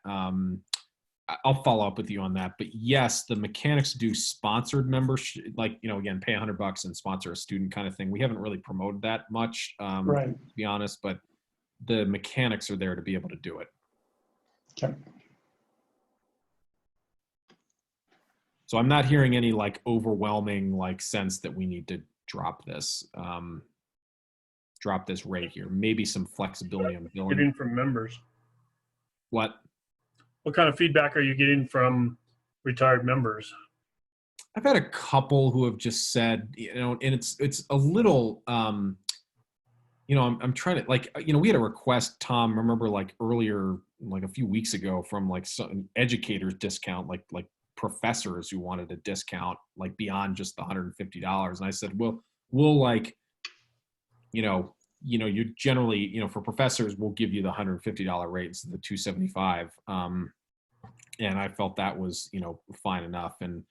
S12: I'll follow up with you on that. But yes, the mechanics do sponsored membership, like, again, pay $100 and sponsor a student kind of thing. We haven't really promoted that much, to be honest, but the mechanics are there to be able to do it.
S4: Okay.
S12: So I'm not hearing any like overwhelming like sense that we need to drop this rate here. Maybe some flexibility on billing.
S9: Getting from members.
S12: What?
S9: What kind of feedback are you getting from retired members?
S12: I've had a couple who have just said, and it's a little, I'm trying to like, we had a request, Tom, remember like earlier, like a few weeks ago from like some educators discount, like professors who wanted a discount, like beyond just the $150. And I said, well, we'll like, you generally, for professors, we'll give you the $150 rate instead of the $275. And I felt that was, fine enough. And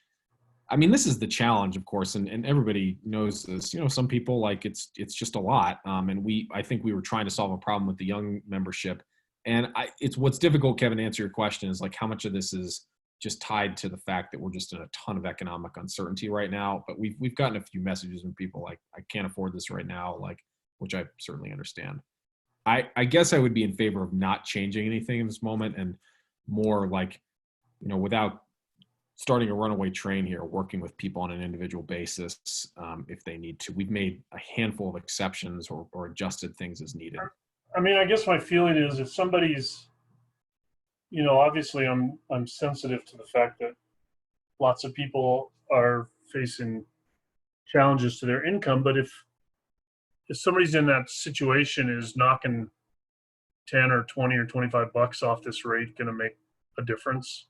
S12: I mean, this is the challenge, of course, and everybody knows this. Some people like it's just a lot. And I think we were trying to solve a problem with the young membership. And it's what's difficult, Kevin, to answer your question is like how much of this is just tied to the fact that we're just in a ton of economic uncertainty right now. But we've gotten a few messages from people like, I can't afford this right now, like, which I certainly understand. I guess I would be in favor of not changing anything in this moment and more like, without starting a runaway train here, working with people on an individual basis if they need to. We've made a handful of exceptions or adjusted things as needed.
S9: I mean, I guess my feeling is if somebody's, obviously I'm sensitive to the fact that lots of people are facing challenges to their income, but if somebody's in that situation, is knocking 10 or 20 or 25 bucks off this rate going to make a difference?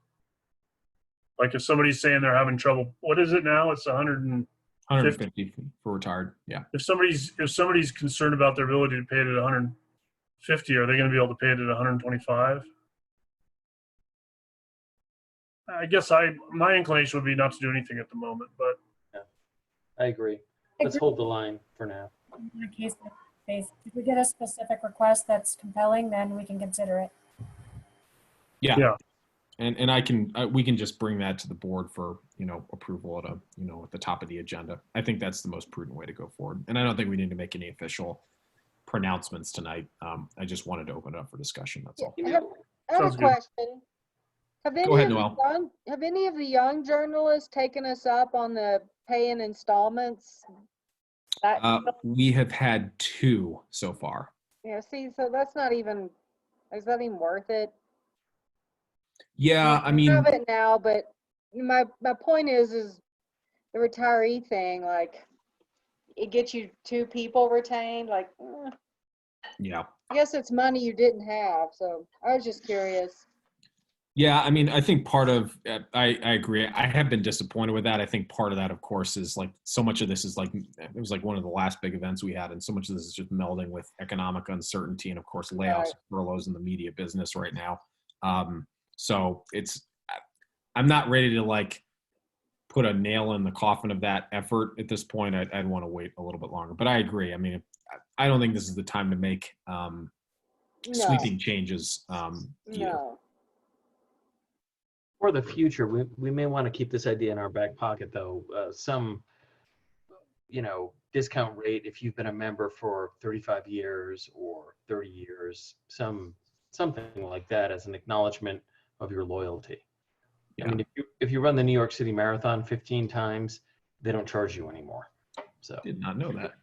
S9: Like if somebody's saying they're having trouble, what is it now? It's
S12: 150 for retired. Yeah.
S9: If somebody's concerned about their ability to pay it at 150, are they going to be able to pay it at 125? I guess my inclination would be not to do anything at the moment, but
S3: yeah, I agree. Let's hold the line for now.
S8: On a case by case. If we get a specific request that's compelling, then we can consider it.
S12: Yeah. And we can just bring that to the board for, approval at at the top of the agenda. I think that's the most prudent way to go forward. And I don't think we need to make any official pronouncements tonight. I just wanted to open it up for discussion. That's all.
S7: I have a question.
S12: Go ahead, Noel.
S7: Have any of the young journalists taken us up on the pay in installments?
S12: We have had 2 so far.
S7: Yeah, see, so is that even worth it?
S12: Yeah, I mean,
S7: have it now, but my point is the retiree thing, like it gets you 2 people retained, like
S12: yeah.
S7: I guess it's money you didn't have, so I was just curious.
S12: Yeah, I mean, I think part of I agree. I have been disappointed with that. I think part of that, of course, is like so much of this is like it was like one of the last big events we had, and so much of this is just melding with economic uncertainty and, of course, layoffs,
S7: Right.
S12: furloughs in the media business right now. So I'm not ready to like put a nail in the coffin of that effort at this point. I'd want to wait a little bit longer, but I agree. I mean, I don't think this is the time to make sweeping changes.
S7: No.
S3: For the future, we may want to keep this idea in our back pocket, though. Some, discount rate if you've been a member for 35 years or 30 years, something like that as an acknowledgement of your loyalty.
S12: Yeah.
S3: I mean, if you run the New York City Marathon 15 times, they don't charge you anymore. So
S12: Did not know that.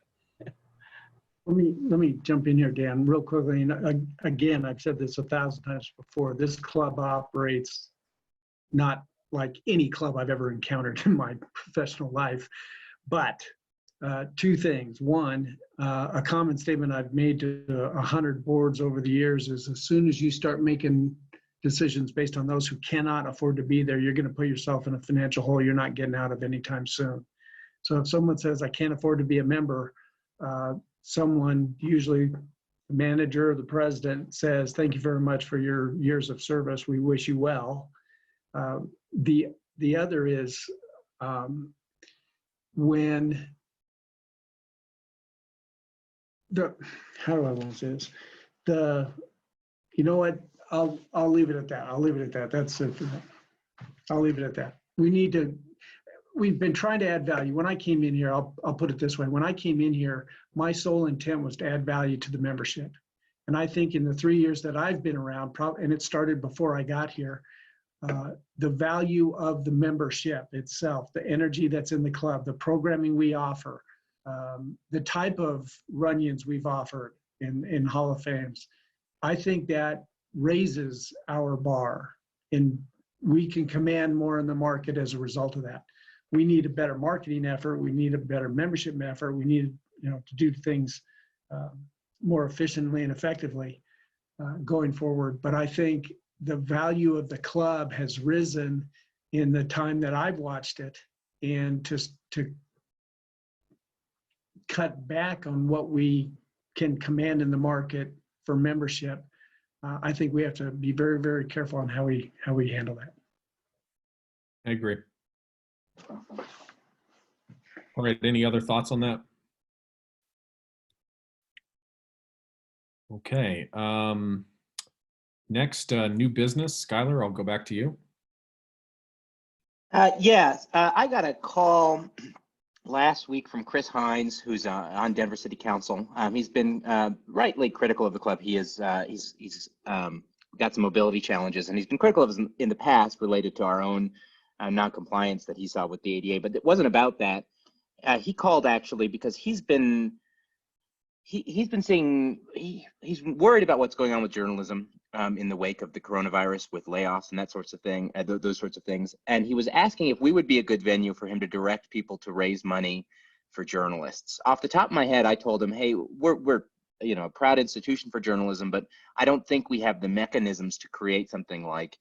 S4: Let me jump in here, Dan, real quickly. And again, I've said this 1,000 times before. This club operates not like any club I've ever encountered in my professional life, but 2 things. One, a common statement I've made to 100 boards over the years is as soon as you start making decisions based on those who cannot afford to be there, you're going to put yourself in a financial hole you're not getting out of anytime soon. So if someone says, I can't afford to be a member, someone, usually the manager or the president, says, thank you very much for your years of service. We wish you well. The other is when how do I want to say this? You know what? I'll leave it at that. I'll leave it at that. That's it. I'll leave it at that. We've been trying to add value. When I came in here, I'll put it this way. When I came in here, my sole intent was to add value to the membership. And I think in the 3 years that I've been around, and it started before I got here, the value of the membership itself, the energy that's in the club, the programming we offer, the type of run-ins we've offered in Hall of Fames. I think that raises our bar, and we can command more in the market as a result of that. We need a better marketing effort. We need a better membership effort. We need, to do things more efficiently and effectively going forward. But I think the value of the club has risen in the time that I've watched it, and to cut back on what we can command in the market for membership. I think we have to be very, very careful on how we handle that.
S12: I agree. All right, any other thoughts on that? Okay. Next, new business. Skylar, I'll go back to you.
S5: Yes, I got a call last week from Chris Hines, who's on Denver City Council. He's been rightly critical of the club. He's got some mobility challenges, and he's been critical of us in the past related to our own non-compliance that he saw with the ADA. But it wasn't about that. He called actually because he's been seeing, he's worried about what's going on with journalism in the wake of the coronavirus, with layoffs and that sorts of thing, those sorts of things. And he was asking if we would be a good venue for him to direct people to raise money for journalists. Off the top of my head, I told him, hey, we're a proud institution for journalism, but I don't think we have the mechanisms to create something like,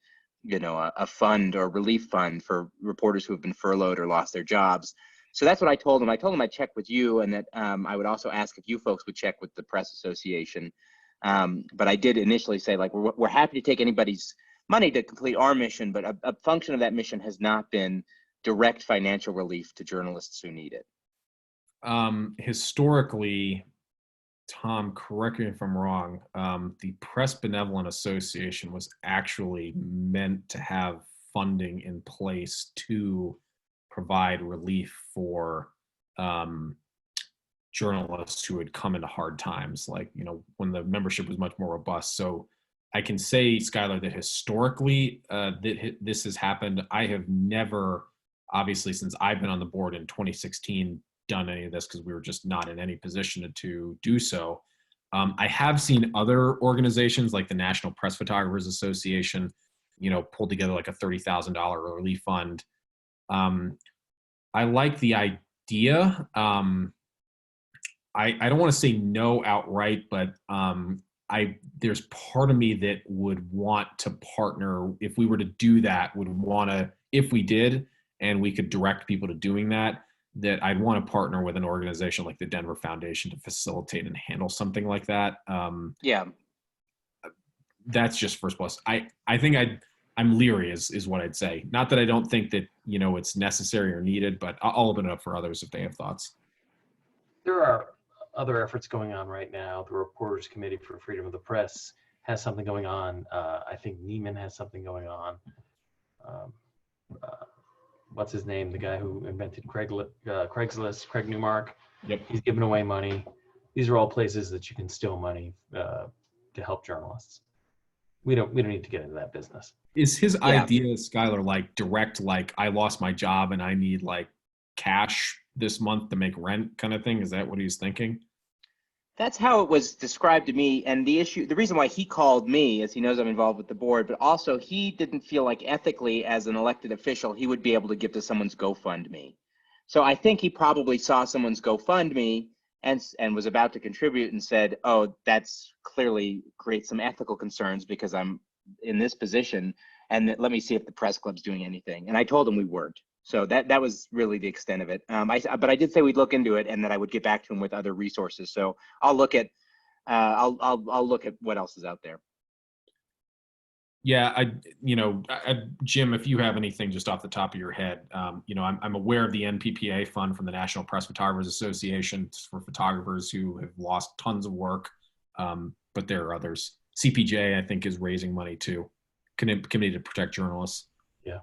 S5: a fund or relief fund for reporters who have been furloughed or lost their jobs. So that's what I told him. I told him I'd check with you, and that I would also ask if you folks would check with the Press Association. But I did initially say, like, we're happy to take anybody's money to complete our mission, but a function of that mission has not been direct financial relief to journalists who need it.
S12: Historically, Tom, correct me if I'm wrong, the Press Benevolent Association was actually meant to have funding in place to provide relief for journalists who had come into hard times, like, when the membership was much more robust. So I can say, Skylar, that historically this has happened. I have never, obviously, since I've been on the board in 2016, done any of this because we were just not in any position to do so. I have seen other organizations like the National Press Photographers Association, pull together like a $30,000 relief fund. I like the idea. I don't want to say no outright, but there's part of me that would want to partner. If we were to do that, would want to, if we did, and we could direct people to doing that, that I'd want to partner with an organization like the Denver Foundation to facilitate and handle something like that.
S5: Yeah.
S12: That's just first plus. I think I'm leery is what I'd say. Not that I don't think that, it's necessary or needed, but I'll open it up for others if they have thoughts.
S3: There are other efforts going on right now. The Reporters Committee for Freedom of the Press has something going on. I think Neiman has something going on. What's his name? The guy who invented Craigslist, Craig Newmark.
S12: Yep.
S3: He's giving away money. These are all places that you can steal money to help journalists. We don't need to get into that business.
S12: Is his idea, Skylar, like direct, like I lost my job and I need like cash this month to make rent kind of thing? Is that what he's thinking?
S5: That's how it was described to me. And the reason why he called me is he knows I'm involved with the board, but also he didn't feel like ethically as an elected official, he would be able to give to someone's GoFundMe. So I think he probably saw someone's GoFundMe and was about to contribute and said, oh, that's clearly creates some ethical concerns because I'm in this position, and let me see if the press club's doing anything. And I told him we weren't. So that was really the extent of it. But I did say we'd look into it and that I would get back to him with other resources. So I'll look at I'll look at what else is out there.
S12: Yeah, Jim, if you have anything just off the top of your head, I'm aware of the NPPA fund from the National Press Photographers Association for photographers who have lost tons of work, but there are others. CPJ, I think, is raising money too. Committee to Protect Journalists.
S3: Yeah.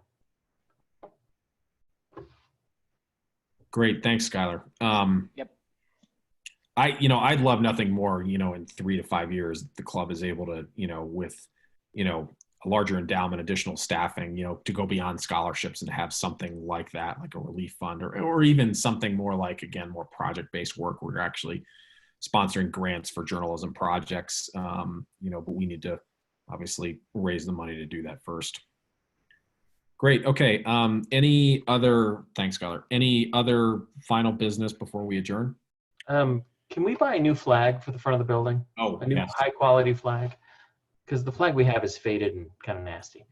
S12: Great, thanks, Skylar.
S5: Yep.
S12: I'd love nothing more, in 3 to 5 years, the club is able to, with, a larger endowment, additional staffing, to go beyond scholarships and to have something like that, like a relief fund, or even something more like, again, more project-based work where you're actually sponsoring grants for journalism projects, but we need to obviously raise the money to do that first. Great. Okay. Thanks, Skylar. Any other final business before we adjourn?
S3: Can we buy a new flag for the front of the building?
S12: Oh,
S3: A new
S12: yes.
S3: high quality flag? Because the flag we have is faded and kind of nasty.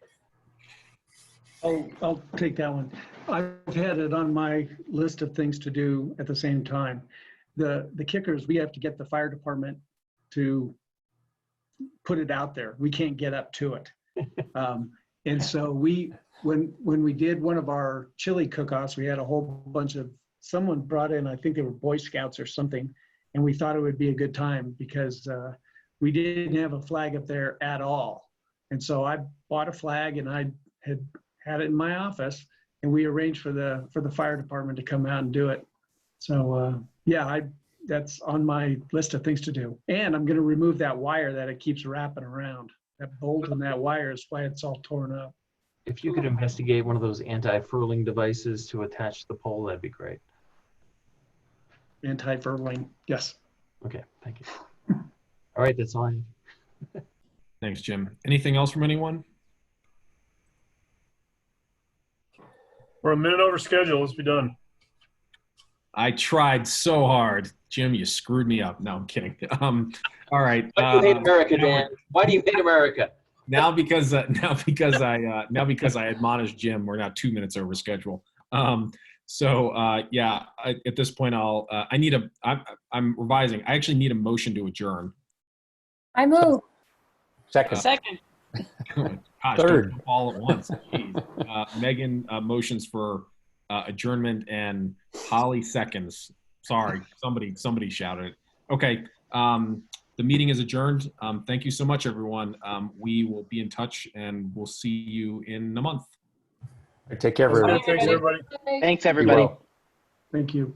S4: I'll take that one. I've had it on my list of things to do at the same time. The kickers, we have to get the fire department to put it out there. We can't get up to it. And so when we did one of our chili cook-offs, we had a whole bunch of, someone brought in, I think they were Boy Scouts or something, and we thought it would be a good time because we didn't have a flag up there at all. And so I bought a flag and I had it in my office, and we arranged for the fire department to come out and do it. So that's on my list of things to do. And I'm going to remove that wire that it keeps wrapping around. That bolt and that wire is why it's all torn up.
S3: If you could investigate one of those anti-furling devices to attach to the pole, that'd be great.
S4: Anti-furling, yes.
S3: Okay, thank you. All right, that's all I have.
S12: Thanks, Jim. Anything else from anyone?
S9: We're a minute over schedule. Let's be done.
S12: I tried so hard. Jim, you screwed me up. No, I'm kidding. All right.
S3: Why do you hate America, Dan? Why do you hate America?
S12: Now because I admonished Jim, we're now 2 minutes over schedule. At this point, I'm revising. I actually need a motion to adjourn.
S8: I move.
S2: Second.
S12: Gosh,
S2: Third.
S12: don't all at once. Jeez. Megan motions for adjournment, and Holly seconds. Sorry, somebody shouted it. Okay. The meeting is adjourned. Thank you so much, everyone. We will be in touch, and we'll see you in a month.
S2: Take care, everybody.
S9: Thanks, everybody.
S5: Thanks, everybody.
S4: Thank you.